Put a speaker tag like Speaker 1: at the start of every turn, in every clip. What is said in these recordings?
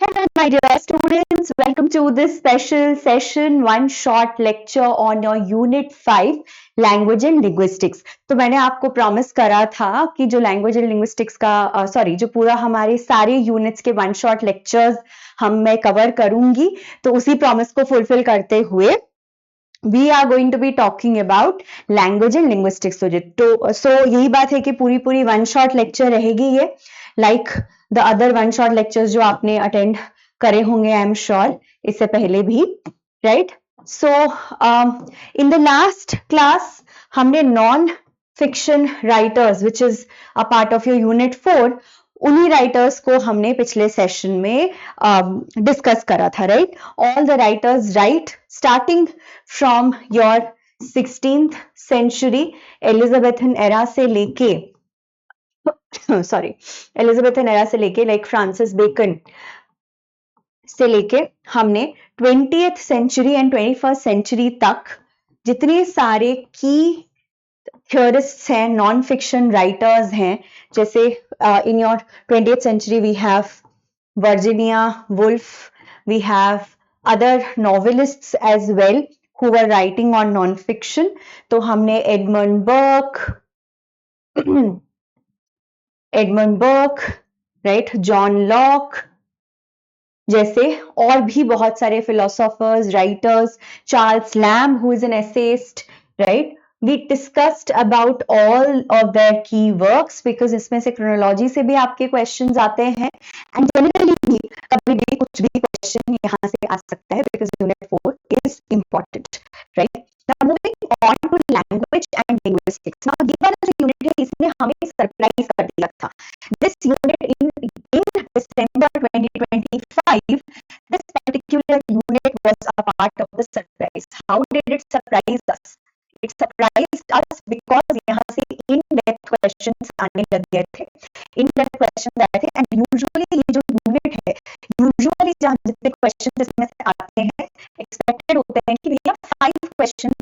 Speaker 1: Hello, my dear students. Welcome to this special session, one short lecture on your Unit 5, Language and Linguistics. तो मैंने आपको promise करा था कि जो लैंग्वेज एंड लिंग्विस्टिक्स का जो पूरा हमारे सारे यूनिट्स के वन शॉट लेक्चर्स मैं कवर करूंगी, तो उसी प्रॉमिस को फुलफिल करते हुए we are going to be talking about language and linguistics. So यही बात है कि पूरी वन शॉट लेक्चर रहेगी ये, like the other one shot lectures जो आपने अटेंड करे होंगे, आई एम श्योर, इससे पहले भी, right? So in the last class हमने non fiction writers which is a part of your unit 4, उन्हीं राइटर्स को हमने पिछले सेशन में डिस्कस करा था, right? All the writers right starting from your 16th century Elizabethan era से लेके एलिजाबेथन एरा से लेके लाइक फ्रांसिस बेकन से लेके हमने 20th century and 21st century तक जितने सारे की थियोरिस्ट्स हैं, नॉन फिक्शन राइटर्स हैं, जैसे in your 20th century we have Virginia Woolf, we have other novelists as well who were writing on non fiction. तो हमने Edmund Burke, right, John Locke जैसे और भी बहुत सारे philosophers, writers, Charles Lamb who is an essayist, right? We discussed about all of their key works because इसमें से chronology से भी आपके क्वेश्चंस आते हैं एंड जनरली भी कभी भी कुछ भी क्वेश्चन यहाँ से आ सकता है because unit 4 is important, right? Now moving on to language and linguistics. Now ये वाला जो यूनिट है इसने हमें सरप्राइज कर दिया था. This unit in December 2025, this particular unit was a part of the surprise. How did it surprise us? It surprised us because यहाँ से in-depth questions आने लग गए थे, in-depth questions आए थे and usually ये जो unit है, usually जहाँ जितने questions इसमें से आते हैं, expected होते हैं कि भैया 5 questions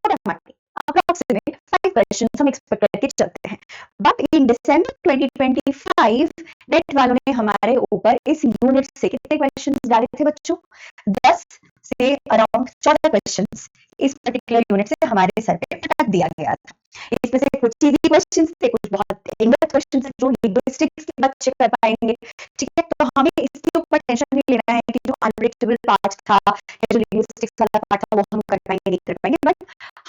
Speaker 1: automatically, approximate 5 questions हम expect करके चलते हैं. But in December 2025, नेट वालों ने हमारे ऊपर इस यूनिट से कितने questions डाले थे बच्चों? 10 से अराउंड 14 क्वेश्चंस इस पर्टिकुलर यूनिट से हमारे सर पे अटक दिया गया था. इसमें से कुछ इजी क्वेश्चंस थे, कुछ बहुत इन-डेप्थ क्वेश्चंस थे जो लिंग्विस्टिक्स के बच्चे कर पाएंगे, ठीक है? तो हमें इसके ऊपर टेंशन नहीं लेना है कि जो अनप्रेडिक्टेबल पार्ट था या जो लिंग्विस्टिक्स वाला पार्ट था वो हम कर पाएंगे नहीं कर पाएंगे, बट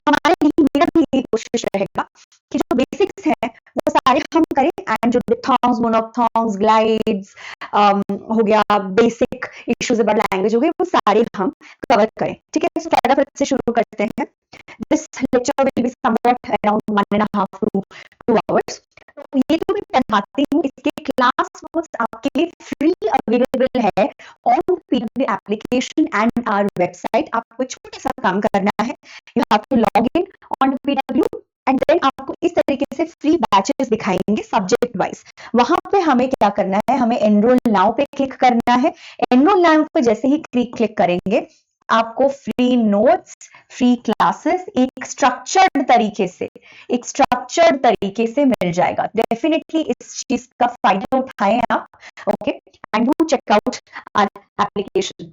Speaker 1: हमारे लिए मेरा भी यही कोशिश रहेगा कि जो बेसिक्स हैं वो सारे हम करें एंड जो डिप्थॉन्ग्स, मोनोप्थॉन्ग्स, ग्लाइड्स हो गया, बेसिक इश्यूज अबाउट लैंग्वेज हो गए, वो सारे हम कवर करें, ठीक है? तो फटाफट से शुरू करते हैं. This lecture will be somewhat around 1.5 to 2 hours. तो ये जो मैं पढ़ाती हूँ इसके क्लास नोट्स आपके लिए फ्री अवेलेबल है on PW application and our website. आपको छोटा सा काम करना है, you have to log in on PW and then आपको इस तरीके से फ्री बैचेस दिखाएंगे सब्जेक्ट वाइज. वहां पे हमें क्या करना है, हमें एनरोल नाउ पे क्लिक करना है. एनरोल नाउ पे जैसे ही क्लिक करेंगे आपको फ्री नोट्स, फ्री क्लासेस एक स्ट्रक्चर्ड तरीके से मिल जाएगा. डेफिनेटली इस चीज का फायदा उठाएं आप, okay? And do check out our application.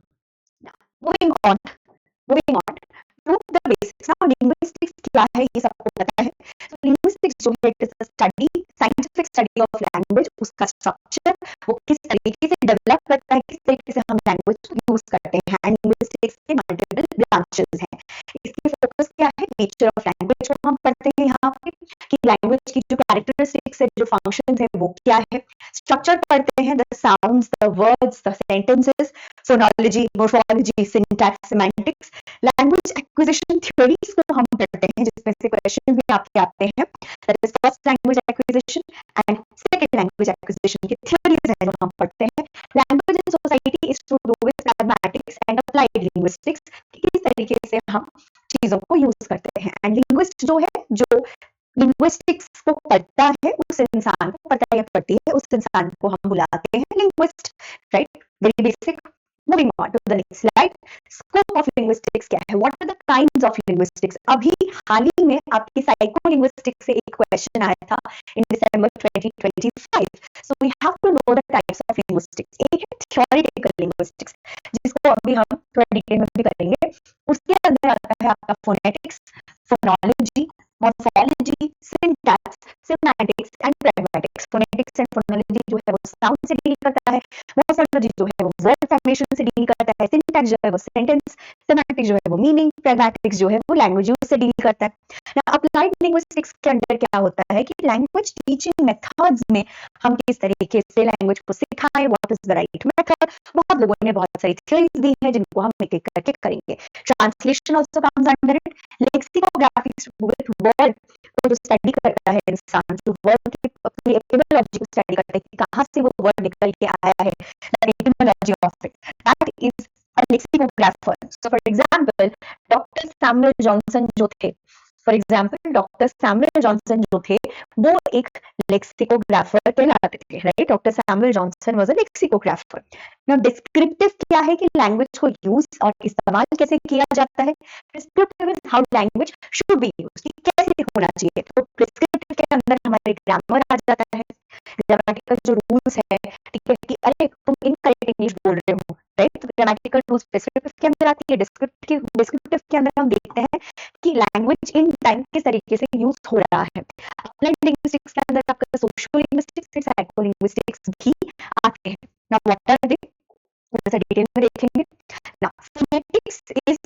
Speaker 1: Moving on to the basics. Now linguistics क्या है ये सबको पता है. तो लिंग्विस्टिक्स जो है it is a study, scientific study of language. उसका स्ट्रक्चर वो किस तरीके से डेवलप करता है, किस तरीके से हम लैंग्वेज को यूज करते हैं, एंड लिंग्विस्टिक्स के मल्टीपल ब्रांचेस हैं. इसकी फोकस क्या है, नेचर ऑफ लैंग्वेज को हम पढ़ते हैं यहाँ पे कि लैंग्वेज की जो कैरेक्टरिस्टिक्स है, जो फंक्शंस है वो क्या है. स्ट्रक्चर पढ़ते हैं, the sounds, the words, the sentences, phonology, morphology, syntax, semantics. Language acquisition theories को हम पढ़ते हैं जिसमें से क्वेश्चन भी आपके आते हैं. That is first language acquisition and second language acquisition की थ्योरीज है जो हम पढ़ते हैं. Language in society is to do with mathematics and applied linguistics. किस तरीके से हम चीजों को यूज करते हैं. एंड लिंग्विस्ट जो है, जो लिंग्विस्टिक्स को पढ़ता है, उस इंसान को पता या पढ़ती है, उस इंसान को हम बुलाते हैं linguist, right? Very basic. Moving on to the next slide. Scope of linguistics क्या है? What are the kinds of linguistics? अभी हाल ही में आपकी psycholinguistics से एक क्वेश्चन आया था in December 2025. So we have to know the types of linguistics. एक है theoretical लिंग्विस्टिक्स, जिसको अभी हम थोड़ा डिटेल में भी करेंगे। उसके अंदर आता है आपका phonetics, phonology, morphology, syntax, semantics and pragmatics. Phonetics and phonology जो है वो साउंड से डील करता है, मॉर्फोलॉजी जो है वो वर्ड फॉर्मेशन से डील करता है, सिंटैक्स जो है वो सेंटेंस, सेमांटिक्स जो है वो मीनिंग, प्रैग्मेटिक्स जो है वो लैंग्वेज यूज से डील करता है। अप्लाइड लिंग्विस्टिक्स के अंदर क्या होता है कि लैंग्वेज टीचिंग मेथड्स में हम किस तरीके से लैंग्वेज को सिखाएं, what is the right method. बहुत लोगों ने बहुत सारी थ्योरीज दी है जिनको हम एक एक करके करेंगे। Translation also comes under it, lexicography with word को जो स्टडी करता है इंसान, जो वर्ड की एटिमोलॉजी को स्टडी करता है कि कहां से वो वर्ड निकल के आया है, the etymology of it, that is a lexicographer. So for example doctor Samuel Johnson जो थे, for example doctor Samuel Johnson जो थे वो एक लेक्सिकोग्राफर कहलाते थे, right. Doctor Samuel Johnson was a lexicographer. Now descriptive क्या है कि लैंग्वेज को यूज और इस्तेमाल कैसे किया जाता है। Descriptive is how language should be used, कि कैसे होना चाहिए। तो डिस्क्रिप्टिव के अंदर हमारे ग्रामर आ जाता है, ग्रामेटिकल जो रूल्स है, ठीक है, कि अरे तुम इनकरेक्ट इंग्लिश बोल रहे हो, राइट। तो ग्रामेटिकल रूल्स डिस्क्रिप्टिव के अंदर आती है। डिस्क्रिप्टिव के अंदर हम देखते हैं कि लैंग्वेज इन टाइम किस तरीके से यूज हो रहा है। अप्लाइड लिंग्विस्टिक्स के अंदर आपका सोशल लिंग्विस्टिक्स, साइको लिंग्विस्टिक्स भी आते हैं। नाउ व्हाट आर दे, थोड़ा डिटेल में देखेंगे। Now phonetics is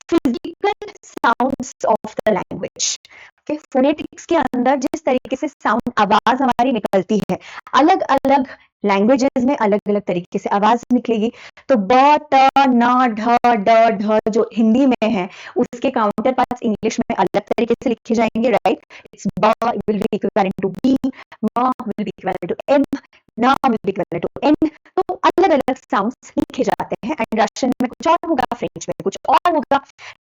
Speaker 1: physical sounds of the language. Okay, phonetics के अंदर जिस तरीके से साउंड, आवाज हमारी निकलती है, अलग अलग लैंग्वेजेस में अलग अलग तरीके से आवाज निकलेगी। तो ब, त, न, ढ, ड, ढ जो हिंदी में है उसके काउंटर पार्ट्स इंग्लिश में अलग तरीके से लिखे जाएंगे, राइट। इट्स ब will be equivalent to B, म will be equivalent to M, न will be equivalent to N. तो अलग अलग साउंड्स लिखे जाते हैं। एंड रशियन में कुछ और होगा, फ्रेंच में कुछ और होगा,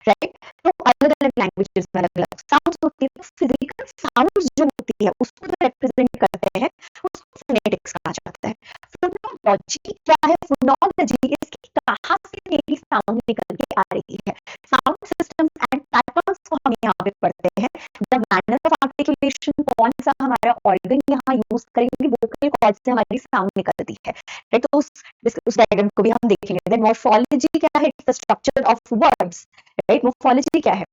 Speaker 1: राइट। तो अलग अलग लैंग्वेजेस में अलग अलग साउंड्स होती है। तो फिजिकल साउंड्स जो होती है उसको जो रिप्रेजेंट करते हैं उसको फोनेटिक्स कहा जाता है। फोनोलॉजी क्या है? फोनोलॉजी इसकी कहां से मेरी साउंड निकल के आ रही है। साउंड सिस्टम्स एंड पैटर्न्स को हम यहाँ पे पढ़ते हैं। द मैनर ऑफ आर्टिकुलेशन, कौन सा हमारा ऑर्गन यहाँ यूज करेंगे, वोकल कॉर्ड से हमारी साउंड निकलती है, राइट। तो उस डायग्राम को भी हम देखेंगे। देन मॉर्फोलॉजी क्या है? The structure of words, right. Morphology क्या है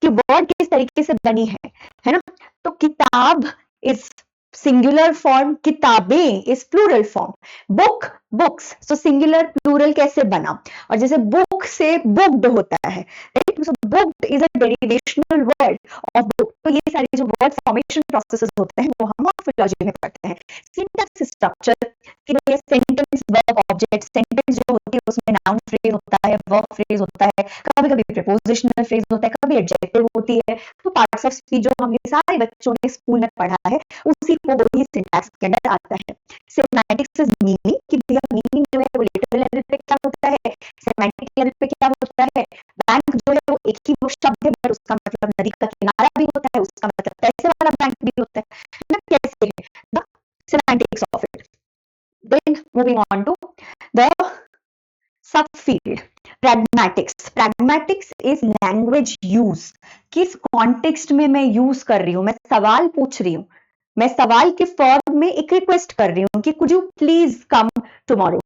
Speaker 1: कि वर्ड किस तरीके से बनी है ना। तो किताब इज सिंगुलर फॉर्म, किताबें is plural form, book books, so singular plural कैसे बना। और जैसे बुक से बुक्ड होता है, right. So booked is a derivational word of book. तो ये सारे जो वर्ड फॉर्मेशन प्रोसेसेस होते हैं वो हम मॉर्फोलॉजी में पढ़ते हैं। सिंटैक्स स्ट्रक्चर कि भैया सेंटेंस, वर्ब, ऑब्जेक्ट। सेंटेंस जो होती है उसमें नाउन फ्रेज होता है, वर्ब फ्रेज होता है, कभी कभी प्रीपोजिशनल फ्रेज होता है, कभी एडजेक्टिव होती है। तो पार्ट्स ऑफ स्पीच जो हमने सारे बच्चों ने स्कूल में पढ़ा है उसी को वही सिंटैक्स के अंदर आता है। सेमांटिक्स इज मीनिंग कि भैया मीनिंग जो है वो लिटरल लेवल पे क्या होता है, सेमांटिक लेवल पे क्या होता है। बैंक जो है वो एक ही वो शब्द है पर उसका मतलब नदी का किनारा भी होता है, उसका मतलब पैसे वाला बैंक भी होता है ना। कैसे है the semantics of it. Then moving on to the subfield pragmatics. Pragmatics is language use, किस कॉन्टेक्स्ट में मैं यूज कर रही हूँ। मैं सवाल पूछ रही हूँ, मैं सवाल के फॉर्म में एक रिक्वेस्ट कर रही हूँ कि could you please come tomorrow,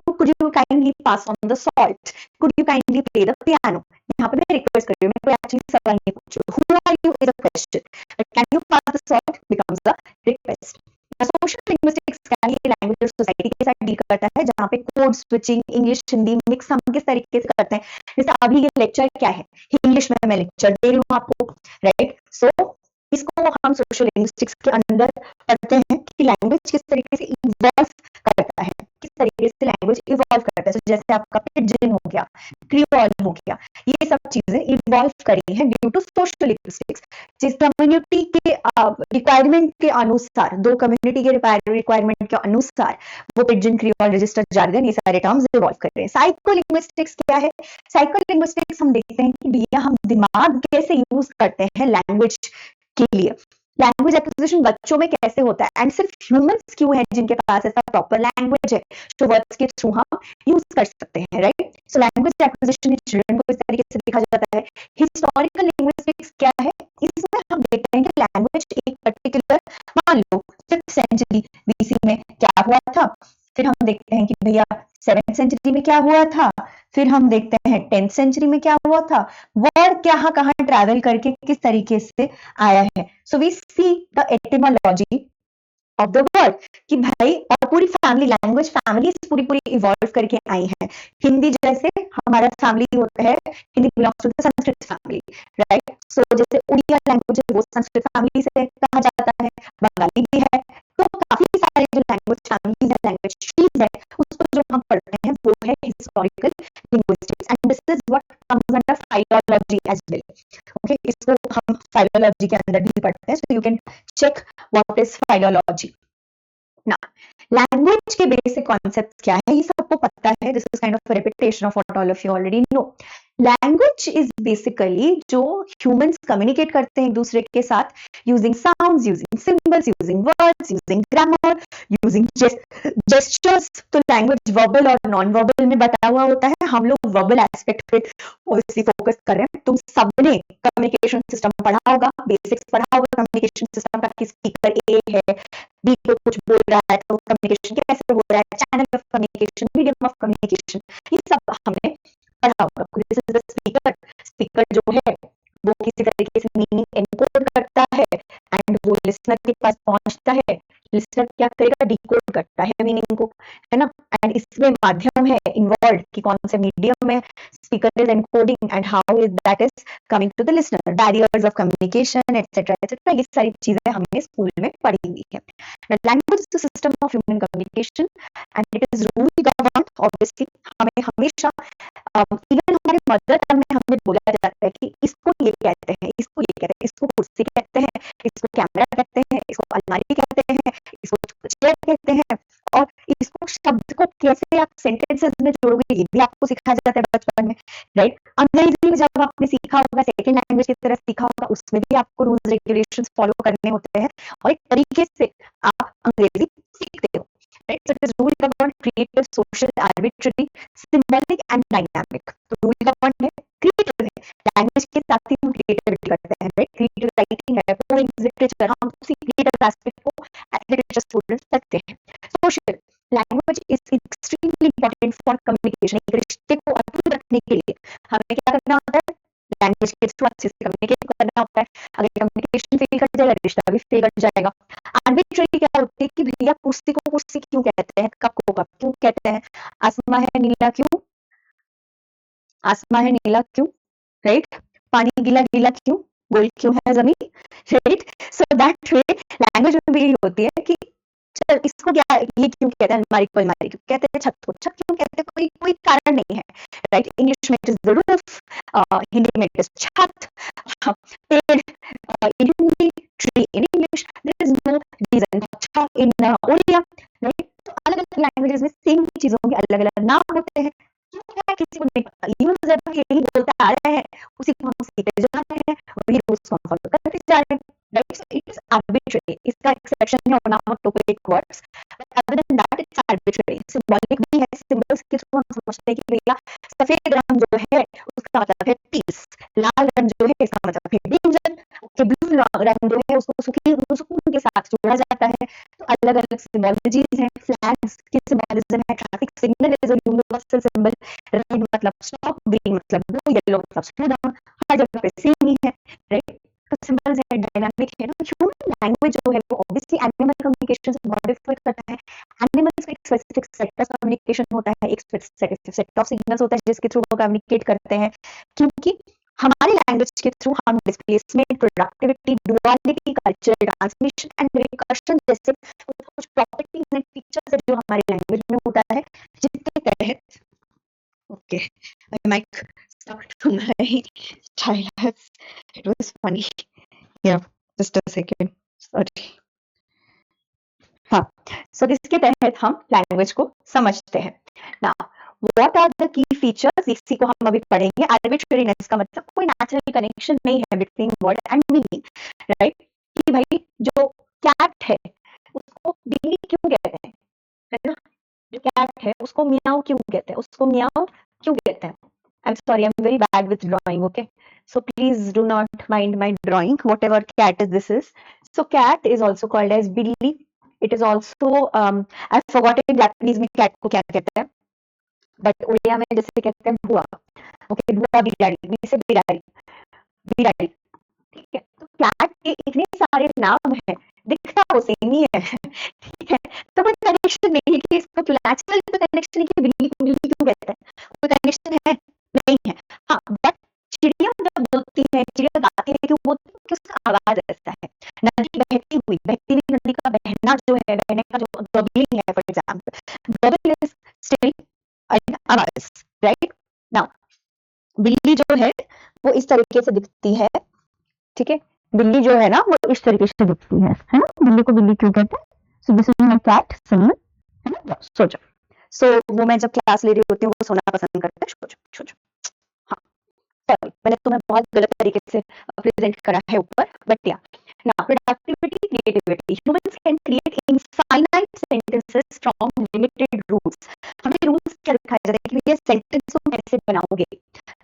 Speaker 1: could you kindly pass on the salt, could you kindly play the piano. यहाँ पे मैं रिक्वेस्ट कर रही हूँ, मैं कोई एक्चुअली सवाल नहीं पूछ रही हूँ। Who are you is a question, but can you pass the salt becomes the request. Social linguistics क्या है? लैंग्वेज और सोसाइटी के साथ डील करता है, जहाँ पे code switching, English Hindi mix हम किस तरीके से करते हैं। जैसे अभी ये लेक्चर क्या है, इंग्लिश में मैं लेक्चर दे रही हूँ आपको, राइट। सो इसको हम सोशल लिंग्विस्टिक्स के अंदर पढ़ते हैं कि लैंग्वेज किस तरीके से इवॉल्व करता है, किस तरीके से लैंग्वेज इवॉल्व करता है। तो जैसे आपका पिजन हो गया, क्रियोल हो गया, ये सब चीजें इवॉल्व करी हैं ड्यू टू सोशल लिंग्विस्टिक्स। जिस कम्युनिटी के रिक्वायरमेंट के अनुसार, दो कम्युनिटी के रिक्वायरमेंट के अनुसार वो पिजन, क्रियोल, रजिस्टर्ड जार्गन, ये सारे टर्म्स इवॉल्व कर रहे हैं। साइको लिंग्विस्टिक्स क्या है? साइको लिंग्विस्टिक्स हम देखते हैं कि भैया हम दिमाग कैसे यूज करते हैं लैंग्वेज के लिए। लैंग्वेज एक्विजिशन बच्चों में कैसे होता है, एंड सिर्फ ह्यूमंस क्यों है जिनके पास ऐसा प्रॉपर लैंग्वेज है जो वर्ड्स के थ्रू हम यूज कर सकते हैं, right. So language acquisition in children को इस तरीके से देखा जाता है। हिस्टोरिकल लिंग्विस्टिक्स क्या है? इसमें हम देखते हैं कि लैंग्वेज एक पर्टिकुलर, मान लो 5th सेंचुरी बीसी में क्या हुआ था। फिर हम देखते हैं कि भैया 7th सेंचुरी में क्या हुआ था, फिर हम देखते हैं 10th सेंचुरी में क्या हुआ था, वर्ड कहाँ कहाँ ट्रैवल करके किस तरीके से आया है। So we see the etymology of the word कि भाई, और पूरी फैमिली, लैंग्वेज फैमिली पूरी पूरी इवॉल्व करके आई है। हिंदी जैसे हमारा फैमिली होता है, Hindi belongs to the Sanskrit family, right. So जैसे उड़िया लैंग्वेज है वो संस्कृत फैमिली से कहा जाता है, बंगाली भी है। तो काफी सारे जो लैंग्वेज फैमिलीज है, लैंग्वेज ट्रीज है, उसको जो हम पढ़ते हैं वो है historical linguistics, and this is what comes under philology as well. Okay, इसको हम फाइलोलॉजी के अंदर भी पढ़ते हैं, so you can check what is philology. Now, language के basic concepts क्या है, ये सबको पता है. This is kind of a repetition of what all of you already know. Language is basically जो humans communicate करते हैं एक दूसरे के साथ using sounds, using symbols, using words, using grammar, using gestures. तो language verbal और non-verbal में बटा हुआ होता है. हम लोग verbal aspect पे obviously focus कर रहे हैं. तुम सबने communication system पढ़ा होगा, basics पढ़ा होगा communication system का, कि speaker A है, B को कुछ बोल रहा है तो communication कैसे हो रहा है, channel of communication, medium of communication, ये सब हमने पढ़ा होगा. This is the speaker. Speaker जो है वो किसी तरीके से मीनिंग एनकोड करता है एंड वो लिसनर के पास पहुंचता है. लिसनर क्या करेगा, डिकोड करता है मीनिंग को, है ना. एंड इसमें माध्यम है इन्वॉल्व कि कौन से मीडियम में speaker is encoding and how is that is coming to the listener, barriers of communication etcetera etcetera. ये सारी चीजें हमने स्कूल में पढ़ी हुई है. Language is the system of human communication and it is rule governed obviously. हमें हमेशा इवन हमारे मदर टंग में हमें बोला जाता है कि इसको ये कहते हैं, इसको ये कहते हैं, इसको कुर्सी कहते हैं, इसको कैमरा कहते हैं, इसको अलमारी कहते हैं, इसको चेयर कहते हैं, और इसको शब्द को कैसे आप सेंटेंसेस में जोड़ोगे ये भी आपको सिखाया जाता है बचपन में, राइट. अंग्रेजी में जब आपने सीखा होगा, सेकेंड लैंग्वेज की तरह सीखा होगा, उसमें भी आपको रूल्स रेगुलेशंस फॉलो करने होते हैं और एक तरीके से आप अंग्रेजी सीखते हो, right? So it is rule governed, creative, social, arbitrary, symbolic and dynamic. तो rule governed है, creative है. लैंग्वेज के साथ ही हम क्रिएटिविटी करते हैं, राइट. क्रिएटिव राइटिंग है, पोइंग, लिटरेचर, हम उसी क्रिएटिव एस्पेक्ट को एज लिटरेचर स्टूडेंट्स करते हैं. Social, language is extremely important for communication. एक रिश्ते को अटूट रखने के लिए हमें क्या करना होता है, लैंग्वेज के थ्रू अच्छे से कम्युनिकेट करना होता है. अगर कम्युनिकेशन फेल कर जाएगा, रिश्ता भी फेल कर जाएगा. आर्बिट्रेरी क्या होती है कि भैया कुर्सी को कुर्सी क्यों कहते हैं, कप को कप क्यों कहते हैं, आसमां है नीला क्यों, आसमां है नीला क्यों, राइट. पानी गीला गीला क्यों, गोल क्यों है जमीन, right. So that way language में भी होती है कि चल इसको क्या, ये क्यों कहते हैं, अलमारी को अलमारी क्यों कहते हैं, छत को छत क्यों कहते हैं, कोई कोई कारण नहीं है, राइट. इंग्लिश में it is the roof, Hindi में इट इज छत, पेड़ in Hindi, tree in English, there is no reason. अच्छा in Odia, right? तो अलग-अलग लैंग्वेजेस में सेम ही चीजों के अलग-अलग नाम होते हैं. क्या किसी को नहीं पता, यूजर यही बोलता आ रहा है, उसी को हम सीखते जा रहे हैं और ये रूल्स को हम फॉलो करते जा रहे हैं, right. So it is arbitrary. इसका एक्सेप्शन है onomatopoeic words, but other than that it's arbitrary. Symbolic भी है. सिंबल्स के थ्रू हम समझते हैं कि भैया सफेद रंग जो है उसका मतलब है पीस, लाल रंग जो है इसका मतलब है डेंजर, ब्लू रंग जो है उसको सुकून के साथ जोड़ा जाता है. तो अलग अलग सिंबोलॉजीज हैं. फ्लैग्स की सिंबोलिज्म है. Traffic signal is a universal symbol. Red मतलब स्टॉप, ग्रीन मतलब गो, येलो मतलब स्लो डाउन. हर जगह पे सेम ही है, राइट. तो सिंबल्स है, डायनामिक है ना. ह्यूमन लैंग्वेज जो है वो ऑब्वियसली एनिमल कम्युनिकेशन से बहुत डिफर करता है. एनिमल्स का एक स्पेसिफिक सेट ऑफ कम्युनिकेशन होता है, एक स्पेसिफिक सेट ऑफ सिग्नल्स होता है जिसके थ्रू वो कम्युनिकेट करते हैं. क्योंकि हमारे लैंग्वेज के थ्रू हम displacement, productivity, duality, cultural transmission and recursion जैसे कुछ प्रॉपर्टीज एंड फीचर्स है जो हमारे लैंग्वेज में होता है, जिसके तहत okay my mike stuck to my stylus. It was funny. Yeah, just a second. Sorry. हाँ, so इसके तहत हम लैंग्वेज को समझते हैं. Now, what are the key features? इसी को हम अभी पढ़ेंगे. Arbitrariness का मतलब कोई नेचुरल कनेक्शन नहीं है between word and meaning, right? कि भाई जो कैट है उसको बिल्ली क्यों कहते हैं, है ना. जो कैट है उसको मियाओ क्यों कहते हैं, उसको मियाओ क्यों कहते हैं. I'm sorry, I'm very bad with drawing, okay? So please do not mind my drawing, whatever cat is this is. So cat is also called as billy. It is also I've forgotten Japanese में cat को क्या कहते हैं. But Odia में जैसे कहते हैं बुआ, ओके बुआ बिराड़ी, बी से बिराड़ी, बिराड़ी, ठीक है। तो कैट के इतने सारे नाम है, दिखता वो सेम ही है, ठीक है। तो कोई कनेक्शन नहीं है कि इसका नेचुरल तो कनेक्शन है कि बिल्ली को बिल्ली क्यों कहते हैं, कोई कनेक्शन है नहीं है। हाँ बट चिड़िया जब बोलती है, चिड़िया गाती है, क्यों बोलती है? क्योंकि उसका आवाज ऐसा है। नदी बहती हुई, बहती हुई नदी का बहना जो है, बहने का जो गबलिंग है, फॉर एग्जाम्पल गबल इज स्टिल आवाज, राइट। नाउ बिल्ली जो है वो इस तरीके से दिखती है, ठीक है। बिल्ली जो है ना वो इस तरीके से दिखती है ना। बिल्ली को बिल्ली क्यों कहते हैं? So this is my cat Simon, है ना। सोचो, सो वो मैं जब क्लास ले रही होती हूँ वो सोना पसंद करता है। सोचो सोचो, हाँ सॉरी मैंने तुम्हें बहुत गलत तरीके से प्रेजेंट करा है ऊपर, बट या now productivity creativity humans can create infinite sentences from limited rules। हमें रूल्स क्या दिखाया जाता है कि ये सेंटेंस को कैसे बनाओगे।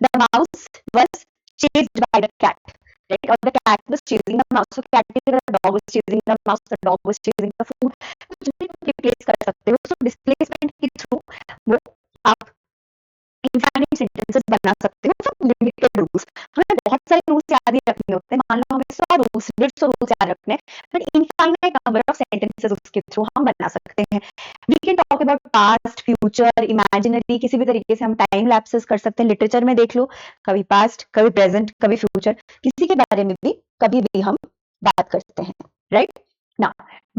Speaker 1: the mouse was chased by the cat, right, or the cat was chasing the mouse, so cat की जगह dog was chasing the mouse, the dog was chasing the food। कुछ भी रिप्लेस कर सकते हो, so डिस्प्लेसमेंट के through वो आप इनफाइनाइट सेंटेंसेस बना सकते हो फ्रॉम लिमिटेड रूल्स। हमें बहुत सारे रूल्स याद ही रखने होते हैं, मान लो हमें 100 रूल्स 150 रूल्स याद रखने हैं, but infinite number of sentences उसके थ्रू हम बना सकते हैं। We can talk about past, future, imaginary, किसी भी तरीके से हम टाइम लैप्सेस कर सकते हैं। लिटरेचर में देख लो, कभी पास्ट, कभी प्रेजेंट, कभी फ्यूचर, किसी के बारे में भी कभी भी हम बात करते हैं, right. Now,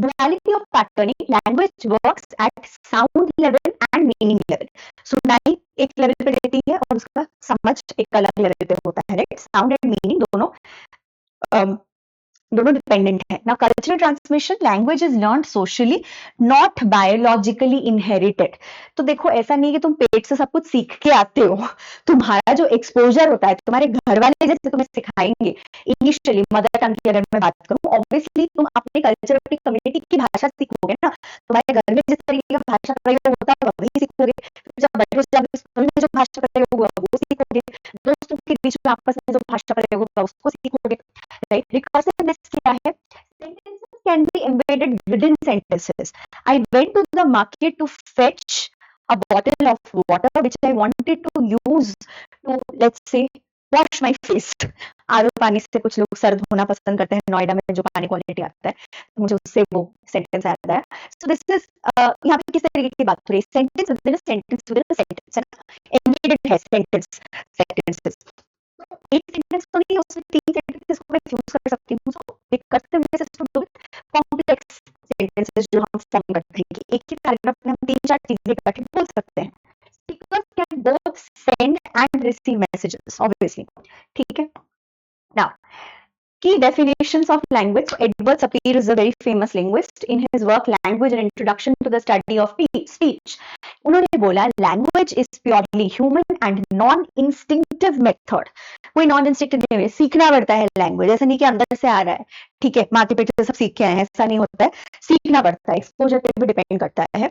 Speaker 1: duality of patterning, language works at sound level and meaning level। सुनाई एक लेवल पे देती है और उसका समझ एक अलग लेवल पे होता है, राइट। साउंड एंड मीनिंग दोनों डिपेंडेंट है ना। Cultural transmission, language is learn socially not biologically inherited. तो देखो ऐसा नहीं कि तुम पेट से सब कुछ सीख के आते हो, तुम्हारा जो एक्सपोजर होता है, तुम्हारे घर वाले जैसे तुम्हें सिखाएंगे इनिशियली। मदर टंग की अगर मैं बात करूं, ऑब्वियसली तुम अपने कल्चर, अपनी कम्युनिटी की भाषा सीखोगे ना, तुम्हारे घर में जिस तरीके का भाषा प्रयोग होता है वही सीखोगे। जब बच्चों से स्कूल में जो भाषा प्रयोग होगा वो सीखोगे, दोस्तों के बीच में आपस में जो भाषा प्रयोग होगा उसको सीखोगे, right? Recursiveness क्या है? Sentences can be embedded within sentences. I went to the market to fetch a bottle of water which I wanted to use to, let's say, wash my face। Or पानी से कुछ लोग sir धोना पसंद करते हैं, नोएडा में जो पानी क्वालिटी आता है, तो मुझे उससे वो सेंटेंस याद आया। सो दिस इज यहाँ पे किस तरीके की बात हो रही है? Sentence with in sentence with in sentence, है ना। एम्बेडेड है सेंटेंस, सेंटेंसेस एक सेंटेंस तो नहीं, उसमें 3 सेंटेंसेस को मैं यूज कर सकती हूँ। So recursive system to complex sentences जो हम फॉर्म करते हैं कि एक ही पैराग्राफ में हम 3-4 चीजें इकट्ठे बोल सकते हैं। Speakers can both send and receive messages, obviously, ठीक है। Now key definitions of language. Edward Sapir is a very famous linguist. In his work Language and Introduction to the Study of Speech, उन्होंने बोला language is purely human and non-instinctive method। कोई non instinctive नहीं है, सीखना पड़ता है language, ऐसा नहीं कि अंदर से आ रहा है, ठीक है, माथे पेट से सब सीख के आए हैं, ऐसा नहीं होता है, सीखना पड़ता है, एक्सपोजर पे भी डिपेंड करता है।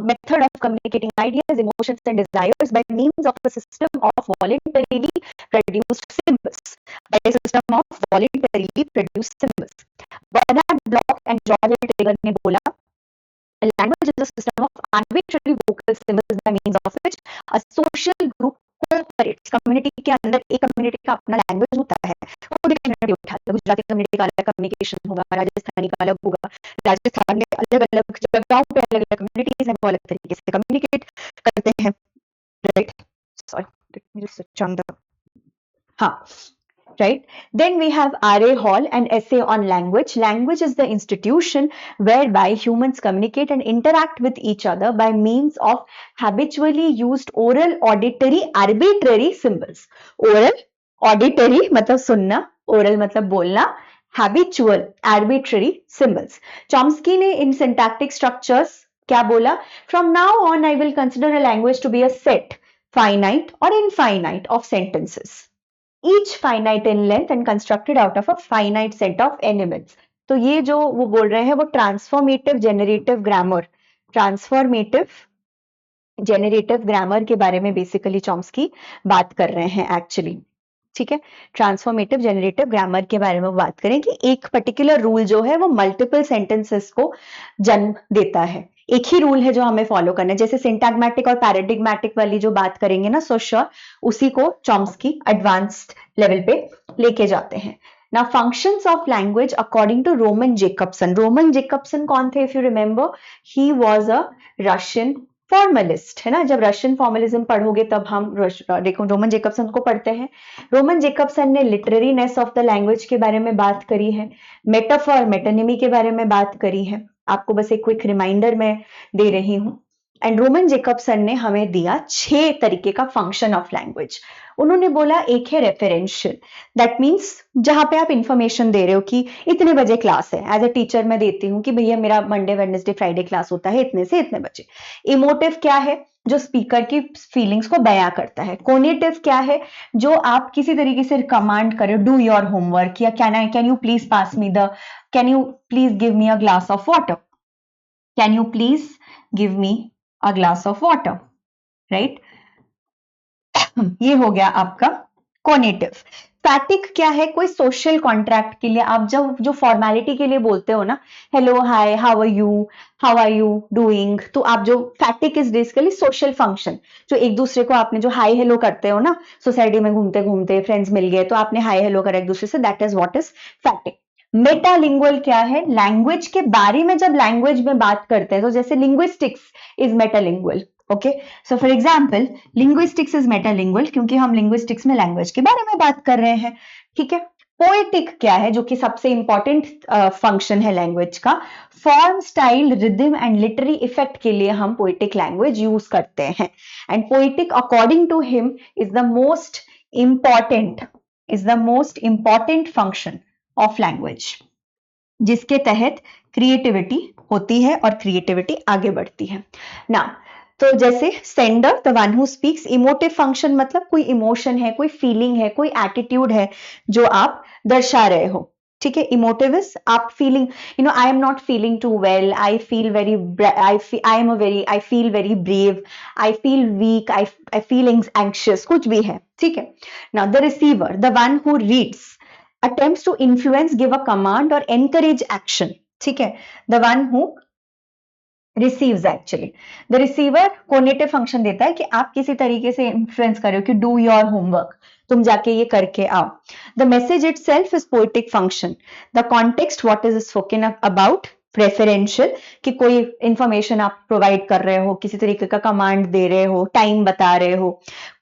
Speaker 1: Method of communicating ideas, emotions and desires by means of a system of voluntarily produced symbols, by a system of voluntarily produced symbols। Bernard Bloch and George Taylor ने बोला language is a system of arbitrary vocal symbols by means of which a social group cooperates। Community के अंदर एक community का अपना language होता है, वो कम्युनिटी उठा है, गुजराती कम्युनिटी का अलग कम्युनिकेशन होगा, राजस्थानी का अलग होगा, राजस्थान में अलग अलग जगहों पे अलग अलग कम्युनिटीज हैं, वो अलग तरीके से कम्युनिकेट करते हैं, right. Sorry, let me just switch on the, हाँ, right? Then we have R.A. Hall, an essay on language. Language is the institution whereby humans communicate and interact with each other by means of habitually used oral, auditory, arbitrary symbols। Oral, auditory मतलब सुनना, oral मतलब बोलना, habitual, arbitrary symbols। Chomsky ने in syntactic structures क्या बोला? From now on I will consider a language to be a set, finite or infinite, of sentences, each finite in length and constructed out of a finite set of elements। तो ये जो वो बोल रहे हैं वो transformative generative grammar, transformative generative grammar के बारे में बेसिकली चॉम्स्की बात कर रहे हैं एक्चुअली, ठीक है। ट्रांसफॉर्मेटिव जेनरेटिव ग्रामर के बारे में बात करें कि एक पर्टिकुलर रूल जो है वो मल्टीपल सेंटेंसेस को जन्म देता है, एक ही रूल है जो हमें फॉलो करना है, जैसे सिंटैग्मेटिक और पैराडिग्मेटिक वाली जो बात करेंगे ना, सो श्योर उसी को चॉम्स्की एडवांस्ड लेवल पे लेके जाते हैं। Now functions of language according to Roman Jacobson. Roman Jacobson कौन थे? If you remember, he was a Russian formalist, है ना। जब रशियन फॉर्मलिज्म पढ़ोगे तब हम देखो रोमन जेकब्सन को पढ़ते हैं। रोमन जेकब्सन ने लिटरेरीनेस ऑफ द लैंग्वेज के बारे में बात करी है, मेटाफर मेटानिमी के बारे में बात करी है। आपको बस एक क्विक रिमाइंडर मैं दे रही हूं। एंड रोमन जेकब्सन ने हमें दिया 6 तरीके का फंक्शन ऑफ लैंग्वेज। उन्होंने बोला एक है रेफरेंशियल, दैट मीन्स जहां पे आप इंफॉर्मेशन दे रहे हो कि इतने बजे क्लास है, एज अ टीचर मैं देती हूँ कि भैया मेरा मंडे वेडनेसडे फ्राइडे क्लास होता है इतने से इतने बजे। इमोटिव क्या है? जो स्पीकर की फीलिंग्स को बयां करता है। कोनेटिव क्या है? जो आप किसी तरीके से कमांड करो, डू योर होमवर्क, या can you please pass me the, can you please give me a glass of water, can you please give me a glass of water, right. ये हो गया आपका कोनेटिव। फैटिक क्या है? कोई सोशल कॉन्ट्रैक्ट के लिए आप जो फॉर्मेलिटी के लिए बोलते हो ना, hello hi how are you doing, तो आप जो phatic is basically social function, जो एक दूसरे को आपने जो हाय हेलो करते हो ना, सोसाइटी में घूमते घूमते फ्रेंड्स मिल गए तो आपने हाय हेलो करा एक दूसरे से, that is what is phatic. Metalingual क्या है? लैंग्वेज के बारे में जब लैंग्वेज में बात करते हैं, तो जैसे linguistics is metalingual, okay. So for example linguistics is metalingual, क्योंकि हम लिंग्विस्टिक्स में लैंग्वेज के बारे में बात कर रहे हैं, ठीक है। पोएटिक क्या है? जो कि सबसे इंपॉर्टेंट फंक्शन है लैंग्वेज का। Form, style, rhythm and literary effect के लिए हम पोएटिक लैंग्वेज यूज करते हैं। And poetic according to him is the most important function of language, जिसके तहत क्रिएटिविटी होती है और क्रिएटिविटी आगे बढ़ती है ना। तो जैसे sender, the one who speaks. Emotive function मतलब कोई इमोशन है, कोई फीलिंग है, कोई एटीट्यूड है जो आप दर्शा रहे हो, ठीक है। इमोटिव इज आप feeling, I am not feeling too well, I feel very brave, I feel weak, I feel anxious, कुछ भी है, ठीक है ना। The receiver, the one who reads, attempts to influence, give a command or encourage action, ठीक है। the one who receives, actually the receiver conative function देता है कि आप किसी तरीके से इन्फ्लुएंस कर रहे हो कि do your homework, तुम जाके ये करके आओ। the message itself is poetic function, the context what is spoken about, preferential कि कोई इंफॉर्मेशन आप प्रोवाइड कर रहे हो, किसी तरीके का कमांड दे रहे हो, टाइम बता रहे हो।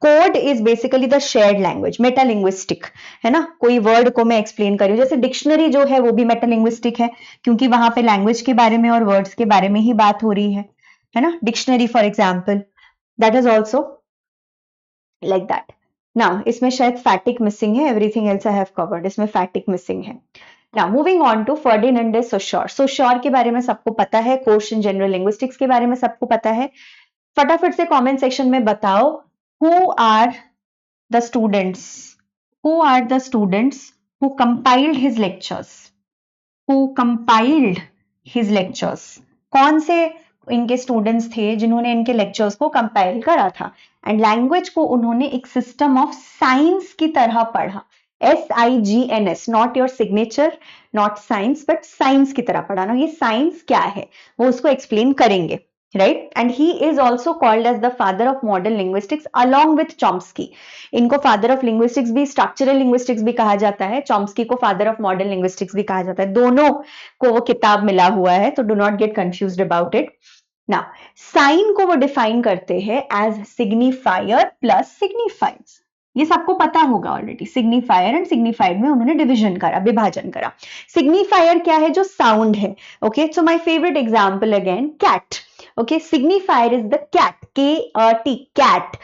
Speaker 1: Code is basically the shared language, metalinguistic, है ना। कोई वर्ड को मैं एक्सप्लेन कर रही हूँ, जैसे डिक्शनरी जो है वो भी मेटालिंग्विस्टिक है, क्योंकि वहां पे लैंग्वेज के बारे में और वर्ड्स के बारे में ही बात हो रही है ना। Dictionary for example, that is also like that. Now इसमें शायद फैटिक मिसिंग है, everything else I have covered, इसमें फैटिक मिसिंग है। Now moving on to Ferdinand de Saussure. Saussure के बारे में सबको पता है, कोर्स इन जनरल लिंग्विस्टिक्स के बारे में सबको पता है। फटाफट से कमेंट सेक्शन में बताओ, who are the students who compiled his lectures, कौन से इनके स्टूडेंट्स थे जिन्होंने इनके लेक्चर्स को कंपाइल करा था। एंड लैंग्वेज को उन्होंने एक सिस्टम ऑफ साइंस की तरह पढ़ा, SIGNS, not your signature, not science, but science की तरह पढ़ाना। ये साइंस क्या है वो उसको एक्सप्लेन करेंगे, right. And he is also called as the father of modern linguistics along with Chomsky. इनको फादर ऑफ लिंग्विस्टिक्स भी, स्ट्रक्चरल लिंग्विस्टिक्स भी कहा जाता है, चॉम्स्की को फादर ऑफ मॉडर्न लिंग्विस्टिक्स भी कहा जाता है। दोनों को वो किताब मिला हुआ है, तो do not gate confused about it. Now sine को वो डिफाइन करते हैं एज सिग्निफायर प्लस सिग्निफाइड। ये सबको पता होगा ऑलरेडी, सिग्निफायर एंड सिग्निफाइड में उन्होंने डिवीजन करा, विभाजन करा। सिग्निफायर क्या है? जो साउंड है, okay. So my favourite example again, cat, okay. Signifier is the cat, K-A-T, cat.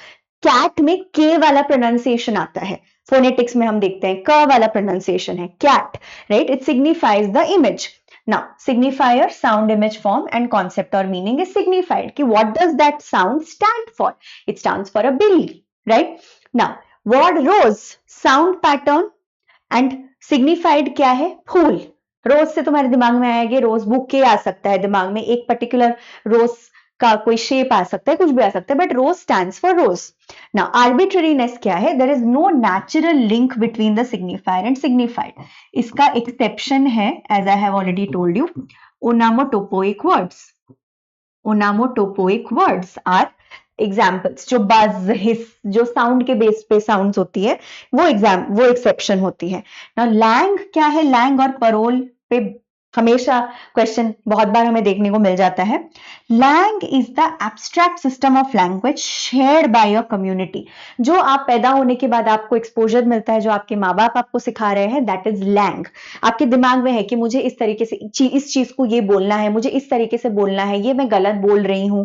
Speaker 1: Cat में के वाला प्रोनाउंसिएशन आता है, फोनेटिक्स में हम देखते हैं क वाला प्रोनाउंसिएशन है, cat, right. It signifies the image. Now, signifier, sound, image, form and concept or meaning is signified. कि what does that sound stand for? It stands for a billy, right? Now, word rose, sound pattern and signified क्या है? फूल। रोज से तुम्हारे दिमाग में आएगी, रोज bouquet आ सकता है दिमाग में, एक पर्टिकुलर रोज का कोई शेप आ सकता है, कुछ भी आ सकता है, but rose stands for rose. Now arbitrariness क्या है? There is no natural link between the signifier and signified. इसका एक्सेप्शन है, as I have already told you, onomatopoeic words. Onomatopoeic words are examples. जो बज, हिस, जो sound के base पे sounds होती है वो एक्सेप्शन होती है ना। लैंग क्या है? लैंग और परोल पे हमेशा क्वेश्चन बहुत बार हमें देखने को मिल जाता है। Langue is the abstract system of language shared by a community. जो आप पैदा होने के बाद आपको एक्सपोजर मिलता है, जो आपके माँ बाप आपको सिखा रहे हैं, दैट इज लैंग। आपके दिमाग में है कि मुझे इस तरीके से इस चीज को ये बोलना है, मुझे इस तरीके से बोलना है, ये मैं गलत बोल रही हूं,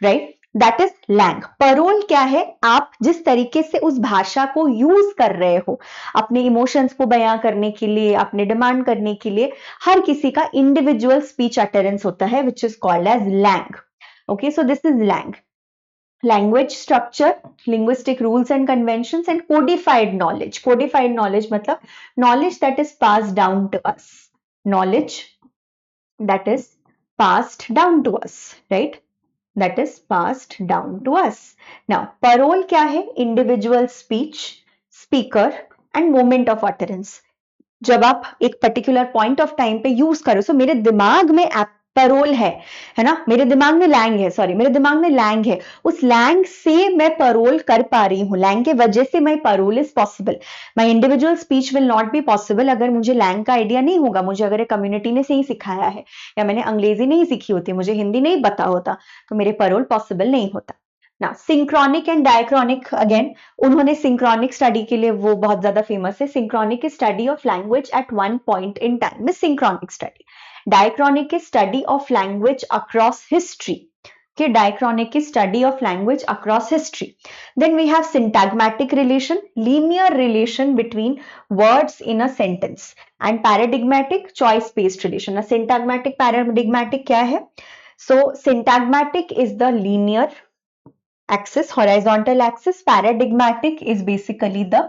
Speaker 1: right? That is langue. Parole क्या है? आप जिस तरीके से उस भाषा को यूज कर रहे हो अपने इमोशंस को बयां करने के लिए, अपने डिमांड करने के लिए, हर किसी का इंडिविजुअल स्पीच अटेरेंस होता है which is called as langue. Okay, so this is langue. Language structure, linguistic rules and conventions, and codified knowledge. Codified knowledge मतलब knowledge that is passed down to us. Knowledge that is passed down to us, right? That is passed down to us. Now, parole क्या है? Individual speech, speaker and moment of utterance. जब आप एक particular point of time पे use करो, सो मेरे दिमाग में परोल है ना, मेरे दिमाग में लैंग है, सॉरी मेरे दिमाग में लैंग है, उस लैंग से मैं परोल कर पा रही हूं, लैंग के वजह से मैं parole is possible. My individual speech will not be possible अगर मुझे लैंग का आइडिया नहीं होगा, मुझे अगर कम्युनिटी ने सही सिखाया है, या मैंने अंग्रेजी नहीं सीखी होती, मुझे हिंदी नहीं पता होता, तो मेरे परोल पॉसिबल नहीं होता ना। सिंक्रोनिक एंड डायक्रॉनिक, अगेन उन्होंने सिंक्रोनिक स्टडी के लिए वो बहुत ज्यादा फेमस है। Synchronic is study of language eight one point in time is synchronic study. Diachronic is study of language across history. Okay, diachronic is study of language across history. Then we have syntagmatic relation, linear relation between words in a sentence, and paradigmatic, choice-based relation. Now, syntagmatic, paradigmatic क्या है? So, syntagmatic is the linear axis, horizontal axis. Paradigmatic is basically the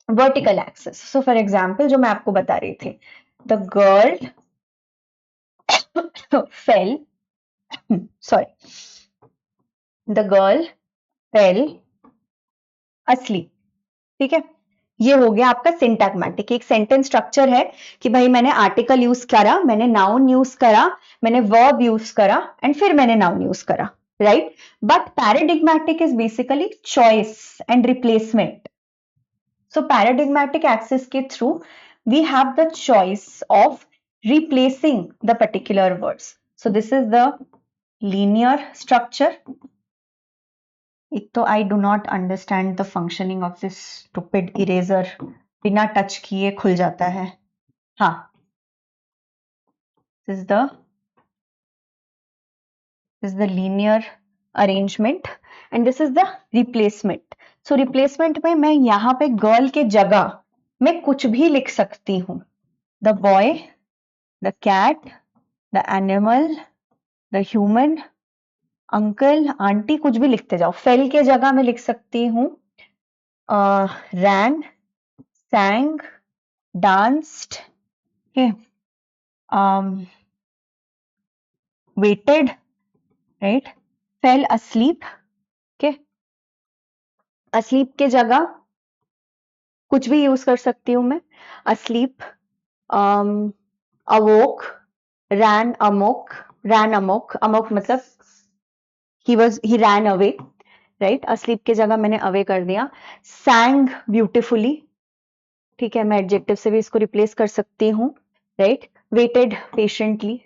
Speaker 1: vertical axis. So, for example, जो मैं आपको बता रही थी, the girl fell, sorry, the girl fell asleep. ठीक है, ये हो गया आपका सिंटैग्मेटिक। एक सेंटेंस स्ट्रक्चर है कि भाई मैंने आर्टिकल यूज करा, मैंने नाउन यूज करा, मैंने वर्ब यूज करा एंड फिर मैंने नाउन यूज करा, right? But paradigmatic is basically choice and replacement. So paradigmatic axis के through we have the choice of replacing the particular words. So this is the linear structure. एक तो I do not understand the functioning of this stupid eraser. बिना touch किए खुल जाता है। हाँ, this is the linear arrangement and this is the replacement. So replacement में मैं यहाँ पे girl के जगह मैं कुछ भी लिख सकती हूँ। The boy, the cat, the animal, the human, uncle, aunty, कुछ भी लिखते जाओ। फेल के जगह में लिख सकती हूँ रैन, sang, danced, okay, waited, right, fell asleep, okay, asleep के जगह कुछ भी यूज कर सकती हूँ मैं। asleep, awoke, ran amok, amok मतलब he ran away, right? asleep के जगह मैंने away कर दिया। sang beautifully, ठीक है, मैं एडजेक्टिव से भी इसको रिप्लेस कर सकती हूँ, राइट? waited patiently,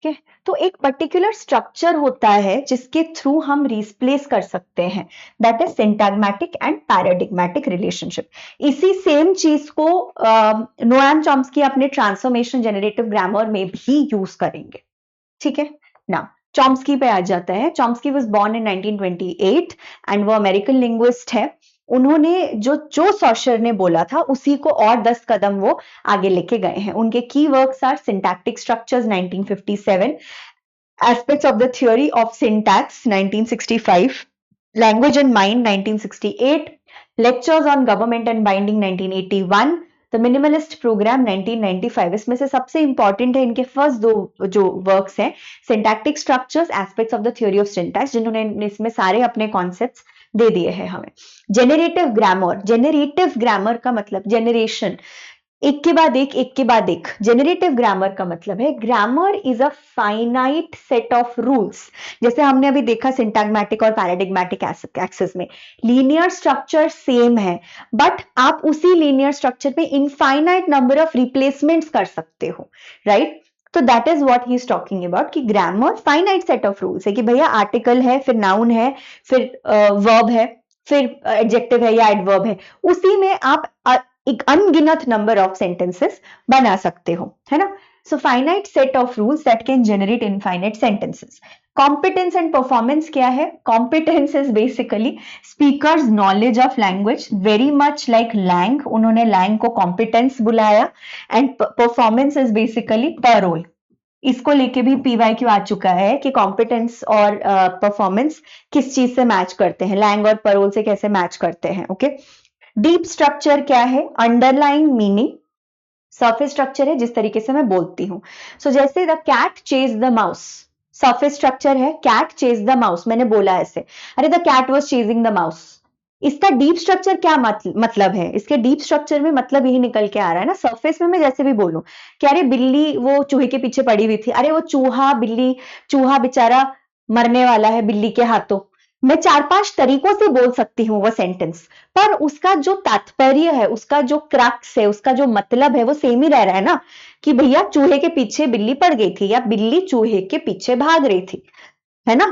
Speaker 1: ठीक है। तो एक पर्टिकुलर स्ट्रक्चर होता है जिसके थ्रू हम रिप्लेस कर सकते हैं, दैट इज सिंटैग्मेटिक एंड पैराडिग्मेटिक रिलेशनशिप। इसी सेम चीज को नोएम चॉम्स्की अपने ट्रांसफॉर्मेशन जनरेटिव ग्रामर में भी यूज करेंगे, ठीक है ना। चॉम्स्की पे आ जाता है। Chomsky was born in 1928 and वो अमेरिकन लिंग्विस्ट है। उन्होंने जो सॉशर ने बोला था उसी को और 10 कदम वो आगे लेके गए हैं। उनके की works are syntactic structures 1957, aspects of the theory of syntax 1965, language and mind 1968, lectures on government and binding 1981, the minimalist program 1995। इसमें से सबसे इंपॉर्टेंट है इनके फर्स्ट दो जो वर्क्स हैं, syntactic structures, aspects of the theory of syntax, जिन्होंने इसमें सारे अपने कॉन्सेप्ट्स दे दिए हैं हमें। जेनरेटिव ग्रामर, जेनरेटिव ग्रामर का मतलब जेनरेशन, एक के बाद एक के बाद एक। जेनरेटिव ग्रामर का मतलब है grammar is a finite set of rules. जैसे हमने अभी देखा सिंटैग्मेटिक और पैराडिग्मेटिक एक्सेस में लीनियर स्ट्रक्चर सेम है, बट आप उसी लीनियर स्ट्रक्चर में इनफाइनाइट नंबर ऑफ रिप्लेसमेंट्स कर सकते हो, राइट? तो that is what he is talking about कि grammar finite set of rules है कि भैया आर्टिकल है, फिर नाउन है, फिर वर्ब है, फिर एडजेक्टिव है या एडवर्ब है, उसी में आप एक अनगिनत नंबर ऑफ सेंटेंसेस बना सकते हो, है ना? So finite set of rules that can generate infinite sentences. Competence and performance क्या है? Competence is basically speaker's knowledge of language, very much like langue, उन्होंने लैंग को कॉम्पिटेंस बुलाया। And performance is basically parole. इसको लेके भी PYQ आ चुका है कि कॉम्पिटेंस और परफॉर्मेंस किस चीज से मैच करते हैं, लैंग और पैरोल से कैसे मैच करते हैं, ओके? डीप स्ट्रक्चर क्या है? Underlying meaning. सरफेस स्ट्रक्चर है जिस तरीके से मैं बोलती हूं। सो जैसे the cat chase the mouse, surface structure है कैट चेज द माउस, मैंने बोला ऐसे, अरे the cat was chasing the mouse. इसका डीप स्ट्रक्चर क्या मतलब है? इसके डीप स्ट्रक्चर में मतलब यही निकल के आ रहा है ना। सरफेस में मैं जैसे भी बोलूं कि अरे बिल्ली वो चूहे के पीछे पड़ी हुई थी, अरे वो चूहा बिल्ली, चूहा बेचारा मरने वाला है बिल्ली के हाथों, मैं 4-5 तरीकों से बोल सकती हूँ वो सेंटेंस, पर उसका जो तात्पर्य है, उसका जो क्रक्स है, उसका जो मतलब है वो सेम ही रह रहा है ना, कि भैया चूहे के पीछे बिल्ली पड़ गई थी या बिल्ली चूहे के पीछे भाग रही थी, है ना?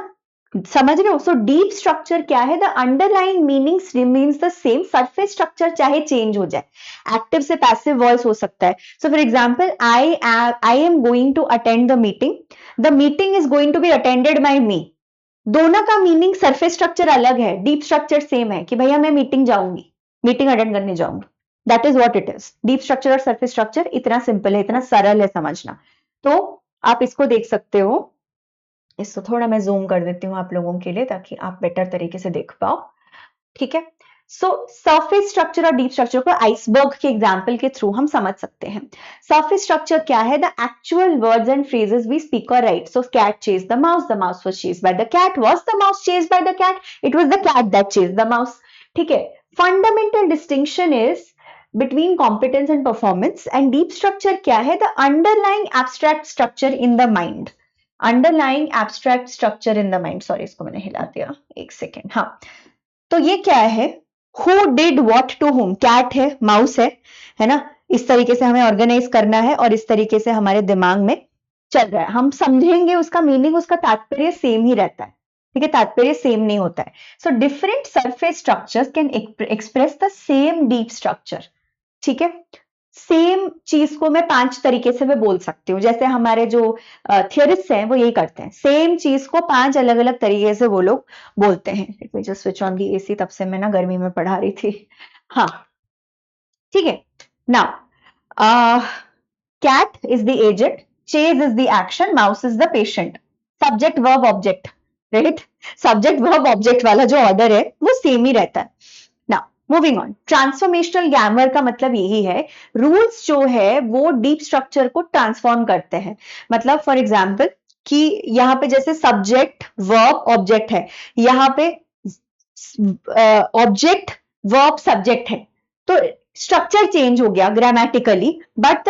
Speaker 1: समझ रहे हो? सो डीप स्ट्रक्चर क्या है? The underlying meanings remains the same, surface structure चाहे चेंज हो जाए, एक्टिव से पैसिव वॉइस हो सकता है। So for example I am going to attend the meeting, the meeting is going to be attended by me. दोनों का meaning, surface structure अलग है, डीप स्ट्रक्चर सेम है कि भैया मैं मीटिंग जाऊंगी, मीटिंग अटेंड करने जाऊंगी। That is what it is. Deep structure और सरफेस स्ट्रक्चर इतना सिंपल है, इतना सरल है समझना। तो आप इसको देख सकते हो। इसको थोड़ा मैं जूम कर देती हूँ आप लोगों के लिए ताकि आप बेटर तरीके से देख पाओ, ठीक है? सो सरफेस स्ट्रक्चर और डीप स्ट्रक्चर को आइसबर्ग के एग्जांपल के थ्रू हम समझ सकते हैं। सरफेस स्ट्रक्चर क्या है? The actual words and phrases we speak और write. So cat chase the mouse was chased by the cat, was the mouse chased by the cat, it was the cat that chased the mouse, ठीक है? Fundamental distinction is between competence and performance। and deep structure क्या है? the underlying abstract structure in the mind, underlying abstract structure in the mind। Sorry इसको मैंने हिला दिया, एक second. हाँ, तो ये क्या है? Who did what to whom? Cat है, माउस है ना? इस तरीके से हमें ऑर्गेनाइज करना है और इस तरीके से हमारे दिमाग में चल रहा है, हम समझेंगे उसका मीनिंग, उसका तात्पर्य सेम ही रहता है, ठीक है? तात्पर्य सेम नहीं होता है। So different surface structures can express the same deep structure, ठीक है? सेम चीज को मैं 5 तरीके से मैं बोल सकती हूँ, जैसे हमारे जो थियरिस्ट हैं वो यही करते हैं, सेम चीज को 5 अलग अलग तरीके से वो लोग बोलते हैं। Let me just switch on the AC, तब से मैं ना गर्मी में पढ़ा रही थी। हाँ, ठीक है। Now cat is the agent, chase is the action, mouse is the patient. Subject verb object, right? Subject verb object वाला जो ऑर्डर है वो सेम ही रहता है। Now moving on, transformational grammar का मतलब यही है, रूल्स जो है वो डीप स्ट्रक्चर को ट्रांसफॉर्म करते हैं। मतलब फॉर एग्जाम्पल कि यहाँ पे जैसे सब्जेक्ट वर्ब ऑब्जेक्ट है, यहाँ पे ऑब्जेक्ट वर्ब सब्जेक्ट है, तो स्ट्रक्चर चेंज हो गया grammatically, but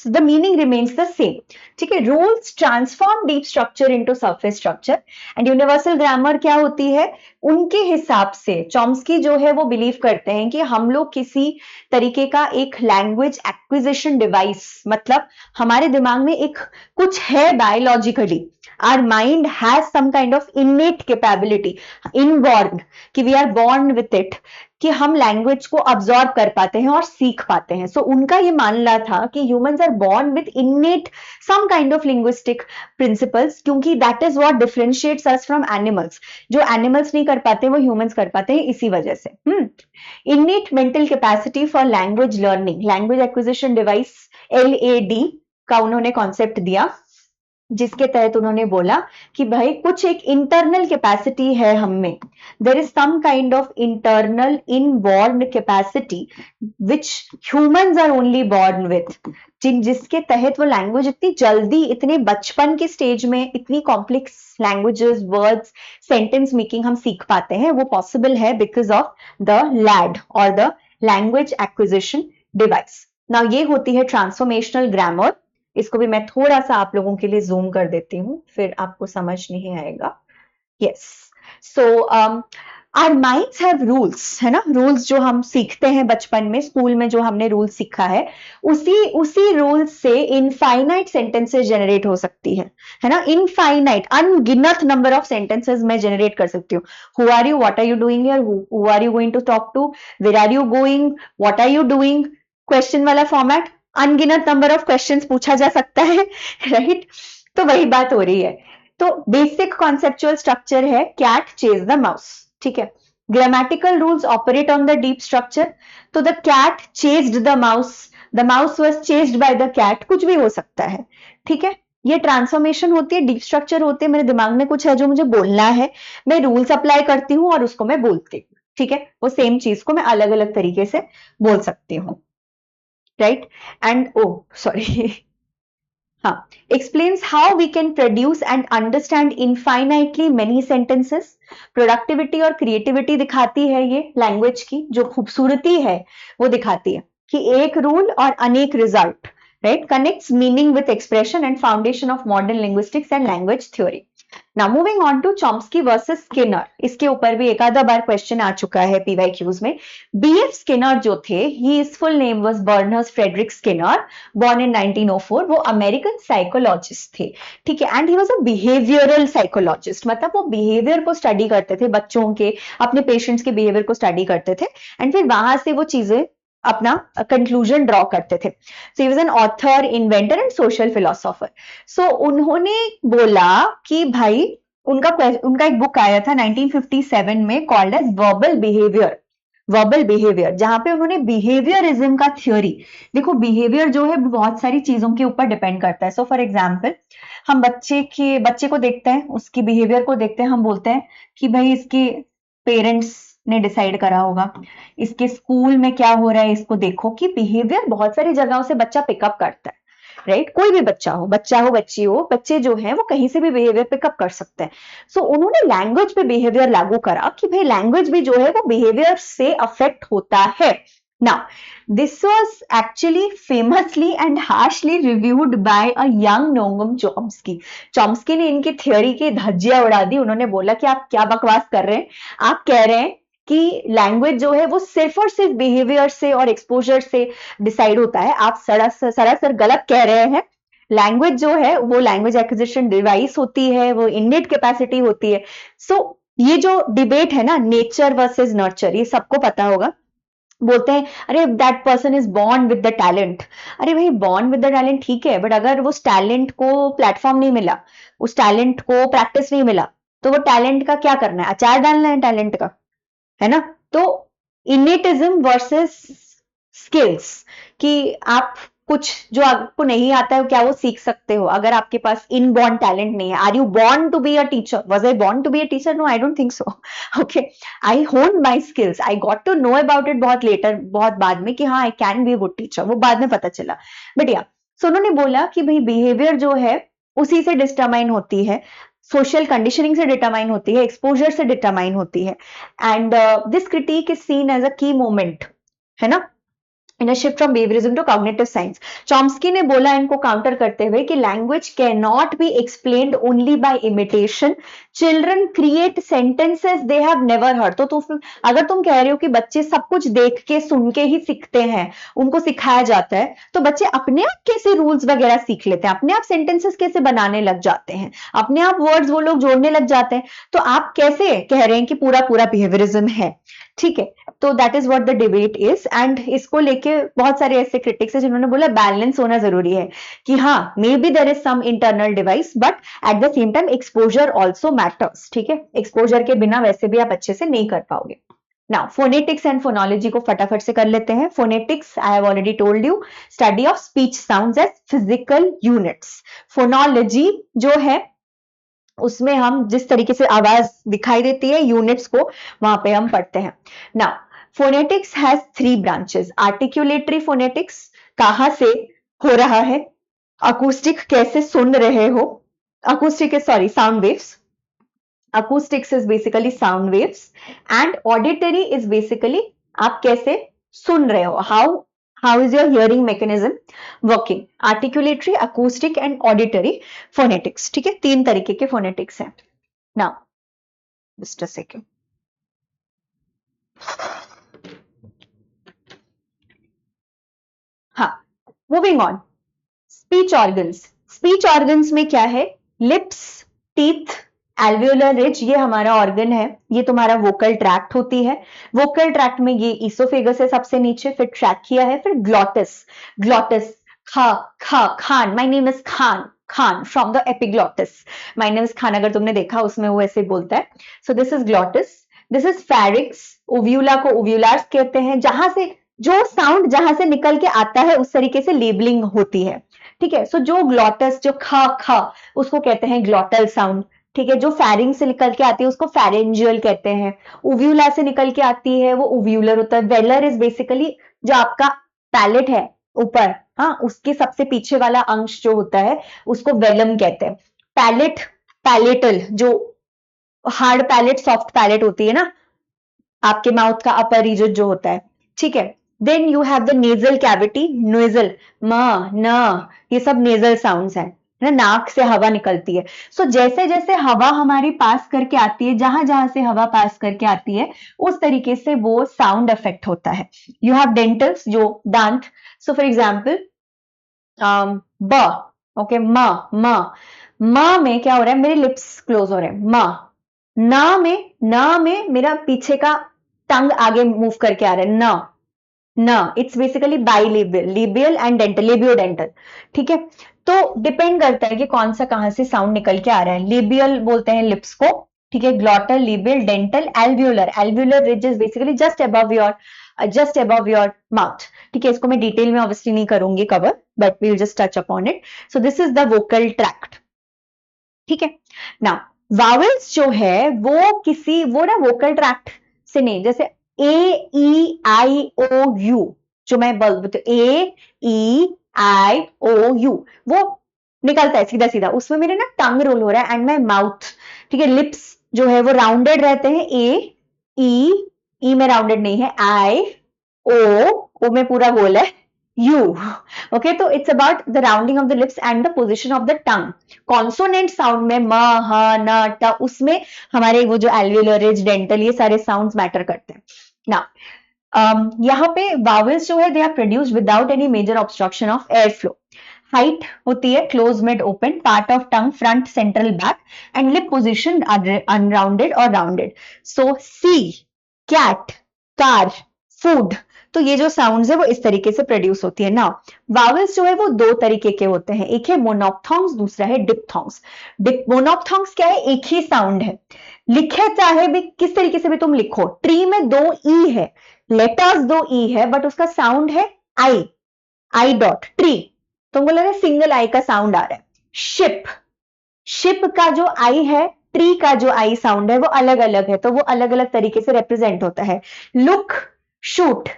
Speaker 1: the meaning remains the same, ठीक है? Rules transform deep structure into surface structure. And universal grammar क्या होती है? उनके हिसाब से चॉम्स्की जो है वो बिलीव करते हैं कि हम लोग किसी तरीके का एक लैंग्वेज एक्विजिशन डिवाइस, मतलब हमारे दिमाग में एक कुछ है biologically, our mind has some kind of innate capability, inborn, कि we are born with it, कि हम लैंग्वेज को अब्सॉर्ब कर पाते हैं और सीख पाते हैं। सो उनका ये मानना था कि humans are born with innate some kind of linguistic principles, क्योंकि that is what differentiates us from animals. जो एनिमल्स नहीं कर पाते वो ह्यूमंस कर पाते हैं, इसी वजह से। इनेट mental capacity for language learning, language acquisition device LAD का उन्होंने कॉन्सेप्ट दिया, जिसके तहत उन्होंने बोला कि भाई कुछ एक इंटरनल कैपेसिटी है हम में, there is some kind of internal inborn capacity which humans are only born with, जिसके तहत वो लैंग्वेज इतनी जल्दी, इतने बचपन के स्टेज में इतनी complex languages, words, sentence making हम सीख पाते हैं। वो पॉसिबल है बिकॉज ऑफ द लैड और the language acquisition device. Now ये होती है ट्रांसफॉर्मेशनल ग्रामर। इसको भी मैं थोड़ा सा आप लोगों के लिए जूम कर देती हूँ, फिर आपको समझ नहीं आएगा। Yes, so our minds have rules, है ना, रूल्स जो हम सीखते हैं बचपन में, स्कूल में जो हमने रूल्स सीखा है, उसी उसी रूल्स से इनफाइनाइट सेंटेंसेस जनरेट हो सकती है ना, इनफाइनाइट अनगिनत नंबर ऑफ सेंटेंसेस मैं जनरेट कर सकती हूँ। Who are you, what are you doing here, who are you going to talk to, where are you going, what are you doing, question वाला फॉर्मेट, अनगिनत नंबर ऑफ क्वेश्चंस पूछा जा सकता है राइट। तो वही बात हो रही है। तो बेसिक कॉन्सेप्चुअल स्ट्रक्चर है कैट चेज द माउस, ठीक है। Grammatical rules operate on the deep structure, तो the cat chased the mouse was chased by the cat, कुछ भी हो सकता है, ठीक है। ये ट्रांसफॉर्मेशन होती है, डीप स्ट्रक्चर होती है, मेरे दिमाग में कुछ है जो मुझे बोलना है, मैं रूल्स अप्लाई करती हूँ और उसको मैं बोलती हूँ, ठीक है। वो सेम चीज को मैं अलग अलग तरीके से बोल सकती हूँ, राइट। एंड ओ सॉरी हाँ, explains how we can produce and understand infinitely many sentences। Productivity और क्रिएटिविटी दिखाती है ये लैंग्वेज की, जो खूबसूरती है वो दिखाती है कि एक रूल और अनेक result, right, connects meaning with expression and foundation of modern linguistics and language theory. Now moving on to Chomsky versus Skinner, इसके ऊपर भी एक आधा बार क्वेश्चन आ चुका है पीवाईक्यूज में। बीएफ स्किनर जो थे, his full name was Bernard Frederick Skinner, born in 1904। वो अमेरिकन साइकोलॉजिस्ट थे, ठीक है, and he was a behavioural psychologist, मतलब वो बिहेवियर को स्टडी करते थे, बच्चों के, अपने पेशेंट्स के बिहेवियर को स्टडी करते थे, एंड फिर वहां से वो चीजें अपना कंक्लूजन ड्रॉ करते थे। So he was an author, inventor and social philosopher. So उन्होंने बोला कि भाई, उनका एक बुक आया था 1957 में कॉल्ड एज वर्बल बिहेवियर, जहां पे उन्होंने बिहेवियरिज्म का थ्योरी, देखो बिहेवियर जो है बहुत सारी चीजों के ऊपर डिपेंड करता है। सो फॉर एग्जाम्पल, हम बच्चे को देखते हैं, उसकी बिहेवियर को देखते हैं, हम बोलते हैं कि भाई इसके पेरेंट्स ने डिसाइड करा होगा, इसके स्कूल में क्या हो रहा है इसको देखो, कि बिहेवियर बहुत सारी जगहों से बच्चा पिकअप करता है, राइट। कोई भी बच्चा हो, बच्ची हो, बच्चे जो है वो कहीं से भी बिहेवियर पिकअप कर सकते हैं। सो उन्होंने लैंग्वेज पे बिहेवियर लागू करा कि भाई लैंग्वेज भी जो है वो बिहेवियर से अफेक्ट होता है। Now, this was actually famously and harshly reviewed by a young Noam Chomsky। Chomsky ने इनकी थ्योरी की धज्जियां उड़ा दी। उन्होंने बोला कि आप क्या बकवास कर रहे हैं, आप कह रहे हैं कि लैंग्वेज जो है वो सिर्फ और सिर्फ बिहेवियर से और एक्सपोजर से डिसाइड होता है, आप सरासर गलत कह रहे हैं। लैंग्वेज जो है वो लैंग्वेज एक्विजिशन डिवाइस होती है, वो इननेट कैपेसिटी होती है। सो ये जो डिबेट है ना, नेचर वर्सेस नर्चर, ये सबको पता होगा। बोलते हैं अरे that person is born with the talent. अरे भाई, बॉर्न विद द टैलेंट ठीक है, बट अगर उस टैलेंट को प्लेटफॉर्म नहीं मिला, उस टैलेंट को प्रैक्टिस नहीं मिला, तो वो टैलेंट का क्या करना है, अचार डालना है टैलेंट का, है ना। तो इनेटिज्म वर्सेस स्किल्स, कि आप कुछ जो आपको नहीं आता है क्या वो सीख सकते हो, अगर आपके पास इनबॉर्न टैलेंट नहीं है। Are you born to be a teacher? Was I born to be a teacher? No, I don't think so. Okay, I honed my skills, I got to know about it बहुत later, बहुत बाद में, कि हाँ I can be a good teacher, वो बाद में पता चला। बट या, सो उन्होंने बोला कि भाई बिहेवियर जो है उसी से डिटरमाइन होती है, सोशल कंडीशनिंग से डिटरमाइन होती है, एक्सपोजर से डिटरमाइन होती है। And this critique is seen as a key moment, है ना, in a shift from behaviourism to cognitive science. Chomsky ने बोला इनको काउंटर करते हुए कि language can not be explained only by imitation. Children create sentences they have never heard. तो अगर तुम कह रहे हो कि बच्चे सब कुछ देख के सुन के ही सीखते हैं, उनको सिखाया जाता है, तो बच्चे अपने आप कैसे रूल्स वगैरह सीख लेते हैं, अपने आप सेंटेंसेस कैसे बनाने लग जाते हैं, अपने आप वर्ड्स वो लोग जोड़ने लग जाते हैं। तो आप कैसे कह रहे हैं कि पूरा पूरा बिहेवियरिज्म है, ठीक है। तो that is what the debate is. And इसको लेके बहुत सारे ऐसे क्रिटिक्स है जिन्होंने बोला बैलेंस होना जरूरी है, कि हाँ may be there is some internal device, but at the same time exposure also matters, ठीक है। एक्सपोजर के बिना वैसे भी आप अच्छे से नहीं कर पाओगे। नाउ फोनेटिक्स एंड फोनोलॉजी को फटाफट से कर लेते हैं। Phonetics, I have already told you, study of speech sounds as physical units. Phonology जो है उसमें हम जिस तरीके से आवाज दिखाई देती है, यूनिट्स को वहां पे हम पढ़ते हैं। Now phonetics has 3 branches. Articulatory phonetics, कहां से हो रहा है, अकूस्टिक, कैसे सुन रहे हो, acoustic is sorry sound waves, acoustics is basically sound waves, and auditory is basically आप कैसे सुन रहे हो, How is your hearing mechanism working? Articulatory, acoustic and auditory phonetics. ठीक है, 3 तरीके के phonetics हैं. Now, just a second. हाँ, moving on. Speech organs. Speech organs में क्या है? Lips, teeth, alveolar ridge, ये हमारा ऑर्गन है. ये तुम्हारा वोकल ट्रैक्ट होती है. वोकल ट्रैक्ट में ये ईसोफेगस है सबसे नीचे, फिर ट्रैकिया है, फिर ग्लॉटिस. ग्लॉटिस, खा खा Khan. My name is Khan. Khan from the epiglottis. My name is Khan अगर तुमने देखा उसमें वो ऐसे बोलता है. So this is glottis. This is pharynx. Uvula को ओव्यूलार्स कहते हैं. जहां से जो साउंड जहां से निकल के आता है उस तरीके से लेबलिंग होती है. ठीक है. सो जो ग्लॉटस, जो खा खा, उसको कहते हैं ग्लॉटल साउंड. ठीक है. जो फेरिंग से निकल के आती है उसको फेरेंजियल कहते हैं. ओव्यूला से निकल के आती है वो ओव्यूलर होता है. वेलर इज बेसिकली जो आपका पैलेट है ऊपर, हाँ, उसके सबसे पीछे वाला अंश जो होता है उसको वेलम कहते हैं. पैलेट, पैलेटल, जो हार्ड पैलेट, सॉफ्ट पैलेट होती है ना आपके माउथ का अपर रीजन जो होता है. ठीक है. Then you have the nasal cavity. Nasal, म, न, ये सब नेजल साउंड्स हैं ना, नाक से हवा निकलती है. सो जैसे जैसे हवा हमारी पास करके आती है, जहां जहां से हवा पास करके आती है उस तरीके से वो साउंड इफेक्ट होता है. यू हैव डेंटल्स, जो दांत. सो फॉर एग्जाम्पल ब, ओके, म में क्या हो रहा है? मेरे लिप्स क्लोज हो रहे हैं. म. न में मेरा पीछे का टंग आगे मूव करके आ रहा है. न. It's basically bilabial, labial and dental, labiodental. ठीक है. तो डिपेंड करता है कि कौन सा कहां से साउंड निकल के आ रहा है. लेबियल बोलते हैं लिप्स को. ठीक है. Glottal, labial, dental, alveolar. Alveolar ridge is basically just above your mouth. ठीक है. इसको मैं डिटेल में ऑब्वियसली नहीं करूंगी cover, but we will just touch upon it. So this is the vocal tract. ठीक है. नाउ वावल्स जो है वो ना वोकल ट्रैक्ट से नहीं, जैसे ए ई आई ओ यू जो मैं बोलती हूँ, ए ई आई ओ यू, वो निकलता है सीधा सीधा. उसमें मेरे ना टंग रोल हो रहा है एंड माई माउथ. ठीक है. लिप्स जो है वो राउंडेड रहते हैं. ई में राउंडेड नहीं है. आई ओ में पूरा गोल है. यू. ओके. तो it's about the rounding off the lips and the position of the tongue. Consonant sound में म, ह, न, ट, उसमें हमारे वो जो एल्वियोलर रिज, डेंटल, ये सारे साउंड्स मैटर करते हैं. नाउ यहाँ पे वावल्स जो है they are produced without any major obstruction of air flow. Height होती है close, mid, open. Part of tongue front, central, back and lip position unrounded और rounded. So see, cat, car, food. तो ये जो sounds है वो इस तरीके से प्रोड्यूस होती है. ना वावल्स जो है वो दो तरीके के होते हैं. एक है मोनोप्थॉन्ग्स, दूसरा है डिप्थॉन्ग्स. मोनोप्थॉन्ग्स क्या है? एक ही साउंड है. लिखे चाहे भी किस तरीके से भी तुम लिखो. ट्री में 2 ई है, लेटर्स 2 ई है, बट उसका साउंड है आई डॉट. ट्री, तुमको लग रहा है सिंगल आई का साउंड आ रहा है. शिप का जो आई है, ट्री का जो आई साउंड है वो अलग अलग है, तो वो अलग अलग तरीके से रिप्रेजेंट होता है. लुक, शूट,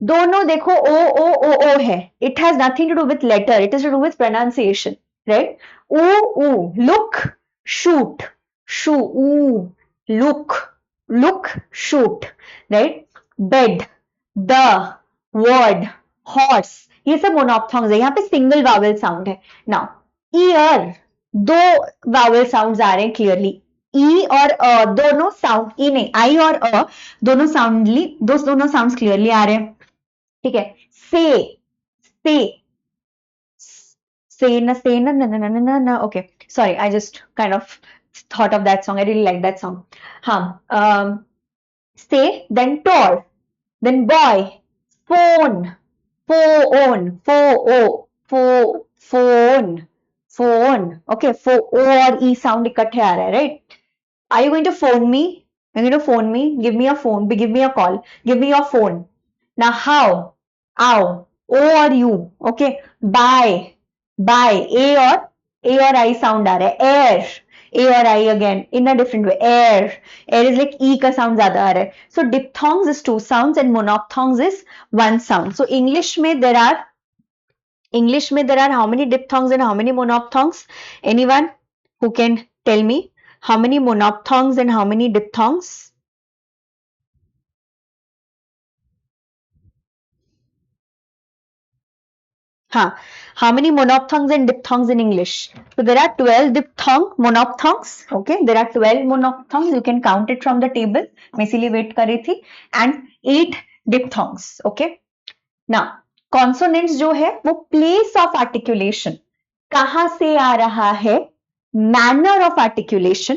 Speaker 1: दोनों देखो ओ है. It has nothing to do with letter, it is to do with pronunciation, right. ऊ, look, shoot, shoe, look, shoot, right. Bed, the, word, horse, ये सब मोनोप्थॉन्ग्स है. यहाँ पे सिंगल वावल साउंड है. नाउ ईयर, 2 वावल साउंड्स आ रहे हैं क्लियरली. ई और अ दोनों साउंड, ई नहीं, आई और अ दोनों साउंड्स क्लियरली आ रहे हैं. ठीक है. से न. Okay, sorry, I just kind of thought of that song. I really like that song. Say, then tall, then boy, phone, phone. Okay, O और E sound इकट्ठे आ रहा है, right? Are you going to phone me? Are you going to phone me? Give me a phone. Give me a call. Give me your phone. Now how? Ow. O और U. Okay. Buy. A और I sound आ रहा है. Air. A और I again in a different way. Air is like E का sound ज्यादा आ रहा है. So diphthongs is 2 sounds and monophthongs is 1 sound. So English में there are how many diphthongs and how many monophthongs? Anyone who can tell me how many monophthongs and how many diphthongs? हाँ, how many monophthongs and diphthongs in English? So there are 12 monophthongs. Okay, there are 12 monophthongs. You can count it from the table. मैं इसीलिए wait कर रही थी. And 8 diphthongs. Okay. Now, consonants जो है वो place of articulation कहाँ से आ रहा है? Manner of articulation.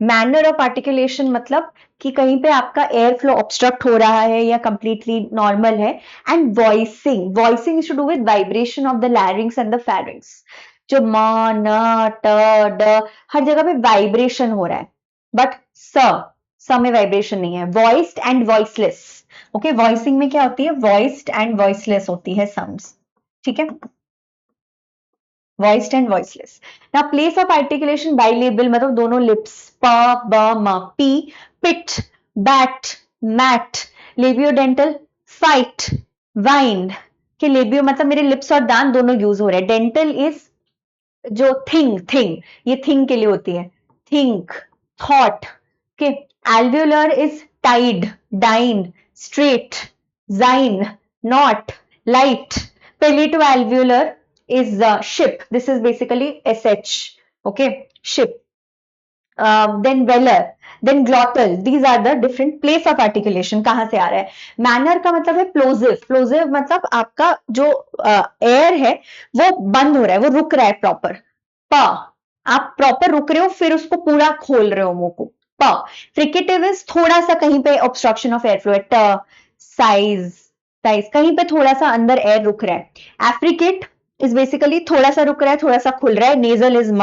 Speaker 1: Manner of articulation मतलब कि कहीं पे आपका एयर फ्लो ऑब्स्ट्रक्ट हो रहा है या कंप्लीटली नॉर्मल है. And voicing is to do with vibration of the larynx and the pharynx. जो म न ट ड हर जगह पे वाइब्रेशन हो रहा है, बट स में वाइब्रेशन नहीं है. Voiced and voiceless. Okay, voicing में क्या होती है? वॉइस्ड एंड वॉइसलेस होती है साउंड्स. ठीक है, वॉइस्ड एंड वॉइसलेस. ना प्लेस ऑफ आर्टिकुलेशन बाइलेबल मतलब दोनों लिप्स, प ब म. P pit, bat, mat. Labiodental, fight, vine. के लेबियो मतलब मेरे लिप्स और दांत दोनों यूज हो रहे हैं. डेंटल इज जो थिंग, ये थिंग के लिए होती है. Think, thought. के alveolar is tide, dine, straight, zine, not, light. Palato alveolar is ship. This is basically sh. Okay, ship. Then velar, then glottal. These are the different place of articulation. कहाँ से आ रहा है? Manner का मतलब है plosive. Plosive मतलब आपका जो air है वो बंद हो रहा है, वो रुक रहा है प्रॉपर. प आप प्रॉपर रुक रहे हो फिर उसको पूरा खोल रहे हो मुंह को. प. Fricative is थोड़ा सा कहीं पे obstruction of airflow है. ट. Size कहीं पे थोड़ा सा अंदर एयर रुक रहा है. Affricate is basically थोड़ा सा रुक रहा है, थोड़ा सा खुल रहा है. Nasal is म.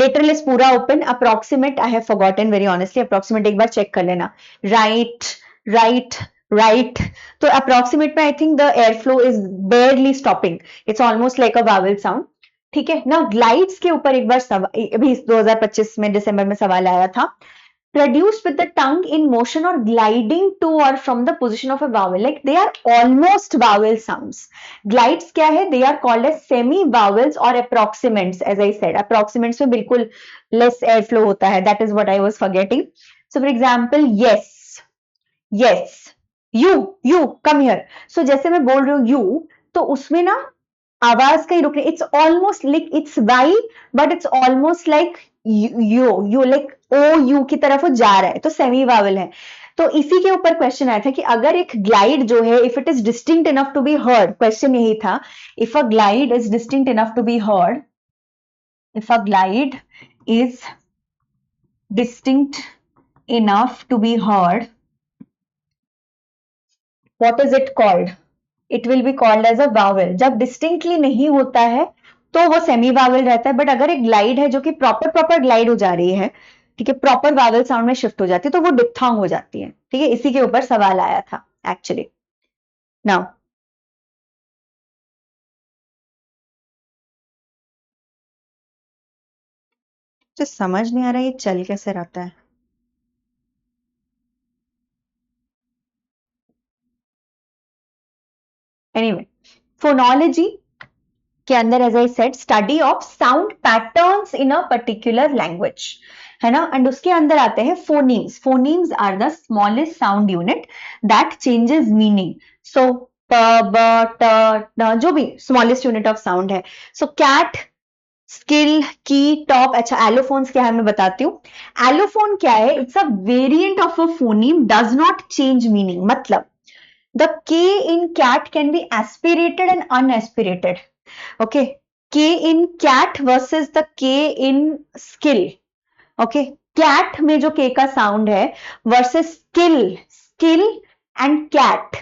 Speaker 1: Lateral is पूरा open. Approximate I have forgotten very honestly. Approximate एक बार चेक कर लेना. Right. तो approximate में I think the airflow is barely stopping. It's almost like a vowel sound. ठीक है ना. ग्लाइड्स के ऊपर एक बार अभी 2025 में दिसंबर में सवाल आया था. Produced with the tongue in motion or gliding to or from the position of a vowel, like they are almost vowel sounds. Glides क्या है? They are called as semi vowels or approximants. As I said, approximants में बिल्कुल less airflow होता है. That is what I was forgetting. So for example, yes, you come here. So जैसे मैं बोल रही हूँ you, तो उसमें ना आवाज कहीं रुक रही. It's almost like it's y, but it's almost like you like O U की तरफ वो जा रहा है, तो सेमी वावल है. तो इसी के ऊपर क्वेश्चन आया था कि अगर एक ग्लाइड जो है, if it is distinct enough to be heard, question यही था, if a glide is distinct enough to be heard, if a glide is distinct enough to be heard, what is it called? It will be called as a vowel. जब distinctly नहीं होता है तो वो semi vowel रहता है, but अगर एक ग्लाइड है जो कि प्रॉपर ग्लाइड हो जा रही है, ठीक है, प्रॉपर वावल साउंड में शिफ्ट हो जाती है, तो वो डिप्थोंग हो जाती है. ठीक है, इसी के ऊपर सवाल आया था एक्चुअली. नाउ जो समझ नहीं आ रहा ये चल कैसे रहता है. एनीवे, फोनोलॉजी के अंदर as I said study of sound patterns in a particular language है ना. एंड उसके अंदर आते हैं phonemes. Phonemes are the smallest sound unit that changes meaning. So प ब ट जो भी स्मॉलेस्ट यूनिट ऑफ साउंड है. सो कैट, स्किल, की, टॉप. अच्छा, एलोफोन्स क्या है मैं बताती हूँ. एलोफोन क्या है? It's a variant of a phoneme, does not change meaning. मतलब the K in cat can be aspirated and unaspirated. Okay, K in cat versus the K in skill. Okay, cat में जो K का sound है versus skill and cat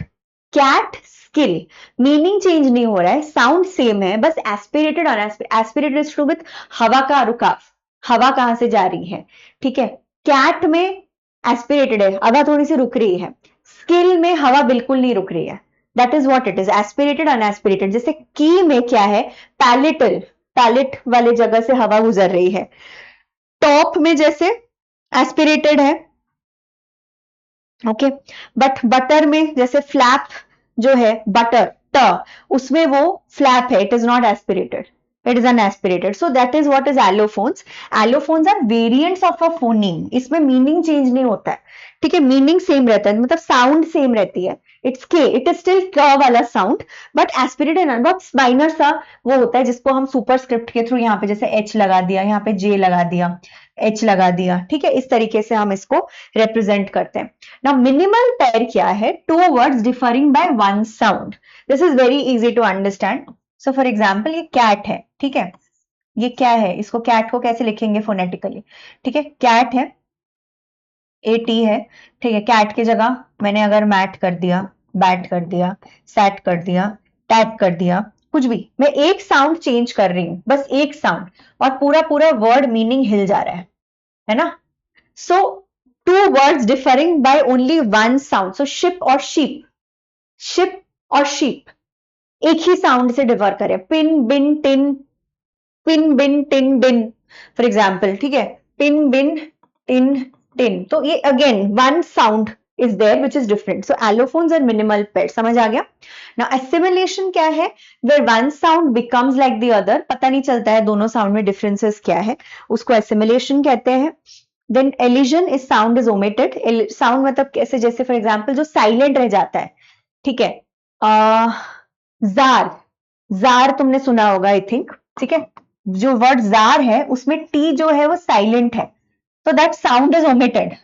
Speaker 1: skill, meaning change नहीं हो रहा है, sound same है, बस एस्पिरेटेड और एस्पिरेटेड इज टू विथ हवा का रुकाव, हवा कहां से जा रही है. ठीक है, कैट में एस्पिरेटेड है, हवा थोड़ी सी रुक रही है. स्किल में हवा बिल्कुल नहीं रुक रही है. That is what it is, aspirated unaspirated. जैसे की में क्या है? पैलेट वाले जगह से हवा गुजर रही है. टॉप में जैसे एस्पिरेटेड है. ओके, बट बटर में जैसे फ्लैप जो है बटर, ट, उसमें वो फ्लैप है, it is not aspirated. It is unaspirated. So that is what is allophones. Allophones are variants of a phoneme. इसमें मीनिंग चेंज नहीं होता है, ठीक है, मीनिंग सेम रहता है, मतलब साउंड सेम रहती है. इट्स के, इट इज स्टिल क वाला साउंड, बट एस्पिरेटेड बहुत माइनर सा वो होता है जिसको हम सुपरस्क्रिप्ट के थ्रू यहाँ पे जैसे एच लगा दिया, यहाँ पे जे लगा दिया, एच लगा दिया, ठीक है, इस तरीके से हम इसको रिप्रेजेंट करते हैं. नाउ मिनिमल पेयर क्या है? Two words differing by one sound. This is very easy to understand. So for example ये कैट है, ठीक है, ये क्या है, इसको कैट को कैसे लिखेंगे फोनेटिकली, ठीक है, कैट है, AT है, ठीक है, कैट की जगह मैंने अगर मैट कर दिया, बैट कर दिया, सैट कर दिया, टैट कर दिया, कुछ भी, मैं एक साउंड चेंज कर रही हूं, बस एक साउंड, और पूरा पूरा वर्ड मीनिंग हिल जा रहा है ना. So two words differing by only one sound. So ship और शीप, शिप और शीप एक ही साउंड से डिफर करे. Pin bin tin, pin bin tin bin, for example, ठीक है, पिन बिन टिन टिन. तो ये again one sound is there which is different. So allophones are minimal pairs. समझ आ गया? Now assimilation क्या है? Where one sound becomes like the other. पता नहीं चलता है दोनों sound में differences क्या है, उसको assimilation कहते हैं. Then elision is sound is omitted. Sound मतलब कैसे, जैसे for example जो silent रह जाता है, ठीक है, जार, जार तुमने सुना होगा आई थिंक, ठीक है, जो वर्ड जार है उसमें टी जो है वो साइलेंट है, तो that sound is omitted,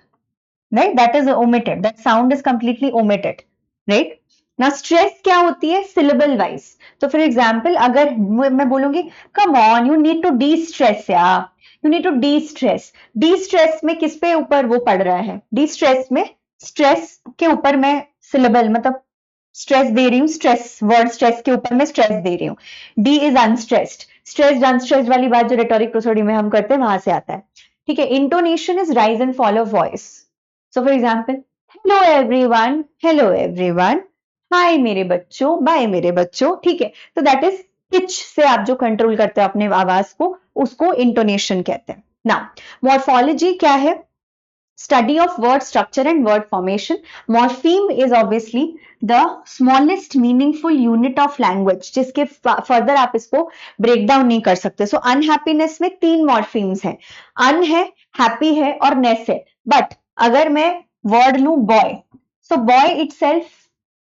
Speaker 1: right, that is omitted, that sound is completely omitted, right. ना स्ट्रेस क्या होती है? Syllable wise. तो फॉर एग्जाम्पल अगर मैं बोलूंगी come on you need to destress, या you need to destress, destress में किस पे ऊपर वो पड़ रहा है? डी स्ट्रेस में, स्ट्रेस के ऊपर मैं सिलेबल मतलब स्ट्रेस दे रही हूँ, स्ट्रेस, वर्ड स्ट्रेस के ऊपर मैं स्ट्रेस दे रही हूँ. D is unstressed, stressed unstressed वाली बात जो रेटोरिक प्रोसोडी में हम करते हैं वहां से आता है, ठीक है. Intonation is rise and fall of voice. So for example hello everyone, hello everyone, hi मेरे बच्चों, बाय मेरे बच्चों, ठीक है. तो दैट इज पिच से आप जो कंट्रोल करते हो अपने आवाज को, उसको इंटोनेशन कहते हैं. नाउ मॉर्फोलॉजी क्या है? Study of word structure and word formation. Morpheme is obviously the smallest meaningful unit of language, जिसके further आप इसको break down नहीं कर सकते. So unhappiness में 3 morphemes हैं. Un है, happy है और ness है. But अगर मैं word लूं boy, so boy itself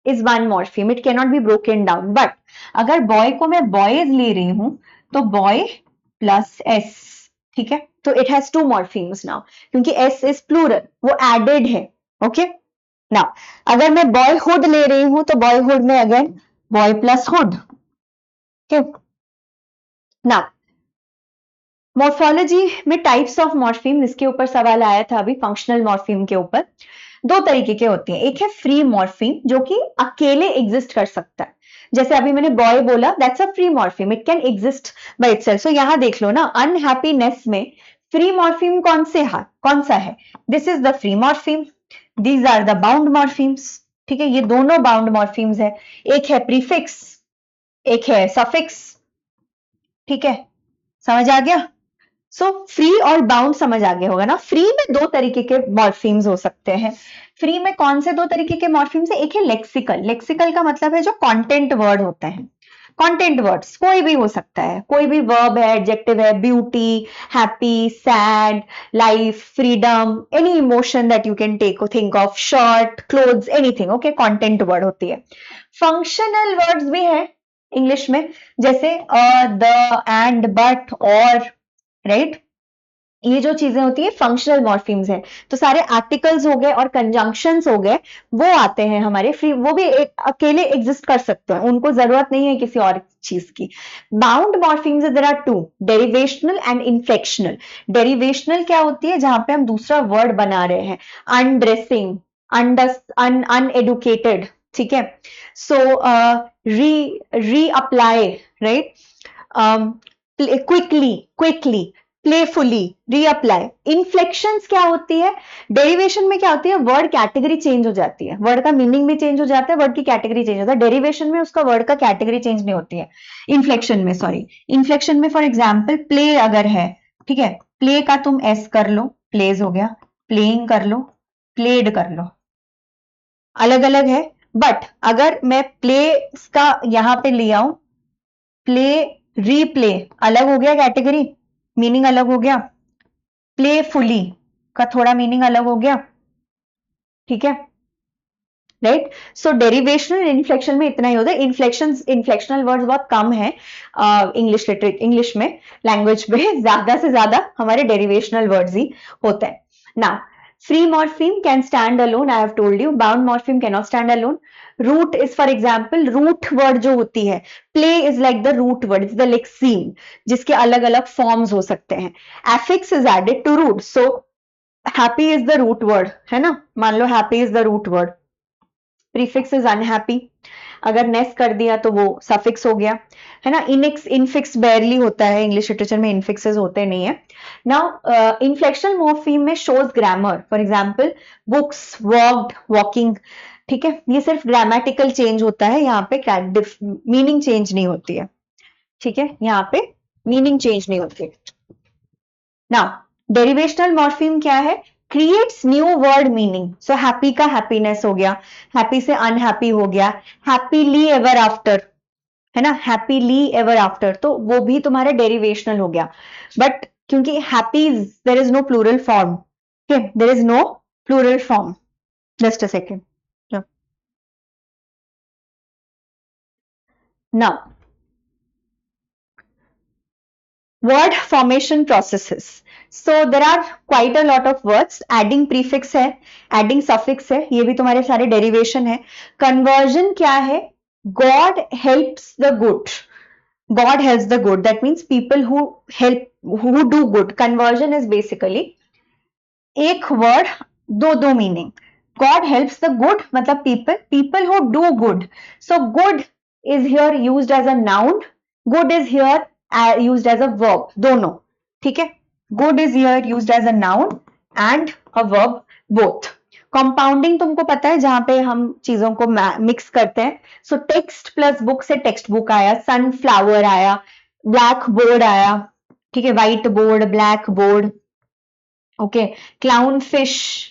Speaker 1: is one morpheme. It cannot be broken down. But अगर boy को मैं boys ले रही हूं तो boy plus s, ठीक है, तो इट हैज 2 मॉर्फीम्स नाउ, क्योंकि एस इज प्लूरल, वो एडेड है. ओके, नाउ अगर मैं बॉयहुड ले रही हूं तो बॉयहुड में again boy plus hood. Now morphology में टाइप्स ऑफ मॉर्फीम, इसके ऊपर सवाल आया था अभी फंक्शनल मॉर्फीम के ऊपर. 2 तरीके के होते हैं. एक है फ्री मॉर्फीम जो कि अकेले एग्जिस्ट कर सकता है, जैसे अभी मैंने बॉय बोला, that's a free morpheme, it can exist by itself. So यहां देख लो ना, अनहैप्पीनेस में फ्री मॉर्फीम कौन सा है? This is the free morpheme, these are the bound morphemes, ठीक है, ये दोनों बाउंड मॉर्फीम्स है. एक है प्रीफिक्स, एक है सफिक्स, ठीक है, समझ आ गया? सो फ्री और बाउंड समझ आ गया होगा ना. फ्री में 2 तरीके के मॉर्फीम्स हो सकते हैं. फ्री में कौन से 2 तरीके के मॉर्फीम्स है? एक है लेक्सिकल. लेक्सिकल का मतलब है जो कंटेंट वर्ड होते हैं. कंटेंट वर्ड्स कोई भी हो सकता है, कोई भी वर्ब है, एडजेक्टिव है, beauty, happy, sad, life, freedom, any emotion that you can take think of, shirt, clothes, anything. Okay, content word होती है. फंक्शनल वर्ड्स भी है इंग्लिश में, जैसे द, एंड, बट, और, राइट, ये जो चीजें होती है फंक्शनल मॉर्फीम्स हैं. तो सारे आर्टिकल्स हो गए और कंजंक्शंस हो गए, वो आते हैं हमारे फ्री, वो भी एक अकेले एग्जिस्ट कर सकते हैं, उनको जरूरत नहीं है किसी और चीज की. Bound morphemes there are 2, derivational and inflectional. Derivational क्या होती है? जहां पे हम दूसरा वर्ड बना रहे हैं, अनड्रेसिंग, अनएडुकेटेड, ठीक है. सो री apply, right, quickly, playfully, reapply. Inflections क्या होती है? डेरिवेशन में क्या होती है? वर्ड कैटेगरी चेंज हो जाती है, वर्ड का मीनिंग भी चेंज हो जाता है, वर्ड की कैटेगरी चेंज होता है. डेरिवेशन में उसका वर्ड का कैटेगरी चेंज नहीं होती है. इन्फ्लेक्शन में फॉर एग्जाम्पल प्ले अगर है, ठीक है, प्ले का तुम एस कर लो, प्लेज हो गया, प्लेइंग कर लो, प्लेड कर लो, अलग अलग है. बट अगर मैं प्ले का यहां पे ले आऊं, प्ले रीप्ले अलग हो गया कैटेगरी, मीनिंग अलग हो गया। प्लेफुली का थोड़ा मीनिंग अलग हो गया, ठीक है, राइट। सो डेरिवेशनल इन्फ्लेक्शन में इतना ही होता है। इन्फ्लेक्शनल वर्ड्स बहुत कम है इंग्लिश लिटरेचर, इंग्लिश में लैंग्वेज में ज्यादा से ज्यादा हमारे डेरिवेशनल वर्ड्स ही होते हैं ना। Free morpheme can stand alone, I have told you. Bound morpheme can not stand alone. Root is for example, root word जो होती है, play is like the root word, is the lexeme, जिसके अलग अलग forms हो सकते हैं। Affix is added to root, so happy is the root word, है ना, मान लो happy is the root word, prefix is unhappy, अगर नेस कर दिया तो वो सफिक्स हो गया, है ना। इनफिक्स बेयरली होता है इंग्लिश लिटरेचर में, इनफिक्सेस होते नहीं है। नाउ इन्फ्लेक्शनल मॉर्फीम में shows grammar, for example books, walked, walking, ठीक है, ये सिर्फ ग्रामेटिकल चेंज होता है, यहाँ पे मीनिंग चेंज नहीं होती है, ठीक है, यहाँ पे मीनिंग चेंज नहीं होती। नाउ डेरिवेशनल मॉर्फीम क्या है, creates new word meaning. So happy का हैप्पीनेस हो गया, हैप्पी से अनहैप्पी हो गया, हैप्पीली एवर आफ्टर, है ना, हैप्पीली एवर आफ्टर, तो वो भी तुम्हारा डेरिवेशनल हो गया। बट क्योंकि happy there is no plural form, okay, there is no plural form. Just a second. Now word formation processes. So there are quite a lot of words. Adding prefix है, adding suffix है, ये भी तुम्हारे सारे derivation है। Conversion क्या है, God helps the good, God helps the good, that means people who help, who do good. Conversion is basically एक word दो meaning. God helps the good मतलब people who do good. So good is here used as a noun, good is here used as a verb, दोनों, ठीक है। good is here used as a noun and a verb both. Compounding तुमको पता है, जहां पे हम चीजों को मिक्स करते हैं। सो टेक्स्ट प्लस बुक से टेक्स्ट बुक आया, सनफ्लावर आया, ब्लैक बोर्ड आया, ठीक है, white board, black board, okay, clown fish,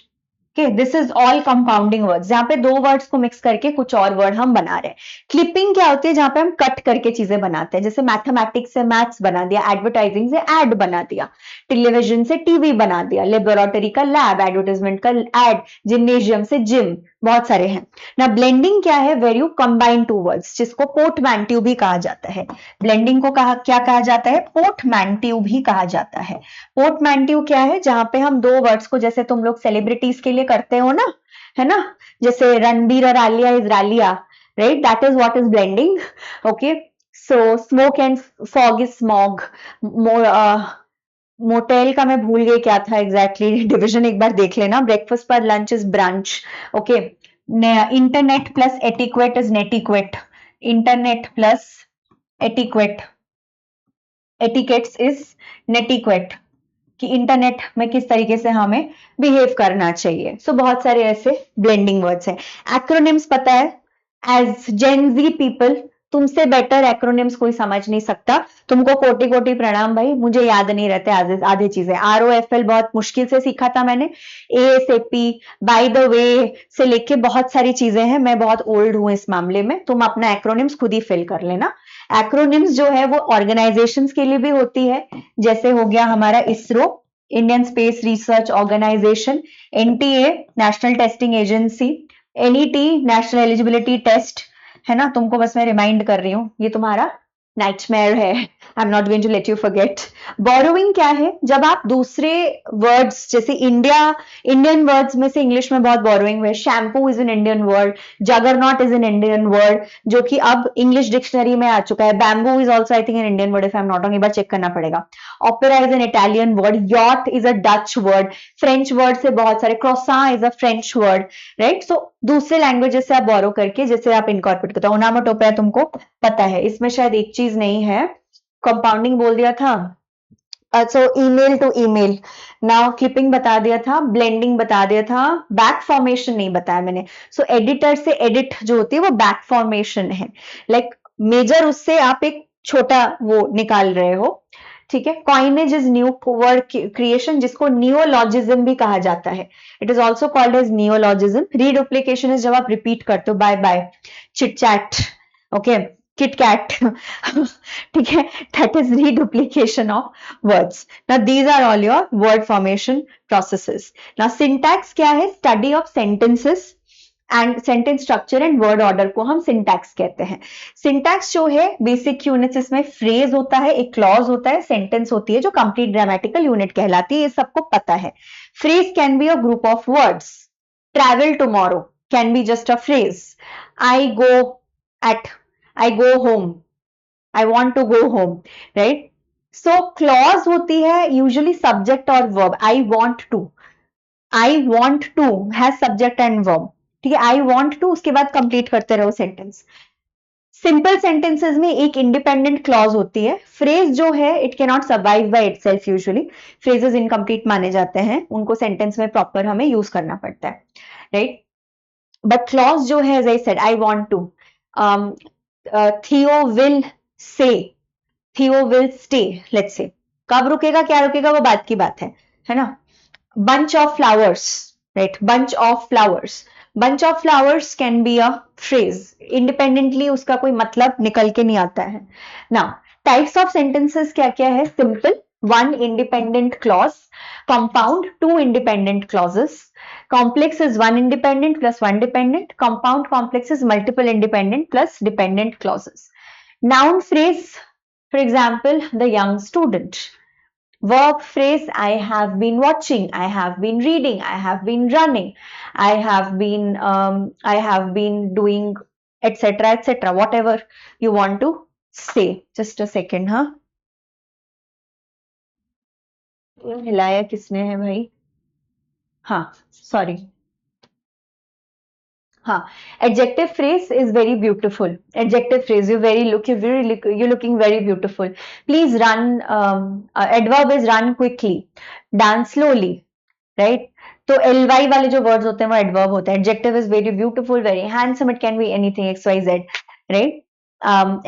Speaker 1: okay, this is all compounding words, जहां पे दो वर्ड्स को मिक्स करके कुछ और वर्ड हम बना रहे हैं। क्लिपिंग क्या होती है, जहां पे हम कट करके चीजें बनाते हैं, जैसे मैथमेटिक्स से मैथ्स बना दिया, एडवर्टाइजिंग से एड बना दिया, टेलीविजन से टीवी बना दिया, लेबोरेटरी का लैब, एडवर्टाइजमेंट का एड, जिम्नेशियम से जिम, बहुत सारे हैं ना। ब्लेंडिंग क्या है, where you combine two words, जिसको पोर्टमैंट्यू भी कहा जाता है। ब्लेंडिंग को क्या कहा जाता है, पोर्टमैंट्यू भी कहा जाता है। पोर्टमैंट्यू क्या है, जहां पे हम दो वर्ड्स को, जैसे तुम लोग सेलिब्रिटीज के लिए करते हो ना, है ना, जैसे रणबीर और Alia is Ralia, right, that is what is blending, okay. So smoke and fog is smog, motel का मैं भूल गई क्या था एग्जैक्टली, डिवीजन एक बार देख लेना। ब्रेकफास्ट पर lunch is brunch, okay. Internet plus etiquette is netiquette, internet plus etiquette, etiquettes is netiquette, कि इंटरनेट में किस तरीके से हमें बिहेव करना चाहिए। सो बहुत सारे ऐसे ब्लेंडिंग वर्ड्स हैं। एक्रोनिम्स पता है, एज जेन जी पीपल तुमसे बेटर एक्रोनिम्स कोई समझ नहीं सकता। तुमको कोटि कोटि प्रणाम भाई, मुझे याद नहीं रहते आधे चीजें। ROFL बहुत मुश्किल से सीखा था मैंने, ASAP, बाय द वे से लेके बहुत सारी चीजें हैं, मैं बहुत ओल्ड हूं इस मामले में। तुम अपना एक्रोनिम्स खुद ही फिल कर लेना। एक्रोनिम्स जो है वो ऑर्गेनाइजेशंस के लिए भी होती है, जैसे हो गया हमारा ISRO, Indian Space Research Organisation, NTA, National Testing Agency, NET, National Eligibility Test, है ना। तुमको बस मैं रिमाइंड कर रही हूं, ये तुम्हारा नाइटमेयर है, I am not going to let you forget. Borrowing क्या है, जब आप दूसरे वर्ड्स, जैसे इंडियन वर्ड्स में से इंग्लिश में बहुत बोरोइंग हुए। Shampoo is an Indian word, juggernaut is an Indian word, जो कि अब इंग्लिश डिक्शनरी में आ चुका है। Bamboo is also I think an Indian word, if I am not wrong, एक बार चेक करना पड़ेगा। Opera is an Italian word, yacht is a Dutch word, French word से बहुत सारे, croissant is a French word, right. So दूसरे languages से आप बोरो करके जैसे आप इनकॉर्पोरेट करते हो। ओनामाटोपोइया तुमको पता है, इसमें शायद एक चीज नहीं है, कंपाउंडिंग बोल दिया था। So email to email, now clipping बता दिया था, ब्लेंडिंग बता दिया था, बैक फॉर्मेशन नहीं बताया मैंने। सो एडिटर से एडिट जो होती है वो बैक फॉर्मेशन है, लाइक मेजर उससे आप एक छोटा वो निकाल रहे हो, ठीक है। Coinage is new word creation, जिसको नियोलॉजिज्म भी कहा जाता है, it is also called as neologism. Reduplication is जब आप रिपीट करते हो, bye bye, chit chat, okay. KitKat. ठीक है, that is reduplication of words. Now these are all your word formation processes. Now syntax क्या है? Study of sentences and sentence structure and word order को हम syntax कहते हैं. Syntax जो है बेसिक यूनिट्स, इसमें फ्रेज होता है, एक क्लॉज होता है, सेंटेंस होती है जो कंप्लीट ग्रामेटिकल यूनिट कहलाती है. ये सबको पता है. Phrase can be a group of words. Travel tomorrow can be just a phrase. I go home, I want to go home, right. So clause होती है यूजुअली सब्जेक्ट और verb. I want to has subject and verb. ठीक है, आई want to, उसके बाद complete करते रहो sentence. Simple sentences में एक इंडिपेंडेंट क्लॉज होती है. फ्रेज जो है it can not survive by itself. Usually phrases incomplete माने जाते हैं, उनको सेंटेंस में प्रॉपर हमें यूज करना पड़ता है, राइट. बट क्लॉज जो है, as I said, I want to, Theo will say, Theo will stay, let's say. कब रुकेगा, क्या रुकेगा, वो बात की बात है ना. bunch of flowers, right? bunch of flowers can be a phrase. independently उसका कोई मतलब निकल के नहीं आता है. now types of sentences क्या क्या है? simple, one independent clause. compound, two independent clauses. complex is one independent plus one dependent. compound complex is multiple independent plus dependent clauses. noun phrase, for example, the young student. Verb phrase, I have been watching, I have been reading, I have been running, I have been doing, etc., whatever you want to say. Just a second, हाँ. हिलाया किसने है भाई? हाँ, sorry. हाँ, adjective phrase is very beautiful. Adjective phrase, you're looking very beautiful. Please run. Adverb is run quickly, dance slowly, right? तो ly वाले जो words होते हैं वो adverb होता है. Adjective is very beautiful, very handsome. It can be anything, x, y, z, right?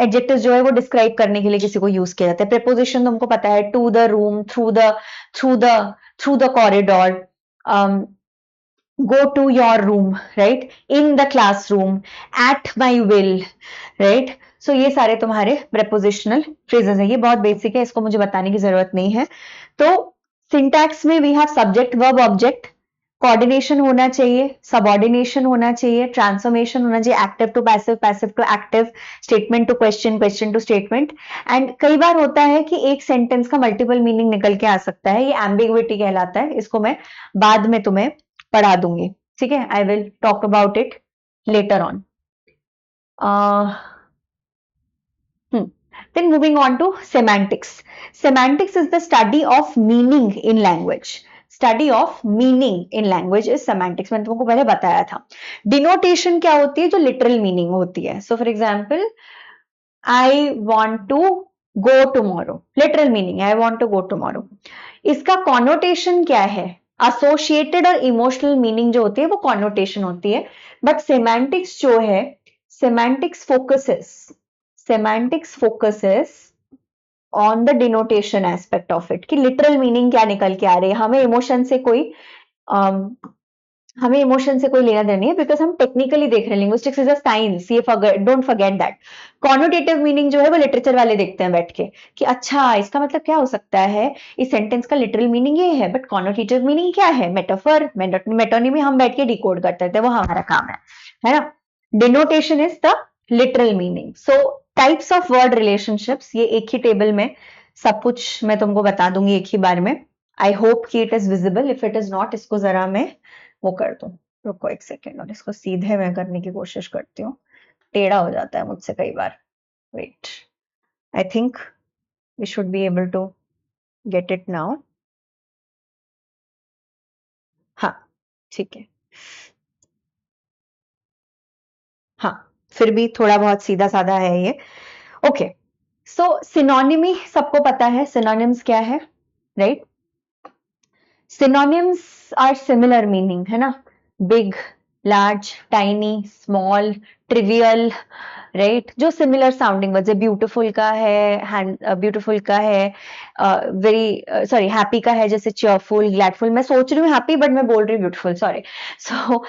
Speaker 1: Adjectives जो है वो describe करने के लिए किसी को use किया जाता है. Preposition तुमको पता है, to the room, through the corridor, go to your room, right? in the classroom, at my will, right? so ये सारे तुम्हारे prepositional phrases हैं. ये बहुत basic है, इसको मुझे बताने की जरूरत नहीं है. तो syntax में we have subject, verb, object. coordination होना चाहिए, subordination होना चाहिए, transformation होना चाहिए, active to passive, passive to active, statement to question, question to statement. and कई बार होता है कि एक sentence का multiple meaning निकल के आ सकता है. ये ambiguity कहलाता है. इसको मैं बाद में तुम्हें पढ़ा दूंगी, ठीक है. I will talk about it later on. then moving on to semantics. Semantics is the study of meaning in language. Study of meaning in language is semantics. मैंने तुमको पहले बताया था. Denotation क्या होती है? जो literal meaning होती है. So for example, I want to go tomorrow. Literal meaning, I want to go tomorrow. इसका connotation क्या है? एसोसिएटेड और इमोशनल मीनिंग जो होती है वो कॉनोटेशन होती है. बट सेमांटिक्स जो है, semantics focuses on the denotation aspect of it, कि लिटरल मीनिंग क्या निकल के आ रही है. हमें इमोशन से कोई लेना देना नहीं है, बिकॉज हम टेक्निकली देख रहे हैं. लिंग्विस्टिक्स इज अ साइंस, ये don't forget that. Connotative meaning जो है वो लिटरेचर वाले देखते हैं बैठ के, कि अच्छा इसका मतलब क्या हो सकता है, इस सेंटेंस का लिटरल मीनिंग ये है, बट कॉनोटेटिव मीनिंग क्या है, मेटाफर, मेटोनिमी हम बैठ के डिकोड करते थे, वो हमारा काम है ना. Denotation is the literal meaning. So types of word relationships, ये एक ही टेबल में सब कुछ मैं तुमको बता दूंगी एक ही बार में. आई होप कि it is visible. If it is not, इसको जरा मैं वो कर दूं. रुको एक सेकेंड, और इसको सीधे मैं करने की कोशिश करती हूँ. टेढ़ा हो जाता है मुझसे कई बार. Wait, I think we should be able to get it now. हाँ, ठीक है. हाँ, फिर भी थोड़ा बहुत सीधा साधा है ये. ओके, सो सिनोनिमी सबको पता है. सिनोनिम्स क्या है, right? Synonyms are similar meaning, है ना. Big, large, tiny, small, trivial, right, जो सिमिलर साउंडिंग वर्ड्स है, ब्यूटीफुल का है, ब्यूटीफुल का है, वेरी सॉरी हैप्पी का है, जैसे चीयरफुल, ग्लैडफुल, मैं सोच रही हूँ हैप्पी बट मैं बोल रही हूँ ब्यूटीफुल, सॉरी। सो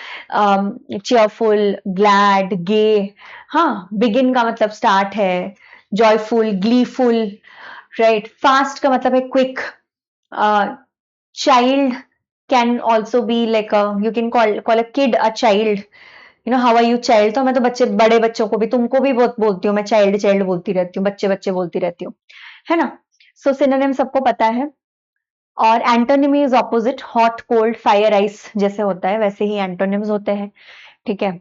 Speaker 1: चीयरफुल, ग्लैड, गे, हाँ, बिगिन का मतलब स्टार्ट है, जॉयफुल, ग्लीफुल, राइट, फास्ट का मतलब है quick, child can also be like a, you can call a kid a child, you know, how are you child, तो मैं तो बच्चे, बड़े बच्चों को भी, तुमको भी बहुत बोलती हूँ मैं, चाइल्ड चाइल्ड बोलती रहती हूँ, बच्चे बच्चे बोलती रहती हूँ, है ना। सो सिनोनिम सबको पता है। और antonymy is opposite, hot, cold, fire, ice, जैसे होता है वैसे ही एंटोनिम्स होते हैं, ठीक है।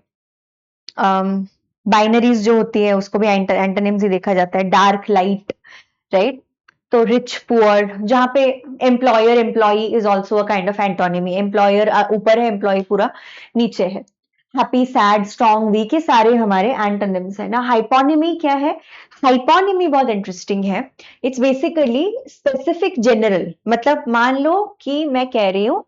Speaker 1: बाइनरीज जो होती है उसको भी एंटोनिम्स ही देखा जाता है, डार्क, लाइट, राइट। तो रिच, पुअर, जहां पे employer, employee is also a kind of antonymy, employer ऊपर है, एम्प्लॉय पूरा नीचे है। हैप्पी, सैड, स्ट्रॉन्ग, वीक, ये सारे हमारे एंटोनिम्स है ना। हाइपोनिमी क्या है? हाइपोनिमी बहुत इंटरेस्टिंग है। इट्स बेसिकली स्पेसिफिक जनरल, मतलब मान लो कि मैं कह रही हूँ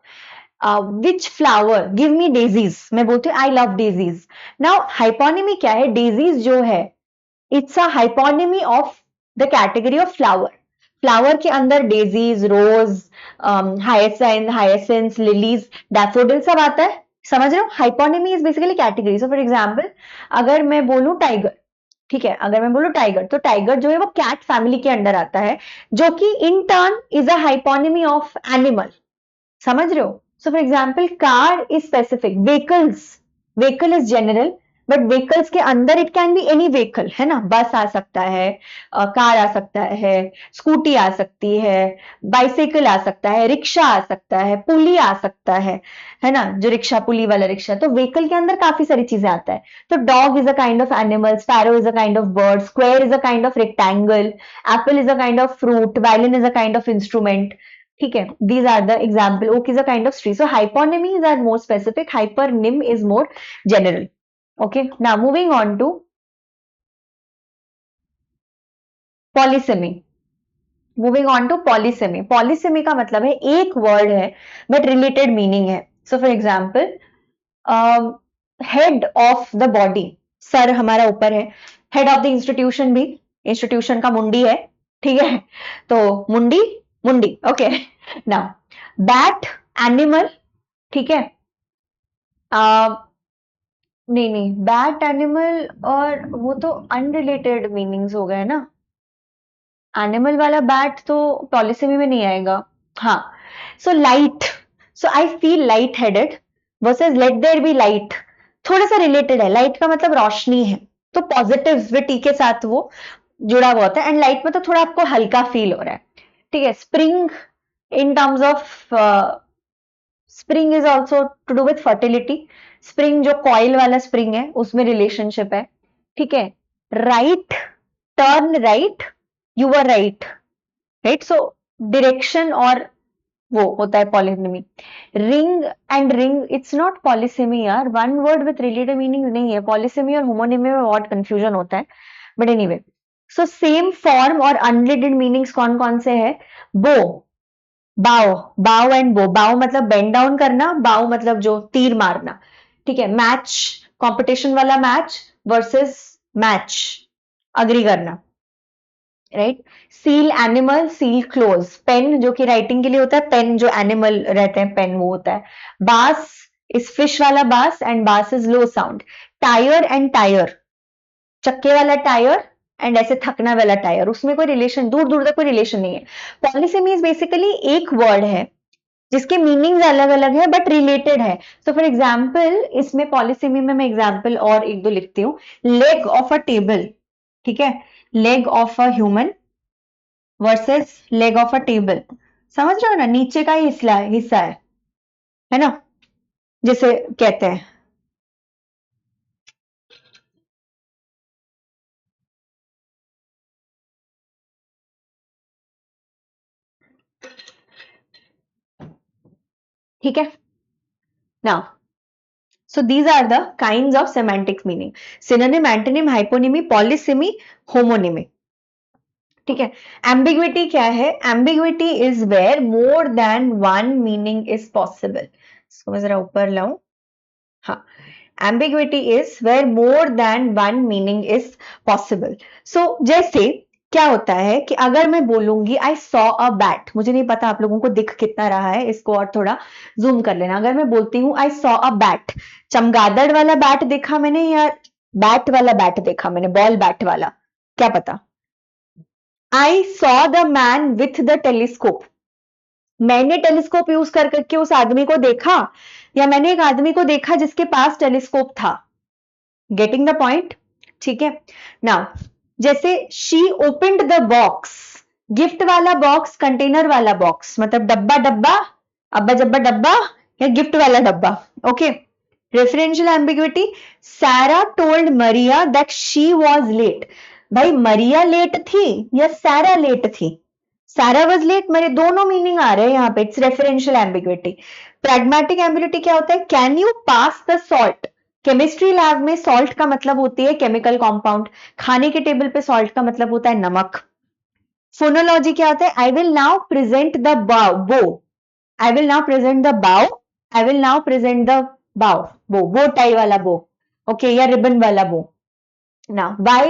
Speaker 1: which flower, give me daisies, मैं बोलती हूँ I love daisies. Now hyponymy क्या है? डेजीज जो है, it's a hyponymy of the category of flower. Flower के अंदर daisies, rose, hyacinth, lilies, daffodil सब आता है, समझ रहे हो? Hyponymy is basically category. So for example, अगर मैं बोलूं टाइगर, ठीक है, अगर मैं बोलूं टाइगर, तो टाइगर जो है वो कैट फैमिली के अंडर आता है, जो कि in turn is a hyponymy of animal, समझ रहे हो? So for example, car is specific, vehicles, vehicle is general, but vehicles के अंदर it can be any vehicle, है ना, बस आ सकता है, कार आ सकता है, स्कूटी आ सकती है, बाइसाइकिल आ सकता है, रिक्शा आ सकता है, पुली आ सकता है ना, जो रिक्शा, पुली वाला रिक्शा, तो व्हीकल के अंदर काफी सारी चीजें आता है। तो dog is a kind of animal, sparrow is a kind of bird, square is a kind of rectangle, Apple is a kind of fruit, violin is a kind of instrument, ठीक है। These are the example. Oak is a kind of tree. So hyponyms are more specific. Hypernym is more general. Okay. Now moving on to polysemy. Moving on to polysemy. Polysemy का मतलब है एक word है but related meaning है. So for example, head of the body, sir हमारा ऊपर है, head of the institution भी, इंस्टीट्यूशन का मुंडी है, ठीक है, तो मुंडी, मुंडी, ओके। नाउ बैट, एनिमल, ठीक है, नहीं नहीं, बैट, एनिमल, और वो तो अनरिलेटेड मीनिंग्स हो गए ना, एनिमल वाला बैट तो पॉलिसेमी में नहीं आएगा। हाँ, so light, so I feel light headed versus let there be light, थोड़ा सा रिलेटेड है, लाइट का मतलब रोशनी है, तो पॉजिटिविटी के साथ वो जुड़ा हुआ होता है, एंड लाइट में तो थोड़ा आपको हल्का फील हो रहा है, ठीक है। Spring, in terms of spring is also to do with fertility, spring जो कॉइल वाला स्प्रिंग है उसमें रिलेशनशिप है, ठीक है। Right, turn right, you were right, right, so direction, और वो होता है polysemy. Ring and ring, it's not polysemy यार, one word with related meaning नहीं है, पॉलिसेमी और होमोनिमी में बहुत कंफ्यूजन होता है, but anyway. So same form और अनरिलेटेड मीनिंग्स कौन कौन से है? बो, बाव, बाव एंड बो, बाव मतलब बेंड डाउन करना, बाव मतलब जो तीर मारना, ठीक है। मैच, कंपटीशन वाला मैच वर्सेस मैच, अग्री करना, right. Seal, animal, seal close, pen जो कि राइटिंग के लिए होता है, पेन जो एनिमल रहते हैं, पेन वो होता है। बास इज फिश वाला बास, एंड बास is low sound. Tyre and tyre, चक्के वाला टायर एंड ऐसे थकना वाला टायर, उसमें कोई रिलेशन, दूर दूर तक कोई रिलेशन नहीं है। पॉलिसेमी इज बेसिकली एक वर्ड है जिसके मीनिंग्स अलग अलग है बट रिलेटेड है। सो फॉर एग्जाम्पल, इसमें पॉलिसेमी में मैं एग्जाम्पल और एक दो लिखती हूँ। लेग ऑफ अ टेबल, ठीक है, leg of a human versus leg of a table, समझ रहे हो ना, नीचे का ही हिस्सा है ना, जिसे कहते हैं, ठीक है ना। So these are the kinds of semantic meaning: synonym, antonym, hyponymy, polysemy, homonymy, ठीक है। एम्बिग्विटी क्या है? Ambiguity is where more than one meaning is possible. इसको मैं जरा ऊपर लाऊं, हाँ, ambiguity is where more than one meaning is possible. So जैसे क्या होता है कि अगर मैं बोलूंगी आई सॉ अ बैट, मुझे नहीं पता आप लोगों को दिख कितना रहा है, इसको और थोड़ा जूम कर लेना। अगर मैं बोलती हूँ आई सॉ अ बैट, चमगादड़ वाला बैट देखा मैंने या बैट वाला बैट देखा मैंने, बॉल बैट वाला, क्या पता। I saw the man with the telescope, मैंने टेलीस्कोप यूज कर करके उस आदमी को देखा या मैंने एक आदमी को देखा जिसके पास टेलीस्कोप था। Getting the point? ठीक है। नाउ जैसे she opened the box, gift वाला बॉक्स, कंटेनर वाला बॉक्स, मतलब डब्बा डब्बा, अब्बा जब्बा डब्बा या गिफ्ट वाला डब्बा। Okay, referential ambiguity, Sarah told Maria that she was late, भाई मरिया लेट थी या सारा लेट थी? सारा वॉज लेट, मेरे दोनों मीनिंग आ रहे हैं यहाँ पे, it's referential ambiguity. Pragmatic ambiguity क्या होता है? Can you pass the salt, chemistry lab में सॉल्ट का मतलब होती है केमिकल कॉम्पाउंड, खाने के टेबल पे सॉल्ट का मतलब होता है नमक। फोनोलॉजी क्या होता है? I will now present the bow, I will now present the bow, I will now present the bow, bow tie वाला बो, ओके, या रिबन वाला बो। Now, why?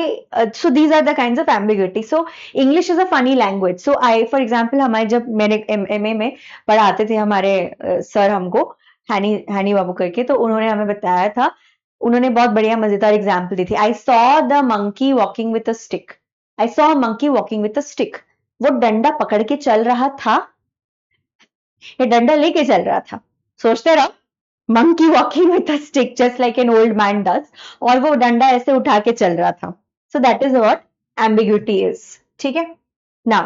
Speaker 1: So these are the kinds of ambiguity. So English is a funny language. So I, for example, हमारे जब मेरे MA में पढ़ाते थे हमारे सर हमको, हैनी बाबू करके, तो उन्होंने हमें बताया था, उन्होंने बहुत बढ़िया मजेदार एग्जाम्पल दी थी। I saw the monkey walking with a stick, I saw a monkey walking with a stick, वो डंडा पकड़ के चल रहा था या डंडा लेके चल रहा था? सोचते रहो, monkey walking with a stick just like an old man does, और वो डंडा ऐसे उठा के चल रहा था। So that is what ambiguity is. ठीक है ना?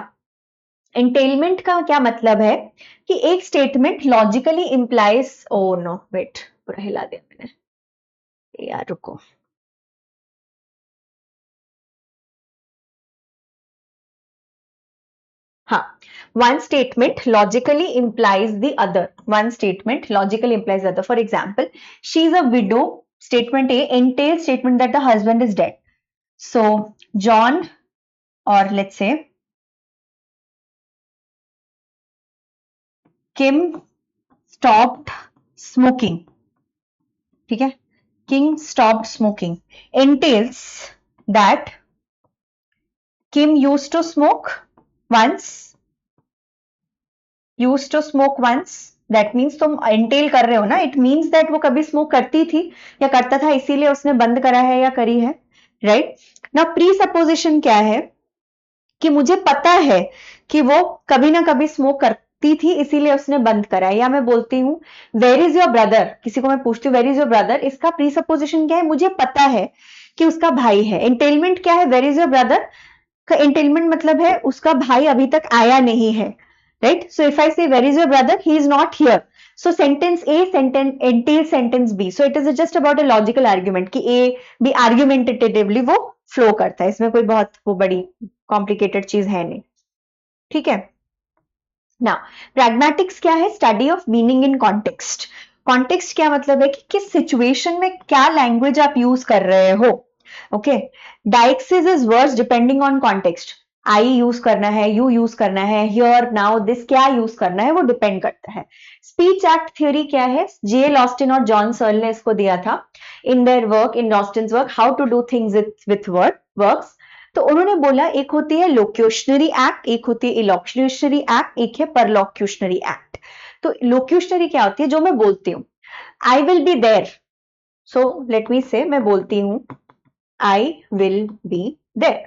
Speaker 1: एंटेलमेंट का क्या मतलब है कि एक statement logically implies, oh no wait, पूरा हिला दिया मैंने यार, रुको। हाँ, one statement logically implies the other, one statement logically implies the other. For example, she is a widow, statement A entails statement that the husband is dead. So John, or let's say Kim stopped smoking, ठीक है, Kim stopped smoking entails that Kim used to smoke once, used to smoke once, that means तुम entail कर रहे हो ना, it means that वो कभी smoke करती थी या करता था इसीलिए उसने बंद करा है या करी है, राइट? ना प्री सपोजिशन क्या है कि मुझे पता है कि वो कभी ना कभी स्मोक करती थी इसीलिए उसने बंद करा है। या मैं बोलती हूँ वेयर इज योर ब्रदर, किसी को मैं पूछती हूँ वेयर इज योर ब्रदर, इसका प्री सपोजिशन क्या है? मुझे पता है कि उसका भाई है। एंटेलमेंट क्या है? वेयर इज योर ब्रदर का एंटेलमेंट मतलब है उसका भाई अभी तक आया नहीं है, right? So if I say where is your brother, he is not here, so sentence A sentence entails sentence B, so it is just about a logical argument कि A B argumentatively वो flow करता है, इसमें कोई बहुत वो बड़ी complicated चीज है नहीं। ठीक है ना? pragmatics क्या है? study of meaning in context. context क्या मतलब है कि किस situation में क्या language आप use कर रहे हो। Okay, deixis is words depending on context, I use करना है, यू यूज करना है, हियर नाउ दिस क्या यूज करना है वो डिपेंड करता है। स्पीच एक्ट थ्योरी क्या है? जे ऑस्टिन और जॉन सर्ल ने इसको दिया था in their work, in Austin's work how to do things with words. तो उन्होंने बोला एक होती है लोक्यूशनरी एक्ट, एक होती है इलोक्यूशनरी एक्ट, एक है परलोक्यूशनरी एक्ट। तो लोक्यूशनरी क्या होती है? जो मैं बोलती हूँ, I will be there, so let me say, मैं बोलती हूँ I will be there.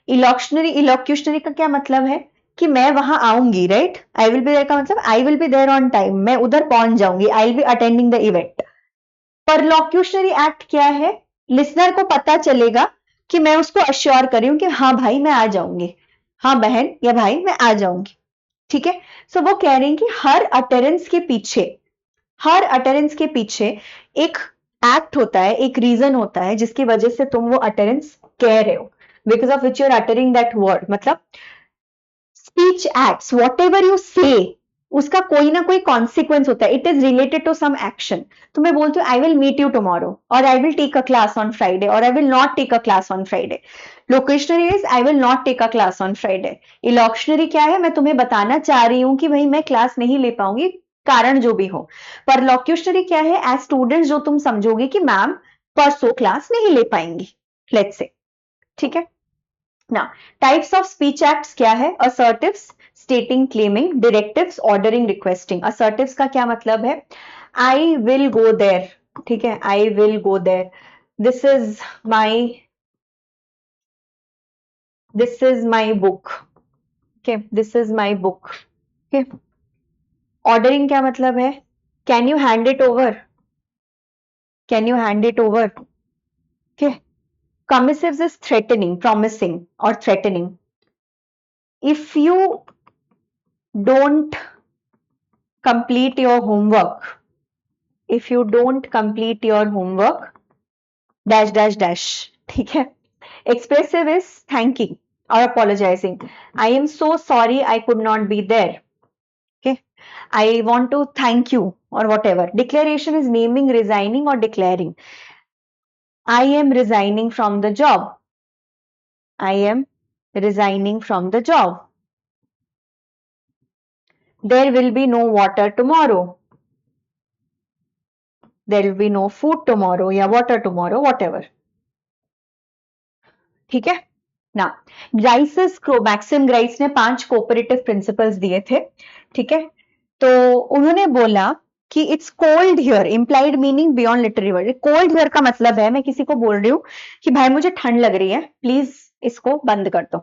Speaker 1: इलोक्यूशनरी का क्या मतलब है कि मैं वहां आऊंगी, right? I will be there का मतलब I will be there on time, मैं उधर पहुंच जाऊंगी, I will be attending the event. Perlocutionary act क्या है? लिसनर को पता चलेगा कि मैं उसको अश्योर कर रही हूं कि हाँ भाई मैं आ जाऊंगी, हाँ बहन या भाई मैं आ जाऊंगी। ठीक है, सो वो कह रहे हैं कि हर अटेरेंस के पीछे, हर अटेरेंस के पीछे एक एक्ट होता है, एक रीजन होता है जिसकी वजह से तुम वो अटेरेंस कह रहे हो, because of which you are uttering that word. मतलब speech acts, whatever you say, उसका कोई ना कोई कॉन्सिक्वेंस होता है, it is related to some action. तो मैं बोलती हूँ I will meet you tomorrow, और I will take a class on Friday, और I will not take a class on Friday. Locutionary is I will not take a class on Friday. Illocutionary क्या है? मैं तुम्हें बताना चाह रही हूँ कि भाई मैं क्लास नहीं ले पाऊंगी कारण जो भी हो। पर लॉक्यूशनरी क्या है, एज स्टूडेंट जो तुम समझोगे कि मैम परसों क्लास नहीं ले पाएंगी, लेट्स से, ठीक है ना। टाइप्स ऑफ स्पीच एक्ट्स क्या है, assertives, stating, claiming, directives, ordering, requesting. Assertives का क्या मतलब है, आई विल गो देयर, ठीक है, I will go there, this is my, this is my book, okay, this is my book, okay. Ordering क्या मतलब है, can you hand it over, can you hand it over, okay. Commissives is threatening, promising or threatening. If you don't complete your homework, if you don't complete your homework, dash dash dash, ठीक है। Expressive is thanking or apologizing. I am so sorry I could not be there. Okay. I want to thank you or whatever. Declaration is naming, resigning or declaring. I am resigning from the job. I am resigning from the job. There will be no water tomorrow. There will be no food tomorrow या water tomorrow, whatever. ठीक है ना। ग्राइसिस maxim Grice ने 5 cooperative principles दिए थे, ठीक है। तो उन्होंने बोला कि it's cold here, implied meaning beyond literary word. Cold here का मतलब है मैं किसी को बोल रही हूँ कि भाई मुझे ठंड लग रही है, प्लीज इसको बंद कर दो,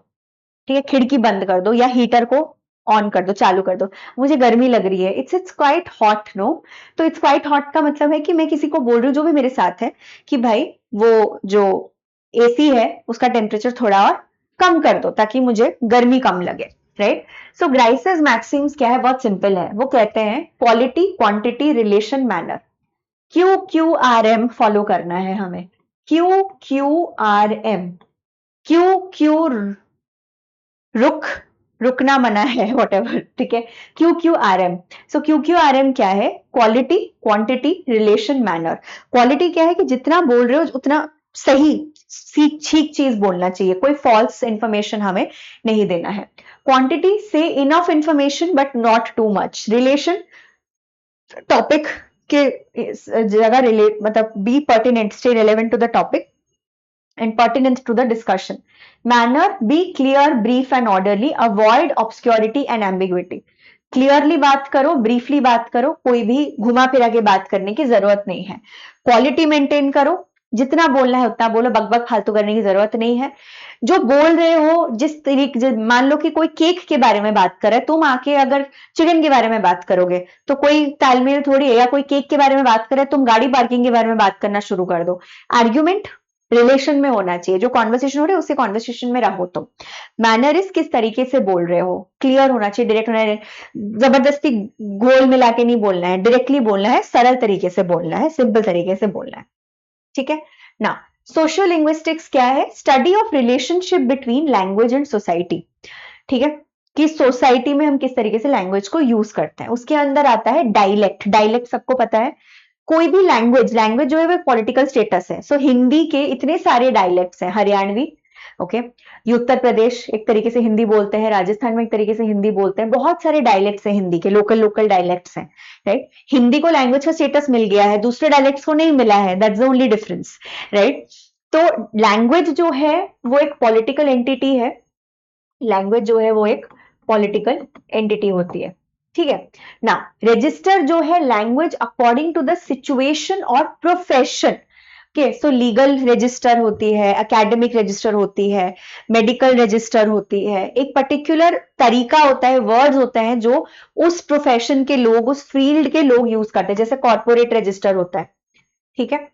Speaker 1: ठीक है, खिड़की बंद कर दो या हीटर को ऑन कर दो, चालू कर दो, मुझे गर्मी लग रही है, इट्स क्वाइट हॉट, नो। तो इट्स क्वाइट हॉट का मतलब है कि मैं किसी को बोल रही हूँ जो भी मेरे साथ है कि भाई वो जो एसी है उसका टेम्परेचर थोड़ा और कम कर दो ताकि मुझे गर्मी कम लगे, राइट। सो ग्राइसिस मैक्सिम्स क्या है, बहुत सिंपल है। वो कहते हैं quality, quantity, relation, manner. Q Q R M follow करना है हमें, Q Q R M. Q Q रुक, रुकना मना है, whatever, ठीक है। Q Q R M. So Q Q R M क्या है, quality, quantity, relation, manner. Quality क्या है कि जितना बोल रहे हो उतना सही ठीक चीज बोलना चाहिए, कोई फॉल्स इंफॉर्मेशन हमें नहीं देना है। क्वांटिटी से enough information but not too much. Relation, topic के जगह रिलेट, मतलब be pertinent, stay relevant to the topic and pertinent to the discussion. Manner, be clear, brief and orderly. Avoid obscurity and ambiguity. Clearly बात करो, briefly बात करो, कोई भी घुमा फिरा के बात करने की जरूरत नहीं है। क्वालिटी मेंटेन करो, जितना बोलना है उतना बोलो, बकबक फालतू करने की जरूरत नहीं है। जो बोल रहे हो जिस तरीके, मान लो कि कोई केक के बारे में बात कर रहा है, तुम आके अगर चिकन के बारे में बात करोगे तो कोई तालमेल थोड़ी है। या कोई केक के बारे में बात कर रहा है, तुम गाड़ी पार्किंग के बारे में बात करना शुरू कर दो। आर्ग्यूमेंट रिलेशन में होना चाहिए, जो कॉन्वर्सेशन हो रहा है उसी कॉन्वर्सेशन में रहो तुम। मैनरिस किस तरीके से बोल रहे हो, क्लियर होना चाहिए, डायरेक्ट होना है, जबरदस्ती घोल मिला के नहीं बोलना है, डायरेक्टली बोलना है, सरल तरीके से बोलना है, सिंपल तरीके से बोलना है, ठीक है ना। सोशियो लिंग्विस्टिक्स क्या है, study of relationship between language and society, ठीक है, कि सोसाइटी में हम किस तरीके से लैंग्वेज को यूज करते हैं। उसके अंदर आता है डायलेक्ट। डायलेक्ट सबको पता है, कोई भी लैंग्वेज, लैंग्वेज जो है वो पॉलिटिकल स्टेटस है। सो हिंदी के इतने सारे डायलेक्ट्स हैं, हरियाणवी, ओके, ये उत्तर प्रदेश एक तरीके से हिंदी बोलते हैं, राजस्थान में एक तरीके से हिंदी बोलते हैं, बहुत सारे डायलेक्ट्स हैं हिंदी के, लोकल लोकल डायलेक्ट्स हैं, राइट। हिंदी को लैंग्वेज का स्टेटस मिल गया है, दूसरे डायलेक्ट्स को नहीं मिला है, that's the only difference, right. तो लैंग्वेज जो है वो एक पॉलिटिकल एंटिटी है, लैंग्वेज जो है वो एक पॉलिटिकल एंटिटी होती है, ठीक है ना। रजिस्टर जो है language according to the situation और प्रोफेशन के। सो लीगल रजिस्टर होती है, एकेडमिक रजिस्टर होती है, मेडिकल रजिस्टर होती है, एक पर्टिकुलर तरीका होता है, वर्ड्स होते हैं जो उस प्रोफेशन के लोग, उस फील्ड के लोग यूज करते हैं, जैसे कॉर्पोरेट रजिस्टर होता है, ठीक है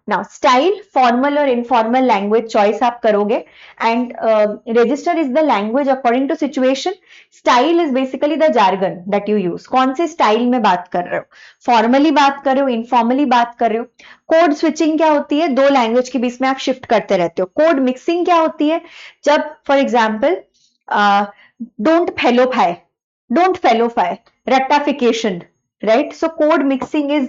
Speaker 1: ना। स्टाइल, फॉर्मल और इनफॉर्मल लैंग्वेज चॉइस आप करोगे, and register is the language according to situation. Style is basically the jargon that you use, कौन से स्टाइल में बात कर रहे हो, फॉर्मली बात कर रहे हो, इनफॉर्मली बात कर रहे हो। कोड स्विचिंग क्या होती है, दो लैंग्वेज के बीच में आप शिफ्ट करते रहते हो। कोड मिक्सिंग क्या होती है, जब फॉर एग्जाम्पल डोंट फेलोफाई, डोंट फेलोफाई, रट्टाफिकेशन, right. So code mixing is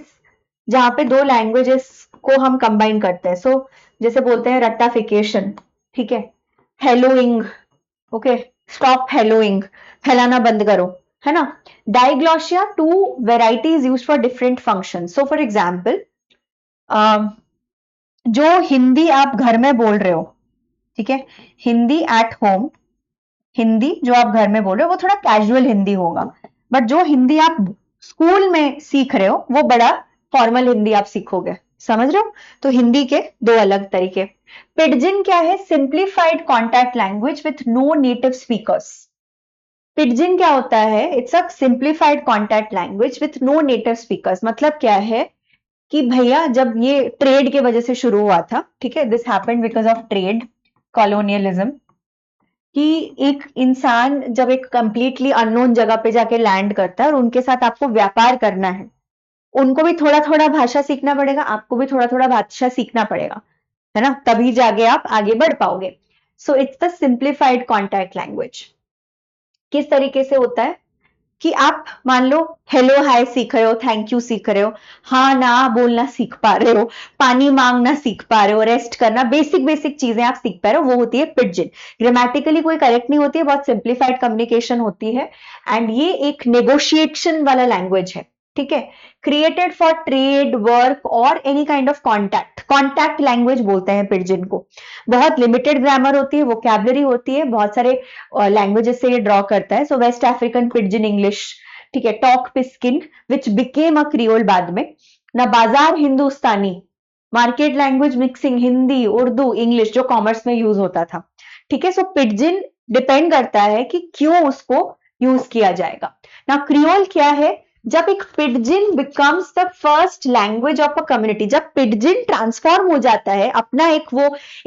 Speaker 1: जहां पे दो लैंग्वेजेस को हम कंबाइन करते हैं। सो जैसे बोलते हैं रट्टाफिकेशन, ठीक है, हेलोइंग, ओके, स्टॉप हेलोइंग, फैलाना बंद करो, है ना। Diglossia, two varieties use for different function. So for example, जो हिंदी आप घर में बोल रहे हो, ठीक है, हिंदी एट होम, हिंदी जो आप घर में बोल रहे हो वो थोड़ा कैजुअल हिंदी होगा, बट जो हिंदी आप स्कूल में सीख रहे हो वो बड़ा फॉर्मल हिंदी आप सीखोगे, समझ रहे हो। तो हिंदी के दो अलग तरीके। पिडजिन क्या है? Simplified contact language with no native speakers. Pidgin क्या होता है? It's a simplified contact language with no native speakers. मतलब क्या है कि भैया जब ये ट्रेड के वजह से शुरू हुआ था, ठीक है, this happened because of trade, colonialism, कि एक इंसान जब एक कंप्लीटली अननोन जगह पे जाके लैंड करता है और उनके साथ आपको व्यापार करना है, उनको भी थोड़ा थोड़ा भाषा सीखना पड़ेगा, आपको भी थोड़ा थोड़ा भाषा सीखना पड़ेगा, है ना, तभी जाके आप आगे बढ़ पाओगे। So it's the simplified contact language. किस तरीके से होता है कि आप मान लो हेलो हाय सीख रहे हो, थैंक यू सीख रहे हो, हाँ ना बोलना सीख पा रहे हो, पानी मांगना सीख पा रहे हो, रेस्ट करना, बेसिक बेसिक चीजें आप सीख पा रहे हो, वो होती है पिडजिन। ग्रामेटिकली कोई करेक्ट नहीं होती है, बहुत सिंप्लीफाइड कम्युनिकेशन होती है, एंड ये एक नेगोशिएशन वाला लैंग्वेज है, ठीक है। क्रिएटेड फॉर ट्रेड, वर्क और any kind of contact, contact language बोलते हैं पिडजिन को। बहुत लिमिटेड ग्रामर होती है, वोकैबुलरी होती है, बहुत सारे लैंग्वेजेस से ये ड्रॉ करता है। So West African pidgin English, ठीक है, Tok Pisin which became a creole बाद में ना, Bazaar Hindustani, market language mixing Hindi Urdu English जो कॉमर्स में यूज होता था, ठीक है। सो पिडजिन डिपेंड करता है कि क्यों उसको यूज किया जाएगा ना। क्रियोल क्या है? जब एक pidgin becomes the first language of a community, जब पिडजिन ट्रांसफॉर्म हो जाता है अपना एक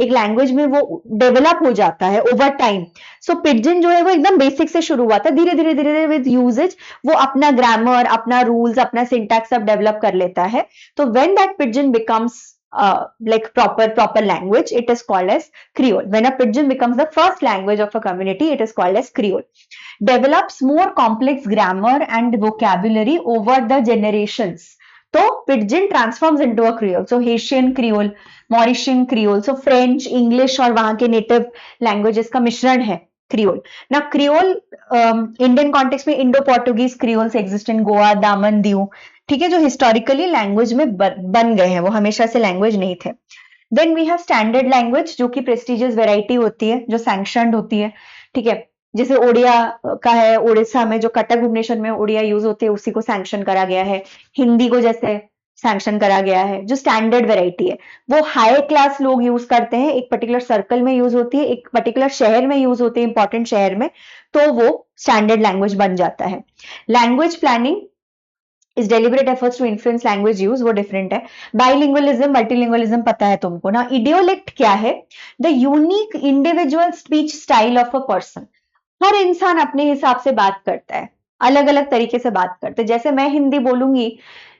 Speaker 1: लैंग्वेज में, वो डेवलप हो जाता है ओवर टाइम। सो पिडजिन जो है वो एकदम बेसिक से शुरू हुआ था, धीरे धीरे धीरे धीरे विद यूजेज वो अपना ग्रामर, अपना रूल्स, अपना सिंटैक्स सब डेवलप कर लेता है। तो when that pidgin becomes like proper language, it is called as Creole. When a pidgin becomes the first language of a community, it is called as Creole. Develops more complex grammar and vocabulary over the generations. तो pidgin transforms into a creole. So Haitian creole, Mauritian creole, so French, English और वहां के native languages का मिश्रण है creole ना। Creole Indian context में Indo Portuguese creoles exist in Goa, Daman, Diu, ठीक है, जो हिस्टोरिकली लैंग्वेज में बन गए हैं, वो हमेशा से लैंग्वेज नहीं थे। Then we have standard language, जो कि प्रेस्टिजियस वेराइटी होती है, जो सैंक्शनड होती है, ठीक है। जैसे ओडिया का है, उड़ीसा में जो कटक भुवनेश्वर में ओडिया यूज होती है उसी को सैंक्शन करा गया है। हिंदी को जैसे सैंक्शन करा गया है, जो स्टैंडर्ड वेराइटी है वो हाई क्लास लोग यूज करते हैं, एक पर्टिकुलर सर्कल में यूज होती है, एक पर्टिकुलर शहर में यूज होती है, इंपॉर्टेंट शहर में, तो वो स्टैंडर्ड लैंग्वेज बन जाता है। Language planning is deliberate efforts to influence language use, वो डिफरेंट है। बाइलिंगुअलिज्म, मल्टीलिंगुअलिज्म पता है तुमको ना। इडियोलेक्ट क्या है? The unique individual speech style of a person. हर इंसान अपने हिसाब से बात करता है, अलग अलग तरीके से बात करते हैं। जैसे मैं हिंदी बोलूंगी,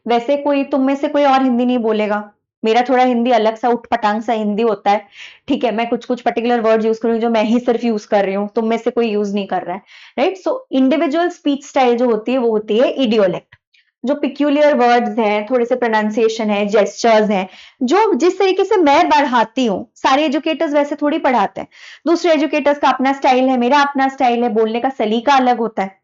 Speaker 1: वैसे कोई तुम में से कोई और हिंदी नहीं बोलेगा। मेरा थोड़ा हिंदी अलग सा उठपटांग सा हिंदी होता है, ठीक है। मैं कुछ कुछ पर्टिकुलर वर्ड यूज करूंगी जो मैं ही सिर्फ यूज कर रही हूँ, तुम में से कोई यूज नहीं कर रहा है, right. So individual speech style जो होती है वो होती है इडियोलेक्ट। जो पिक्यूलियर वर्ड्स हैं, थोड़े से प्रोनाउंसिएशन है, जेस्चर्स हैं, जो जिस तरीके से मैं पढ़ाती हूँ, सारे एजुकेटर्स वैसे थोड़ी पढ़ाते हैं। दूसरे एजुकेटर्स का अपना स्टाइल है, मेरा अपना स्टाइल है, बोलने का सलीका अलग होता है,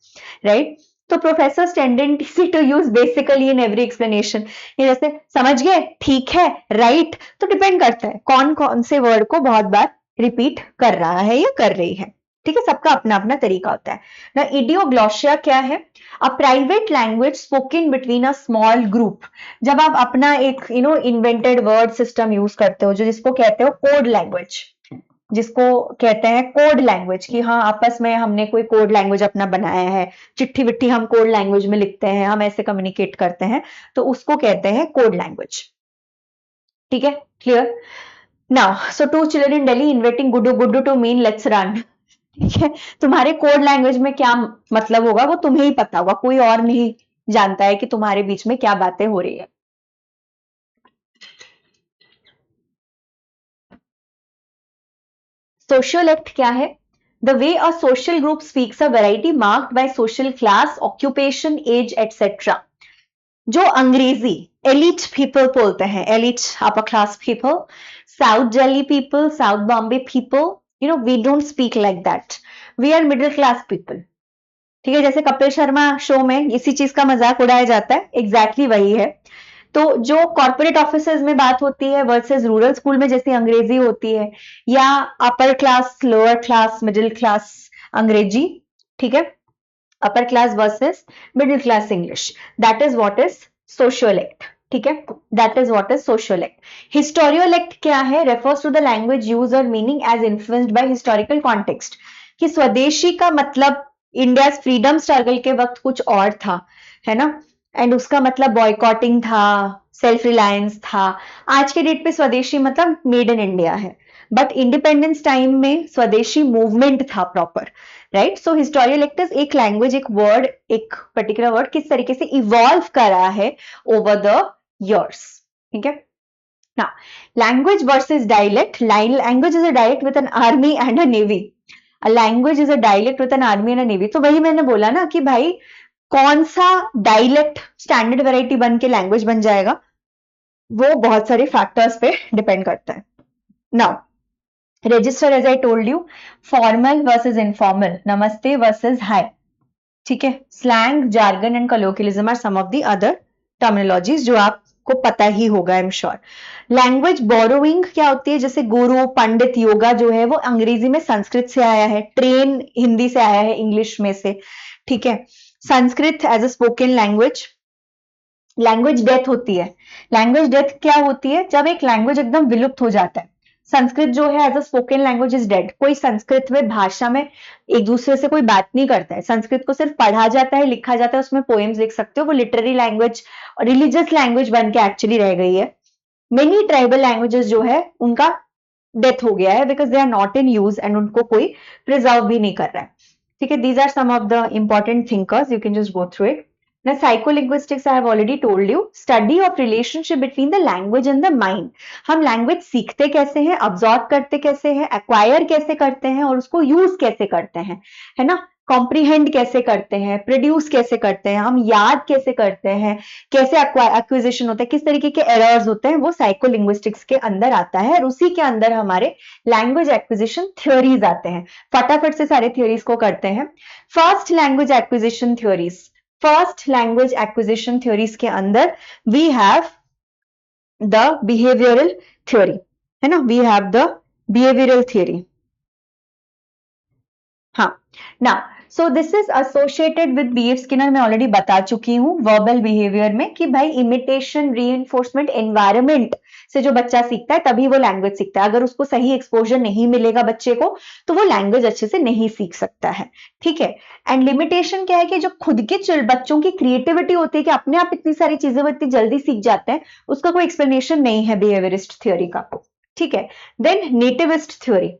Speaker 1: राइट। तो professors tendency to use basically in every explanation, ये जैसे समझ गए, ठीक है, राइट, तो डिपेंड करता है कौन कौन से वर्ड को बहुत बार रिपीट कर रहा है या कर रही है, ठीक है। सबका अपना अपना तरीका होता है ना। इडियोग्लॉसिया क्या है? A private language spoken between a small group. जब आप अपना एक इन्वेंटेड वर्ड सिस्टम यूज करते हो, जो जिसको कहते हो कोड लैंग्वेज, जिसको कहते हैं कोड लैंग्वेज, कि हाँ आपस में हमने कोई कोड लैंग्वेज अपना बनाया है, चिट्ठी विट्ठी हम कोड लैंग्वेज में लिखते हैं, हम ऐसे कम्युनिकेट करते हैं, तो उसको कहते हैं कोड लैंग्वेज, ठीक है, clear. Now so two children in Delhi inventing गुड्डू गुड्डू टू मीन लेट्स रन, ठीक है। तुम्हारे कोड लैंग्वेज में क्या मतलब होगा वो तुम्हें ही पता होगा, कोई और नहीं जानता है कि तुम्हारे बीच में क्या बातें हो रही है। सोशल एक्ट क्या है? The way a social group speaks a variety marked by social class, occupation, age etcetera. जो अंग्रेजी एलिट पीपल बोलते हैं, elite upper class people, south Delhi people, south Bombay people, we don't speak like that, we are middle class people, ठीक है, जैसे Kapil Sharma show में इसी चीज का मजाक उड़ाया जाता है, एग्जैक्टली वही है। तो जो कॉर्पोरेट ऑफिसर्स में बात होती है वर्सेस रूरल स्कूल में जैसी अंग्रेजी होती है, या upper class, lower class, middle class अंग्रेजी, ठीक है, upper class versus middle class English, that is what is sociolect. ठीक है, that is what is sociolect. Historiolect क्या है? Refers to the language use और meaning as influenced by historical context. कि स्वदेशी का मतलब इंडिया फ्रीडम स्ट्रगल के वक्त कुछ और था, है ना, एंड उसका मतलब बॉयकॉटिंग था, सेल्फ रिलायंस था। आज के डेट पे स्वदेशी मतलब मेड इन इंडिया है, बट इंडिपेंडेंस टाइम में स्वदेशी मूवमेंट था प्रॉपर, राइट। सो हिस्टोरियोलेक्टस एक लैंग्वेज, एक वर्ड, एक पर्टिकुलर वर्ड किस तरीके से इवॉल्व करा है ओवर द years, ठीक है ना। Language versus dialect. Language is a dialect with an army and a navy. A language is a dialect with an army and a navy. तो वही मैंने बोला ना कि भाई कौन सा डायलेक्ट स्टैंडर्ड वैरायटी बन के लैंग्वेज बन जाएगा, वो बहुत सारे फैक्टर्स पे डिपेंड करता है। Now register, as I told you, formal versus informal, namaste versus hi, ठीक है। Slang, jargon and colloquialism are some of the other terminologies जो आपको पता ही होगा, I am sure. Language borrowing क्या होती है? जैसे गुरु, पंडित, योगा जो है वो अंग्रेजी में संस्कृत से आया है, ट्रेन हिंदी से आया है, इंग्लिश में से, ठीक है। Sanskrit as a spoken language. Language death होती है। लैंग्वेज डेथ क्या होती है? जब एक लैंग्वेज एकदम विलुप्त हो जाता है। संस्कृत जो है as a spoken language is dead. कोई संस्कृत में भाषा में एक दूसरे से कोई बात नहीं करता है, संस्कृत को सिर्फ पढ़ा जाता है, लिखा जाता है, उसमें पोएम्स लिख सकते हो, वो लिटरेरी लैंग्वेज और रिलीजियस लैंग्वेज बन के एक्चुअली रह गई है। मेनी ट्राइबल लैंग्वेजेस जो है उनका डेथ हो गया है because they are not in use and उनको कोई प्रिजर्व भी नहीं कर रहा है, ठीक है। These are some of the important thinkers, you can just go through it. Now, psycholinguistics, I have already told you, study of relationship between the language and the mind. हम लैंग्वेज सीखते कैसे हैं, अब्सॉर्ब करते कैसे हैं, acquire कैसे करते हैं और उसको यूज कैसे करते हैं, है ना। कॉम्प्रीहेंड कैसे करते हैं, प्रोड्यूस कैसे करते हैं, हम याद कैसे करते हैं, कैसे एक्विजिशन होता है, किस तरीके के एरर्स होते हैं, वो साइकोलिंग्विस्टिक्स के अंदर आता है। और उसी के अंदर हमारे लैंग्वेज एक्विजिशन थ्योरीज आते हैं। फटाफट से सारे थ्योरीज को करते हैं। First language acquisition theories, first language acquisition theories के अंदर we have the behavioural theory, है ना, we have the behavioural theory. हाँ, ना so this is associated with B F Skinner, मैं ऑलरेडी बता चुकी हूँ वर्बल बिहेवियर में कि भाई इमिटेशन, रीइंफोर्समेंट, एनवायरमेंट से जो बच्चा सीखता है तभी वो लैंग्वेज सीखता है। अगर उसको सही एक्सपोजर नहीं मिलेगा बच्चे को तो वो लैंग्वेज अच्छे से नहीं सीख सकता है, ठीक है। एंड लिमिटेशन क्या है कि जो खुद के बच्चों की क्रिएटिविटी होती है कि अपने आप इतनी सारी चीजें वो इतनी जल्दी सीख जाते हैं, उसका कोई एक्सप्लेनेशन नहीं है बिहेवियरिस्ट थ्योरी का, ठीक है। Then nativist theory,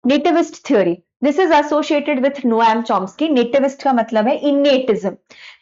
Speaker 1: nativist theory, this is associated with Noam Chomsky. Nativist का मतलब है इन्नेटिज्म,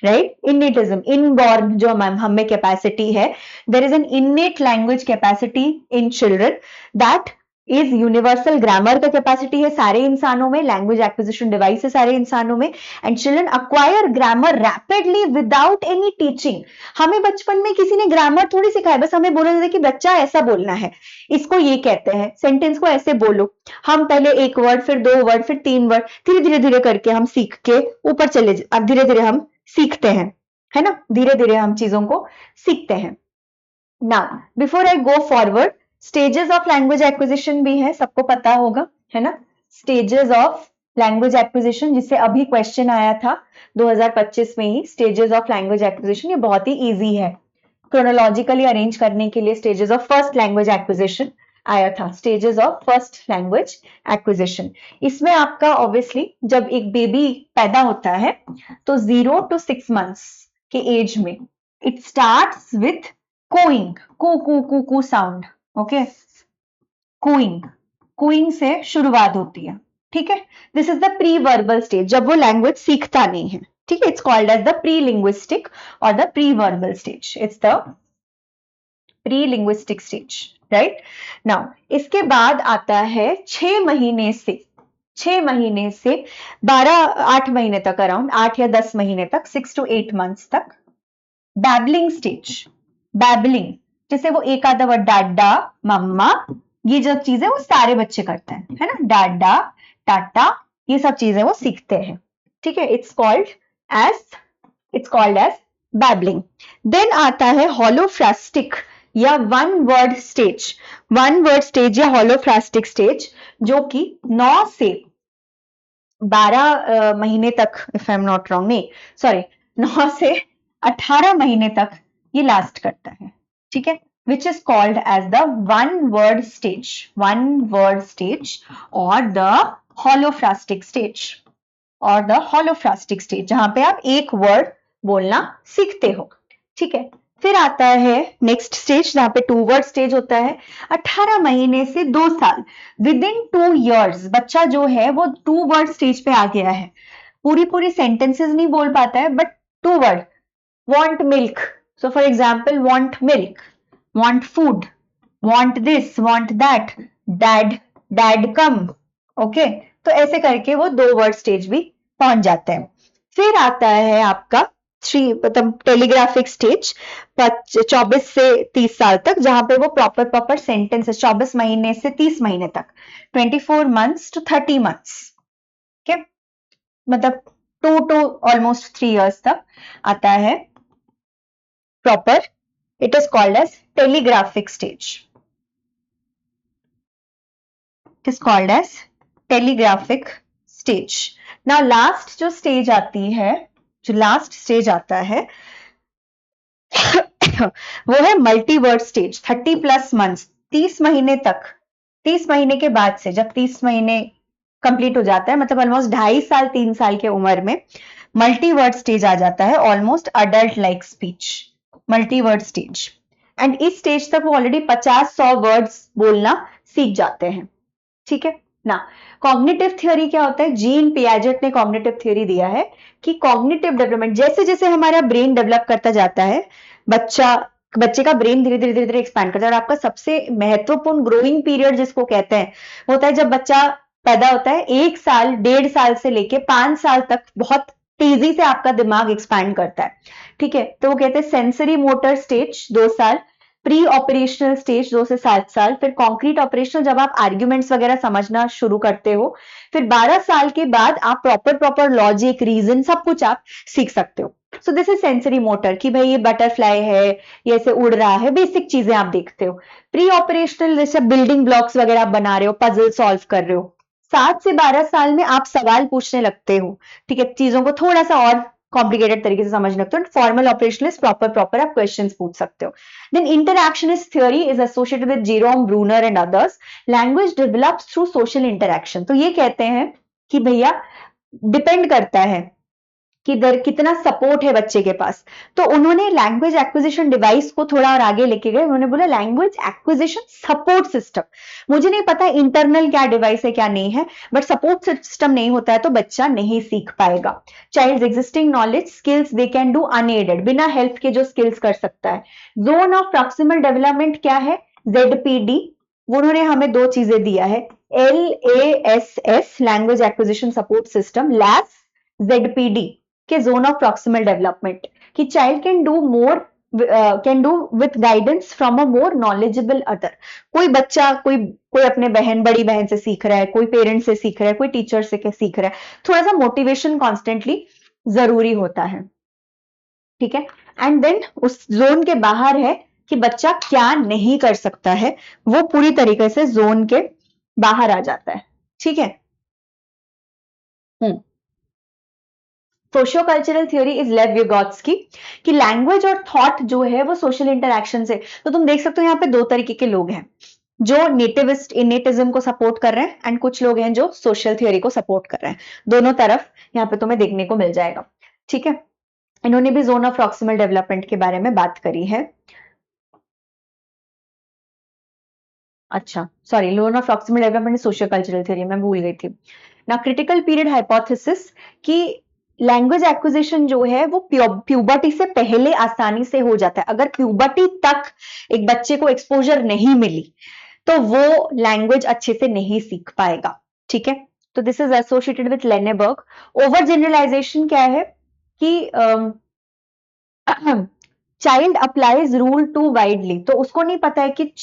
Speaker 1: राइट, इन्नेटिज्म, इनबॉर्न जो हम में कैपेसिटी है, there is an innate language capacity in children that is universal. Grammar का कैपेसिटी है सारे इंसानों में, लैंग्वेज एक्विजिशन डिवाइस है सारे इंसानों में, and children acquire grammar rapidly without any teaching. हमें बचपन में किसी ने ग्रामर थोड़ी सिखाया, बस हमें बोला जाता है कि बच्चा ऐसा बोलना है, इसको ये कहते हैं, सेंटेंस को ऐसे बोलो। हम पहले एक वर्ड, फिर दो वर्ड, फिर तीन वर्ड, धीरे धीरे धीरे करके हम सीख के ऊपर चले, अब धीरे धीरे हम सीखते हैं, है ना, धीरे धीरे हम चीजों को सीखते हैं। Now before I go forward, stages of language acquisition भी है, सबको पता होगा, है ना, स्टेजेस ऑफ लैंग्वेज एक्विजिशन, जिससे अभी क्वेश्चन आया था 2025 में ही, स्टेजेस ऑफ लैंग्वेज एक्विजिशन। ये बहुत ही इजी है क्रोनोलॉजिकली अरेंज करने के लिए। Stages of first language acquisition आया था, stages of first language acquisition. इसमें आपका ऑब्वियसली जब एक बेबी पैदा होता है तो 0 to 6 months के एज में it starts with cooing, coo coo coo coo sound, okay, cooing, cooing से शुरुआत होती है, ठीक है। This is the pre verbal stage, जब वो लैंग्वेज सीखता नहीं है, ठीक है। It's called as the pre linguistic और the pre verbal stage, it's the pre linguistic stage, right. Now इसके बाद आता है 6 महीने से 8 महीने तक, अराउंड 8 या 10 महीने तक, 6 to 8 months तक बैबलिंग स्टेज। बैबलिंग जैसे वो एक आधा वर्ड डाडा, मम्मा, ये जब चीजें वो सारे बच्चे करते हैं, है ना, डाडा, टाटा, ये सब चीजें वो सीखते हैं, ठीक है। It's called as it's called as babbling. Then आता है holophrastic या one word stage या holophrastic stage, जो कि 9 से 12 महीने तक, if I'm not wrong, नहीं सॉरी 9 से 18 महीने तक ये लास्ट करता है, ठीक है, which is called as the one word stage or the holophrastic stage, जहां पे आप एक वर्ड बोलना सीखते हो, ठीक है। फिर आता है नेक्स्ट स्टेज जहां पे 2 वर्ड स्टेज होता है। 18 महीने से 2 साल, विद इन 2 years बच्चा जो है वो 2 वर्ड स्टेज पे आ गया है। पूरी सेंटेंसेस नहीं बोल पाता है, but 2 word, want milk, so for example want milk, want food, want this, want that, dad come, okay, तो ऐसे करके वो 2 वर्ड स्टेज भी पहुंच जाते हैं। फिर आता है आपका मतलब टेलीग्राफिक स्टेज 24 से 30 साल तक, जहां पे वो प्रॉपर सेंटेंसेस 24 महीने से 30 महीने तक, 24 months to 30 months, okay? मतलब 2 to almost 3 years तक आता है proper. It is called as telegraphic stage, it is called as telegraphic stage. Now last जो स्टेज आती है, जो लास्ट स्टेज आता है वो है मल्टी वर्ड स्टेज। 30+ months, 30 महीने तक, 30 महीने के बाद से जब 30 महीने कंप्लीट हो जाता है, मतलब ऑलमोस्ट 2.5 साल 3 साल के उम्र में मल्टी वर्ड स्टेज आ जाता है, almost adult like speech, multi word stage. And इस स्टेज तक वो ऑलरेडी 50-100 वर्ड्स बोलना सीख जाते हैं, ठीक है ना। कॉग्निटिव थ्योरी क्या होता है? जीन पियाजेट ने कॉग्निटिव थ्योरी दिया है कि कॉग्निटिव डेवलपमेंट, जैसे जैसे हमारा ब्रेन डेवलप करता जाता है, बच्चे का ब्रेन धीरे धीरे एक्सपैंड करता है। और आपका सबसे महत्वपूर्ण ग्रोइंग पीरियड जिसको कहते हैं होता है जब बच्चा पैदा होता है, 1 साल 1.5 साल से लेके 5 साल तक बहुत तेजी से आपका दिमाग एक्सपैंड करता है, ठीक है। तो वो कहते हैं सेंसरी मोटर स्टेज 2 साल, प्री ऑपरेशनल स्टेज 2 से 7 साल, फिर कॉन्क्रीट ऑपरेशनल जब आप आर्ग्यूमेंट्स वगैरह समझना शुरू करते हो, फिर 12 साल के बाद आप प्रॉपर लॉजिक, रीजन सब कुछ आप सीख सकते हो। सो दिस इज सेंसरी मोटर, कि भाई ये बटरफ्लाई है, ये ऐसे उड़ रहा है, बेसिक चीजें आप देखते हो। प्री ऑपरेशनल जैसे बिल्डिंग ब्लॉक्स वगैरह आप बना रहे हो, पजल सॉल्व कर रहे हो। 7 से 12 साल में आप सवाल पूछने लगते हो, ठीक है, चीजों को थोड़ा सा और कॉम्प्लिकेटेड तरीके से समझने लगते हो। फॉर्मल ऑपरेशनलिस्ट प्रॉपर आप क्वेश्चंस पूछ सकते हो। Then interactionist theory is associated with Jerome Bruner and others. Language develops through social interaction. तो ये कहते हैं कि भैया डिपेंड करता है कि कितना सपोर्ट है बच्चे के पास। तो उन्होंने लैंग्वेज एक्विजिशन डिवाइस को थोड़ा और आगे लेके गए, उन्होंने बोला लैंग्वेज एक्विजिशन सपोर्ट सिस्टम। मुझे नहीं पता इंटरनल क्या डिवाइस है क्या नहीं है, बट सपोर्ट सिस्टम नहीं होता है तो बच्चा नहीं सीख पाएगा। Child existing knowledge skills they can do unaided, बिना हेल्प के जो स्किल्स कर सकता है। जोन ऑफ प्रॉक्सिमल डेवलपमेंट क्या है? ZPD। उन्होंने हमें 2 चीजें दिया है, LASS language acquisition support system, LAS, ZPD के जोन ऑफ प्रॉक्सिमल डेवलपमेंट, कि child can do with guidance from a more knowledgeable other. कोई बच्चा कोई अपने बड़ी बहन से सीख रहा है, कोई पेरेंट से सीख रहा है, कोई टीचर से सीख रहा है, थोड़ा सा मोटिवेशन कॉन्स्टेंटली जरूरी होता है, ठीक है। एंड देन उस जोन के बाहर है कि बच्चा क्या नहीं कर सकता है, वो पूरी तरीके से जोन के बाहर आ जाता है, ठीक है। सोशियो कल्चरल थ्योरी इज लेव विगोत्स्की, कि लैंग्वेज और थॉट जो है वो सोशल इंटरैक्शन से। तो तुम देख सकते हो यहाँ पे 2 तरीके के लोग हैं, जो नेटिविस्ट इनेटिज्म को सपोर्ट कर रहे हैं, एंड कुछ लोग हैं जो सोशल थ्योरी को सपोर्ट कर रहे हैं। दोनों तरफ यहाँ पे तुम्हें देखने को मिल जाएगा, ठीक है। इन्होंने भी जोन ऑफ प्रॉक्सिमल डेवलपमेंट के बारे में बात करी है। अच्छा sorry, zone of proximal development socio cultural theory, मैं भूल गई थी ना। क्रिटिकल पीरियड हाइपोथेसिस, कि लैंग्वेज एक्विजिशन जो है वो प्यूबर्टी से पहले आसानी से हो जाता है। अगर प्यूबर्टी तक एक बच्चे को एक्सपोजर नहीं मिली तो वो लैंग्वेज अच्छे से नहीं सीख पाएगा, ठीक है। तो this is associated with Lenneberg. Over generalization क्या है कि child applies rule too widely, तो उसको नहीं पता है कि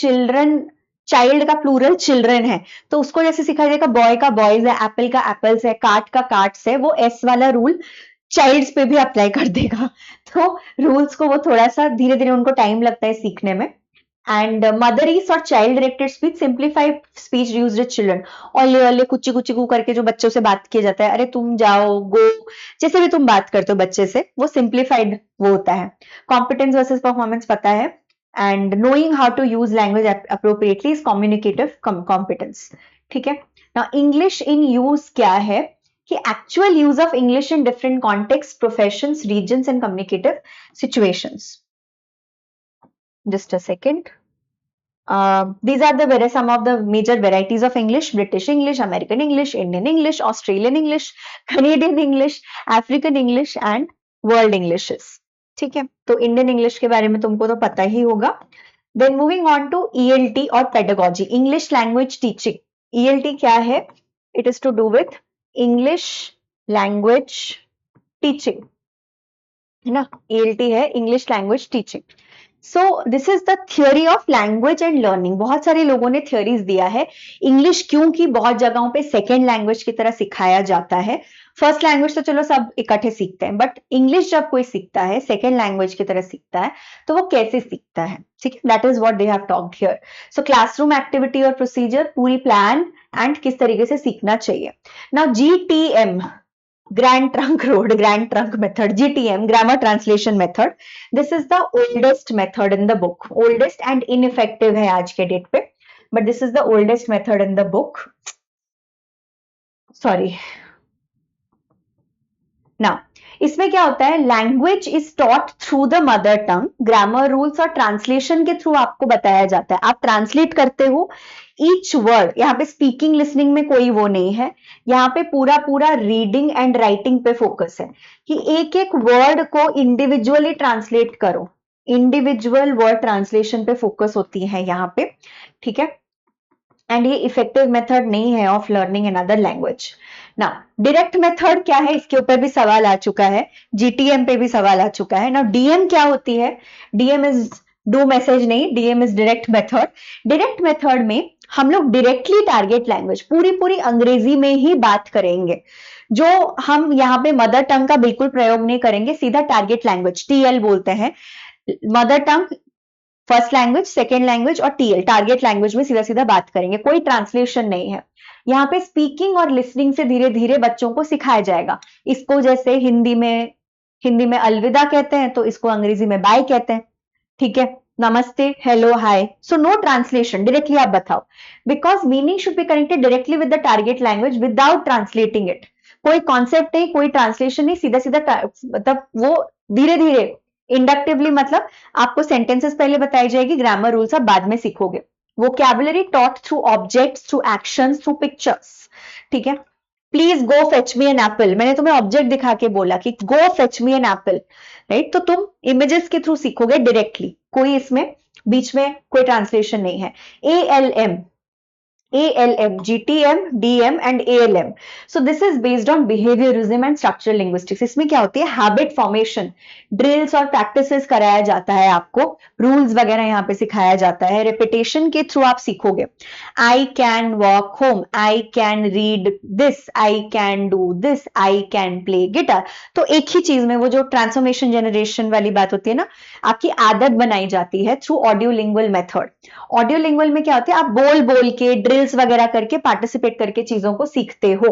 Speaker 1: चाइल्ड का प्लूरल चिल्ड्रन है, तो उसको जैसे सिखाया जाएगा बॉय का बॉयज है, एप्पल का एप्पल्स है, कार्ट का कार्ट्स है, वो एस वाला रूल चाइल्ड्स पे भी अप्लाई कर देगा। तो रूल्स को वो थोड़ा सा धीरे धीरे उनको टाइम लगता है सीखने में। एंड मदरीस और child directed speech, simplified speech used with children. ओले ओले कुची कुची कू करके जो बच्चों से बात किया जाता है, अरे तुम जाओ, गो, जैसे भी तुम बात करते हो बच्चे से, वो सिंप्लीफाइड वो होता है। कॉम्पिटेंस वर्सेस परफॉर्मेंस पता है। And knowing how to use language appropriately is communicative competence. ठीक है ना। इंग्लिश इन यूज क्या है कि actual use of English in different context, professions, regions and communicative situations. Just a second. These are some of the major varieties of English: British English, American English, Indian English, Australian English, Canadian English, African English and World Englishes. ठीक है, तो Indian English के बारे में तुमको तो पता ही होगा. Then moving on to ELT और pedagogy, English language teaching. ELT क्या है? It is to do with English language teaching, है ना. ELT है English language teaching. So this is the theory of language and learning. बहुत सारे लोगों ने थियोरीज दिया है इंग्लिश क्योंकि बहुत जगहों पे सेकेंड लैंग्वेज की तरह सिखाया जाता है. फर्स्ट लैंग्वेज तो चलो सब इकट्ठे सीखते हैं, बट इंग्लिश जब कोई सीखता है सेकेंड लैंग्वेज की तरह सीखता है तो वो कैसे सीखता है. ठीक है, that is what they have talked here. So classroom activity और प्रोसीजर, पूरी प्लान एंड किस तरीके से सीखना चाहिए. Now GTM, Grand Trunk Road, Grand Trunk Method, GTM, Grammar Translation Method. This is the oldest method in the book. Oldest and ineffective है आज के डेट पे, but this is the oldest method in the book. Sorry. Now, इसमें क्या होता है, language is taught through the mother tongue. Grammar rules और translation के थ्रू आपको बताया जाता है. आप ट्रांसलेट करते हो ईच वर्ड. यहाँ पे स्पीकिंग लिसनिंग में कोई वो नहीं है. यहाँ पे पूरा पूरा रीडिंग एंड राइटिंग पे फोकस है कि एक एक वर्ड को इंडिविजुअली ट्रांसलेट करो. इंडिविजुअल वर्ड ट्रांसलेशन पे फोकस होती है यहाँ पे. ठीक है, एंड ये इफेक्टिव मेथड नहीं है ऑफ लर्निंग अनदर लैंग्वेज. ना डायरेक्ट मेथड क्या है, इसके ऊपर भी सवाल आ चुका है. GTM पे भी सवाल आ चुका है. ना DM क्या होती है? DM इज डू मैसेज नहीं, DM is direct method. Direct method में हम लोग डायरेक्टली टारगेट लैंग्वेज, पूरी पूरी अंग्रेजी में ही बात करेंगे. जो हम यहाँ पे मदर टंग का बिल्कुल प्रयोग नहीं करेंगे, सीधा टारगेट लैंग्वेज TL बोलते हैं. Mother tongue, first language, second language और TL टारगेट लैंग्वेज में सीधा सीधा बात करेंगे. कोई ट्रांसलेशन नहीं है. यहाँ पे स्पीकिंग और लिसनिंग से धीरे धीरे बच्चों को सिखाया जाएगा. इसको जैसे हिंदी में अलविदा कहते हैं तो इसको अंग्रेजी में बाय कहते हैं. ठीक है, नमस्ते, हेलो, हाय. सो नो ट्रांसलेशन, डायरेक्टली आप बताओ, because meaning should be connected directly with the target language without translating it. कोई कॉन्सेप्ट नहीं, कोई ट्रांसलेशन नहीं, सीधा सीधा मतलब वो धीरे धीरे इंडक्टिवली, मतलब आपको सेंटेंसेस पहले बताई जाएगी, ग्रामर रूल्स आप बाद में सीखोगे. Vocabulary taught through objects, through actions, through pictures. ठीक है, please go fetch me an apple. मैंने तुम्हें ऑब्जेक्ट दिखा के बोला कि go fetch me an apple, right. तो तुम इमेजेस के थ्रू सीखोगे डायरेक्टली, कोई इसमें बीच में कोई ट्रांसलेशन नहीं है. ALM, GTM, DM and ALM. So this is based on behaviorism and structural linguistics. इसमें क्या होती है, हैबिट फॉर्मेशन, ड्रिल्स और प्रैक्टिसेस कराया जाता है आपको, रूल्स वगैरह यहाँ पे सिखाया जाता है. रेपिटेशन के थ्रू आप सीखोगे. I can walk home, I can read this, I can do this, I can play guitar. तो एक ही चीज में वो जो ट्रांसफॉर्मेशन जनरेशन वाली बात होती है ना, आपकी आदत बनाई जाती है थ्रू ऑडियोलिंगुअल मेथड. ऑडियोलिंगुअल में क्या होता है, आप बोल बोल के ड्रिल्स वगैरह करके पार्टिसिपेट करके चीजों को सीखते हो.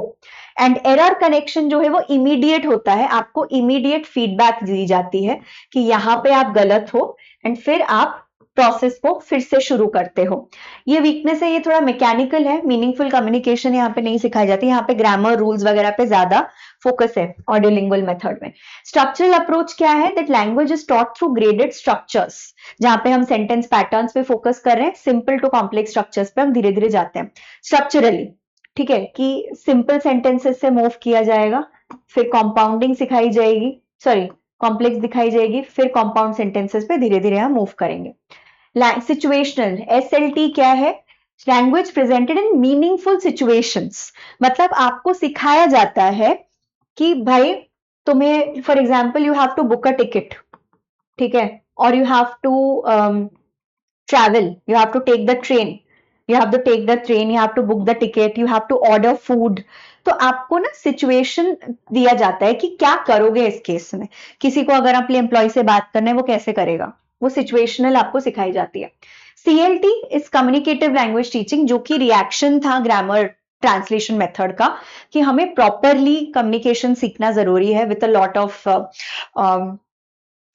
Speaker 1: एंड एरर कनेक्शन जो है वो इमीडिएट होता है, आपको इमीडिएट फीडबैक दी जाती है कि यहां पे आप गलत हो, एंड फिर आप प्रोसेस को फिर से शुरू करते हो. ये वीकनेस है, ये थोड़ा मैकेनिकल है. मीनिंगफुल कम्युनिकेशन यहाँ पे नहीं सिखाई जाती, यहाँ पे ग्रामर रूल्स वगैरह पे ज्यादा फोकस है ऑडियोलिंगुअल मेथड में. स्ट्रक्चरल अप्रोच क्या है, that language is taught through graded structures, जहां पे हम सेंटेंस पैटर्न्स पे फोकस कर रहे हैं. सिंपल टू कॉम्प्लेक्स स्ट्रक्चर्स पे हम धीरे धीरे जाते हैं स्ट्रक्चरली. ठीक है, कि सिंपल सेंटेंसेस से मूव किया जाएगा, फिर कॉम्पाउंडिंग सिखाई जाएगी, सॉरी कॉम्प्लेक्स दिखाई जाएगी, फिर कॉम्पाउंड सेंटेंसेस पे धीरे धीरे हम मूव करेंगे. सिचुएशनल, SLT क्या है, language presented in meaningful situations. मतलब आपको सिखाया जाता है कि भाई तुम्हें, for example you have to book a ticket, ठीक है, और you have to travel, you have to take the train, you have to take the train, you have to book the ticket, you have to order food. तो आपको ना situation दिया जाता है कि क्या करोगे इस केस में। किसी को अगर अपने एम्प्लॉय से बात करना है वो कैसे करेगा, वो सिचुएशनल आपको सिखाई जाती है। CLT is communicative language teaching, जो कि रिएक्शन था ग्रामर ट्रांसलेशन मेथड का, कि हमें प्रॉपरली कम्युनिकेशन सीखना जरूरी है with a lot of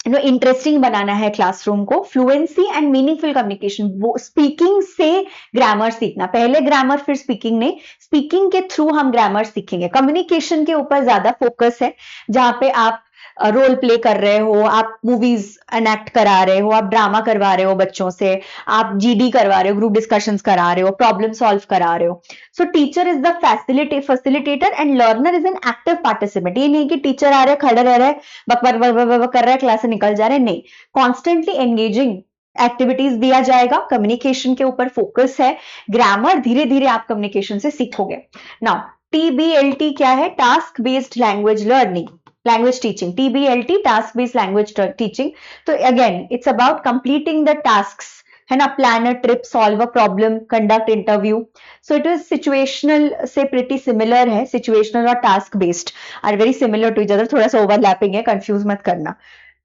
Speaker 1: interesting बनाना है क्लासरूम को। फ्लुएंसी एंड मीनिंगफुल कम्युनिकेशन, वो स्पीकिंग से ग्रामर सीखना, पहले ग्रामर फिर स्पीकिंग नहीं, स्पीकिंग के थ्रू हम ग्रामर सीखेंगे। कम्युनिकेशन के ऊपर ज्यादा फोकस है, जहां पे आप रोल प्ले कर रहे हो, आप मूवीज एनेक्ट करा रहे हो, आप ड्रामा करवा रहे हो बच्चों से, आप GD करवा रहे हो, ग्रुप डिस्कशंस करा रहे हो, प्रॉब्लम सॉल्व करा रहे हो। सो teacher is the facilitator and learner is an active participant. ये नहीं कि टीचर आ रहे हैं, खड़े रह रहे हैं, बक बक बक बक बक कर रहा है, क्लास से निकल जा रहे हैं, नहीं, कॉन्स्टेंटली एंगेजिंग एक्टिविटीज दिया जाएगा। कम्युनिकेशन के ऊपर फोकस है, ग्रामर धीरे धीरे आप कम्युनिकेशन से सीखोगे। नाउ TBLT क्या है? Task based language learning, language teaching. TBLT task based language teaching. तो again it's about completing the tasks, है ना, plan a trip, solve a problem, conduct interview. So it is situational से pretty similar है, situational और task based are very similar to each other, थोड़ा सा overlapping है, confuse मत करना,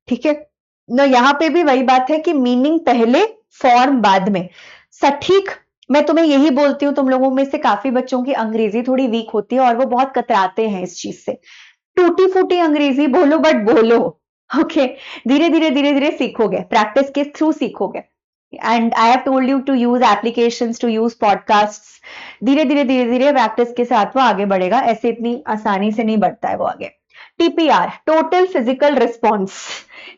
Speaker 1: ठीक है ना। यहाँ पे भी वही बात है कि मीनिंग पहले, फॉर्म बाद में। सटीक, मैं तुम्हें यही बोलती हूँ, तुम लोगों में से काफी बच्चों की अंग्रेजी थोड़ी वीक होती है और वो बहुत कतराते हैं इस चीज से। टूटी फूटी अंग्रेजी बोलो, बट बोलो, ओके। धीरे धीरे धीरे धीरे सीखोगे, प्रैक्टिस के थ्रू सीखोगे। And I have told you to use applications, to use podcasts. धीरे धीरे धीरे धीरे प्रैक्टिस के साथ वो आगे बढ़ेगा, ऐसे इतनी आसानी से नहीं बढ़ता है वो आगे। TPR, total physical response,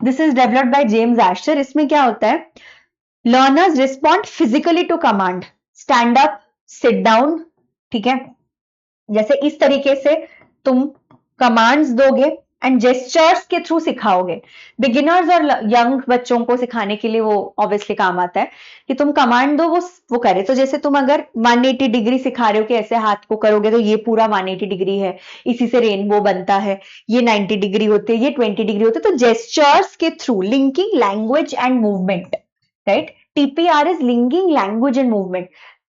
Speaker 1: this is developed by James Asher. इसमें क्या होता है? Learners respond physically to command, stand up, sit down, ठीक है, जैसे इस तरीके से तुम कमांड्स दोगे एंड जेस्चर्स के थ्रू सिखाओगे। बिगिनर्स और यंग बच्चों को सिखाने के लिए वो ऑब्वियसली काम आता है कि तुम कमांड दो, वो करे। तो जैसे तुम अगर 180 डिग्री सिखा रहे हो कि ऐसे हाथ को करोगे तो ये पूरा 180 डिग्री है, इसी से रेनबो बनता है, ये 90 डिग्री होते हैं, ये 20 डिग्री होते हैं। तो जेस्चर्स के through linking language and movement, right. TPR is linking language and movement.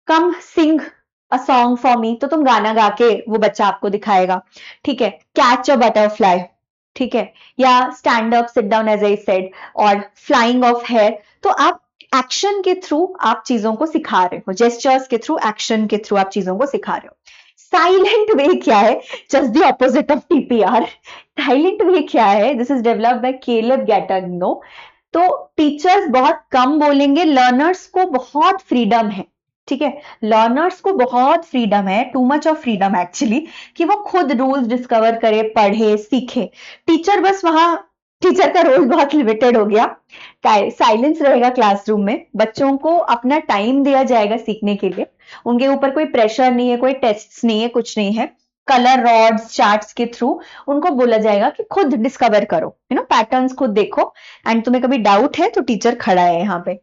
Speaker 1: Come sing a song for me, तो तुम गाना गा के वो बच्चा आपको दिखाएगा, ठीक है। कैच अ बटरफ्लाई, ठीक है, या stand up, sit down as I said, और फ्लाइंग ऑफ हेयर। तो आप एक्शन के थ्रू आप चीजों को सिखा रहे हो, जेस्चर्स के थ्रू, एक्शन के थ्रू आप चीजों को सिखा रहे हो। साइलेंट वे क्या है? Just the opposite of TPR। Silent way क्या है? This is developed by Caleb Gattegno. So teachers बहुत कम बोलेंगे, लर्नर्स को बहुत फ्रीडम है, ठीक है, लर्नर्स को बहुत फ्रीडम है, too much of freedom actually, कि वो खुद रूल्स डिस्कवर करे, पढ़े, सीखे। टीचर बस वहां, टीचर का रोल बहुत लिमिटेड हो गया। साइलेंस रहेगा क्लासरूम में, बच्चों को अपना टाइम दिया जाएगा सीखने के लिए, उनके ऊपर कोई प्रेशर नहीं है, कोई टेस्ट नहीं है, कुछ नहीं है। कलर रॉड्स, चार्ट्स के थ्रू उनको बोला जाएगा कि खुद डिस्कवर करो, पैटर्न्स खुद देखो, एंड तुम्हें कभी डाउट है तो टीचर खड़ा है यहाँ पे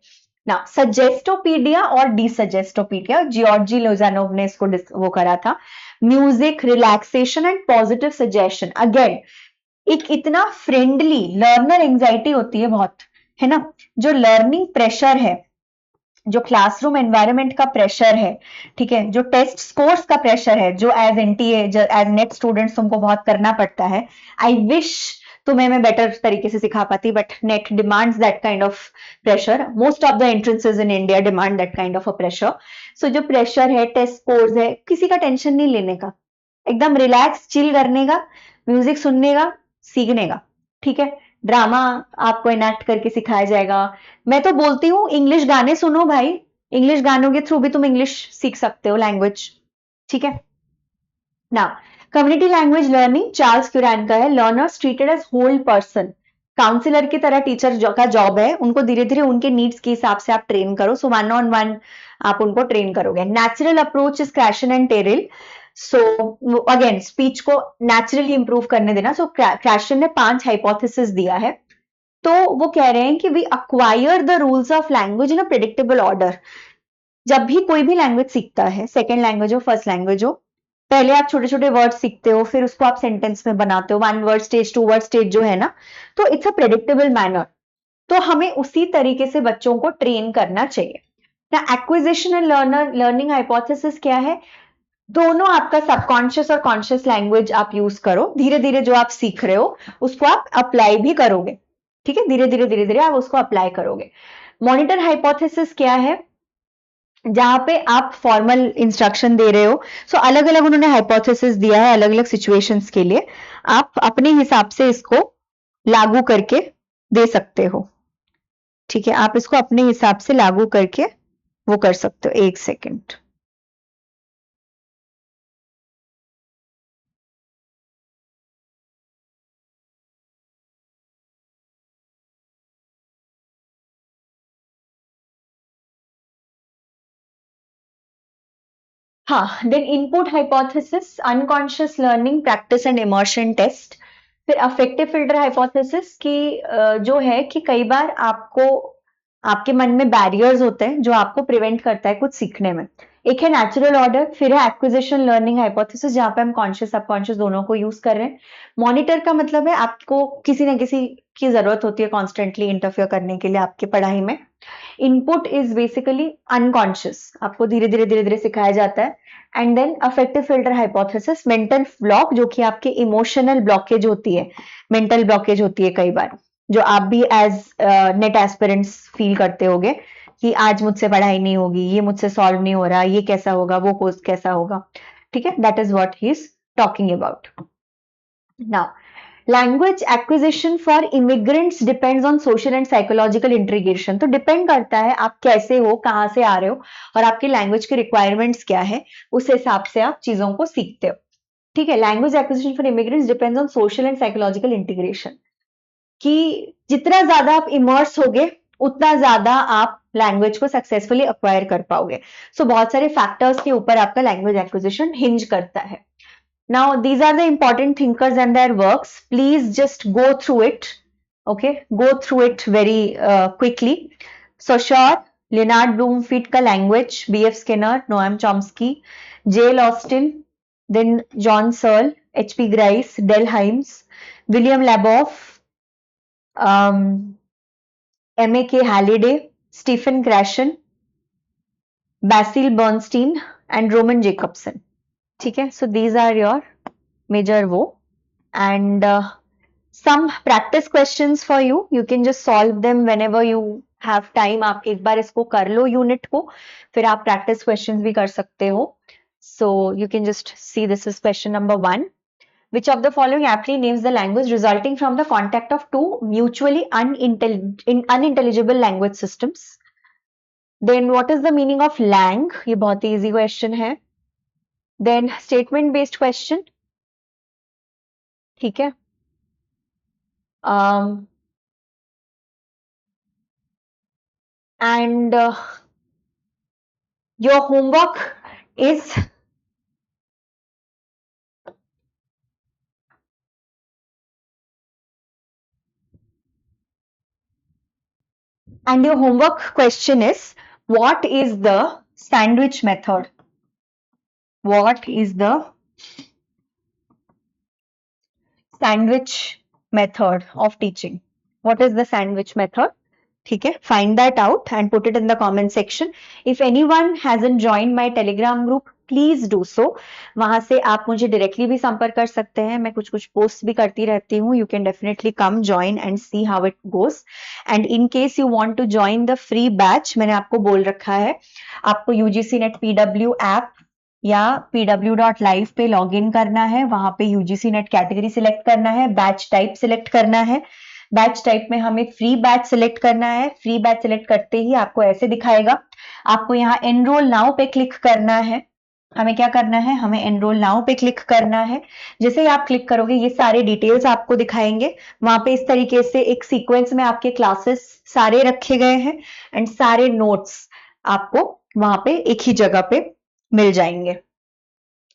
Speaker 1: ना। सजेस्टोपीडिया और डिसजेस्टोपीडिया, जियोर्जी लोजानोव ने इसको वो करा था। Music, relaxation and positive suggestion. Again एक इतना फ्रेंडली, लर्नर एंजाइटी होती है बहुत, है ना, जो लर्निंग प्रेशर है, जो क्लासरूम एनवायरनमेंट का प्रेशर है, ठीक है, जो टेस्ट स्कोर्स का प्रेशर है, जो as NTA, as NET students तुमको बहुत करना पड़ता है। आई विश तुम्हें मैं बेटर तरीके से सिखा पाती, but NET demands that kind of pressure. Most of the entrances in India demand that kind of a pressure. So जो प्रेशर है, टेस्ट स्कोर्स है, किसी का टेंशन नहीं लेने का, एकदम रिलैक्स चिल करने का, म्यूजिक सुनने का, सीखने का, ठीक है। ड्रामा आपको इनैक्ट करके सिखाया जाएगा। मैं तो बोलती हूँ इंग्लिश गाने सुनो भाई, इंग्लिश गानों के थ्रू भी तुम इंग्लिश सीख सकते हो, लैंग्वेज, ठीक है ना। Community language learning Charles Curran का है। Learners treated as whole person, counsellor की तरह टीचर का जॉब है, उनको धीरे धीरे उनके नीड्स के हिसाब से आप ट्रेन करो। सो 1-on-1 आप उनको ट्रेन करोगे। Natural approach is Krashen and Terrell. So again speech को नेचुरली इंप्रूव करने देना। सो क्रैशन ने 5 हाइपोथेसिस दिया है। तो वो कह रहे हैं कि we acquire the rules of language in a predictable order. जब भी कोई भी लैंग्वेज सीखता है, सेकेंड लैंग्वेज हो, फर्स्ट लैंग्वेज हो, पहले आप छोटे छोटे वर्ड सीखते हो, फिर उसको आप सेंटेंस में बनाते हो, 1 वर्ड स्टेज, 2 वर्ड स्टेज जो है ना, तो इट्स अ प्रेडिक्टेबल मैनर। तो हमें उसी तरीके से बच्चों को ट्रेन करना चाहिए। ना एक्विजिशन एंड लर्निंग हाइपोथेसिस क्या है? दोनों आपका सबकॉन्शियस और कॉन्शियस लैंग्वेज आप यूज करो, धीरे धीरे जो आप सीख रहे हो उसको आप अप्लाई भी करोगे, ठीक है, धीरे धीरे आप उसको अप्लाई करोगे। मॉनिटर हाइपोथेसिस क्या है? जहां पे आप फॉर्मल इंस्ट्रक्शन दे रहे हो, सो अलग अलग उन्होंने हाइपोथेसिस दिया है अलग अलग सिचुएशंस के लिए, आप अपने हिसाब से इसको लागू करके दे सकते हो, ठीक है, आप इसको अपने हिसाब से लागू करके वो कर सकते हो। एक सेकेंड, हाँ, then input hypothesis, unconscious learning practice and immersion test. फिर अफेक्टिव फिल्टर हाइपोथेसिस की जो है कि कई बार आपको आपके मन में बैरियर्स होते हैं जो आपको प्रिवेंट करता है कुछ सीखने में। एक है नेचुरल ऑर्डर, फिर है एक्विजिशन लर्निंग हाइपोथेसिस जहां पे हम कॉन्शियस सबकॉन्शियस दोनों को यूज कर रहे हैं। मॉनिटर का मतलब है आपको किसी ना किसी की जरूरत होती है कॉन्स्टेंटली इंटरफेयर करने के लिए आपकी पढ़ाई में। इनपुट इज बेसिकली अनकॉन्शियस, आपको धीरे धीरे सिखाया जाता है। And then affective filter hypothesis, mental block जो कि आपके इमोशनल ब्लॉकेज होती है, मेंटल ब्लॉकेज होती है कई बार, जो आप भी एज नेट एस्पिरेंट्स फील करते होगे कि आज मुझसे पढ़ाई नहीं होगी, ये मुझसे सॉल्व नहीं हो रहा, ये कैसा होगा, वो कोर्स कैसा होगा, ठीक है, that is what he is talking about. Now language acquisition for immigrants depends on social and psychological integration. तो डिपेंड करता है आप कैसे हो, कहाँ से आ रहे हो और आपकी लैंग्वेज की रिक्वायरमेंट्स क्या है, उस हिसाब से आप चीजों को सीखते हो, ठीक है। Language acquisition for immigrants depends on social and psychological integration, कि जितना ज्यादा आप इमर्स होगे उतना ज्यादा आप लैंग्वेज को सक्सेसफुली अक्वायर कर पाओगे। सो बहुत सारे फैक्टर्स के ऊपर आपका लैंग्वेज एक्विजिशन हिंज करता है। Now, these are the important thinkers and their works. Please just go through it. Okay, go through it very quickly. So, sure, Leonard Bloomfield ka language, B.F. Skinner, Noam Chomsky, J.L. Austin, then John Searle, H.P. Grice, Del Hymes, William Labov, M.A.K. Halliday, Stephen Krashen, Basil Bernstein, and Roman Jacobson. ठीक है, so these are your major वो, and some practice questions for you. You can just solve them whenever you have time. आप एक बार इसको कर लो unit को, फिर आप practice questions भी कर सकते हो. So you can just see, this is question number 1. Which of the following aptly names the language resulting from the contact of two mutually unintelligible language systems? Then what is the meaning of lang? ये बहुत ही easy question है. Then statement based question, ठीक है. And your homework is question is, what is the sandwich method? What is the sandwich method of teaching? What is the sandwich method? ठीक है, find that out and put it in the comment section. If anyone hasn't joined my telegram group, please do so. वहां से आप मुझे directly भी संपर्क कर सकते हैं, मैं कुछ कुछ पोस्ट भी करती रहती हूँ। You can definitely come join and see how it goes. And in case you want to join the free batch, मैंने आपको बोल रखा है, आपको यूजीसी नेट पीडब्ल्यू ऐप या pw.live पे लॉग इन करना है, वहां पे यूजीसी नेट कैटेगरी सिलेक्ट करना है, बैच टाइप सिलेक्ट करना है। बैच टाइप में हमें फ्री बैच सिलेक्ट करना है। फ्री बैच सिलेक्ट करते ही आपको ऐसे दिखाएगा, आपको यहाँ एनरोल नाउ पे क्लिक करना है। हमें क्या करना है, हमें एनरोल नाउ पे क्लिक करना है। जैसे ही आप क्लिक करोगे ये सारे डिटेल्स आपको दिखाएंगे। वहां पे इस तरीके से एक सीक्वेंस में आपके क्लासेस सारे रखे गए हैं एंड सारे नोट्स आपको वहां पे एक ही जगह पे मिल जाएंगे।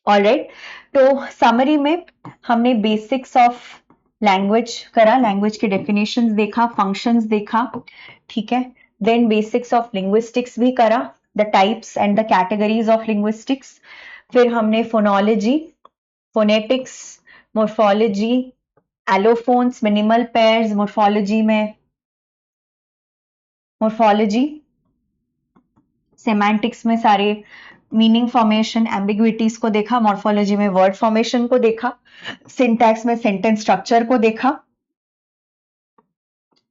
Speaker 1: ऑलराइट, तो समरी में हमने बेसिक्स ऑफ लैंग्वेज करा, लैंग्वेज के डेफिनेशंस देखा, फंक्शंस देखा, ठीक है। देन बेसिक्स ऑफ लिंग्विस्टिक्स भी करा, the types and the categories of linguistics. फिर हमने phonology, phonetics, morphology, allophones, minimal pairs, morphology में मोर्फोलॉजी, सेमांटिक्स में सारे मीनिंग फॉर्मेशन, एम्बिग्विटीज को देखा, मॉर्फोलॉजी में वर्ड फॉर्मेशन को देखा, सिंटैक्स में सेंटेंस स्ट्रक्चर को देखा,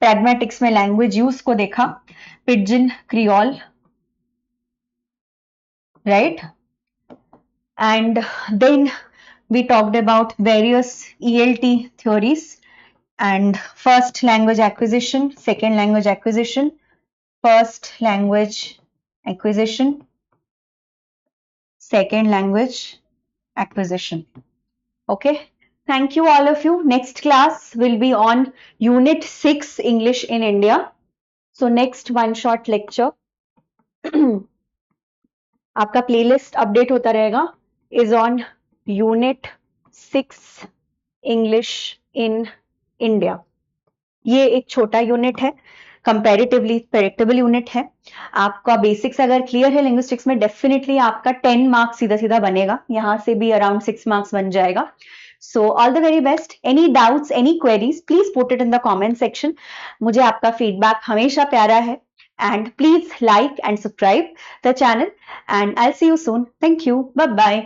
Speaker 1: प्रैग्मेटिक्स में लैंग्वेज यूज को देखा, pidgin, creole, right? And then we talked about various ELT theories and first language acquisition, second language acquisition, first language acquisition, second language acquisition. Okay. Thank you all of you. Next class will be on Unit 6 English in India. So next one shot lecture आपका playlist update होता रहेगा is on unit 6 English in India. ये एक छोटा unit है, comparatively predictable unit है। आपका basics अगर क्लियर है लिंग्विस्टिक्स में, डेफिनेटली आपका 10 मार्क्स सीधा सीधा बनेगा, यहां से भी अराउंड 6 मार्क्स बन जाएगा। So all the very best. Any doubts, any queries, please put it in the comment section. मुझे आपका फीडबैक हमेशा प्यारा है। And please like and subscribe the channel, and I'll see you soon. Thank you. Bye bye.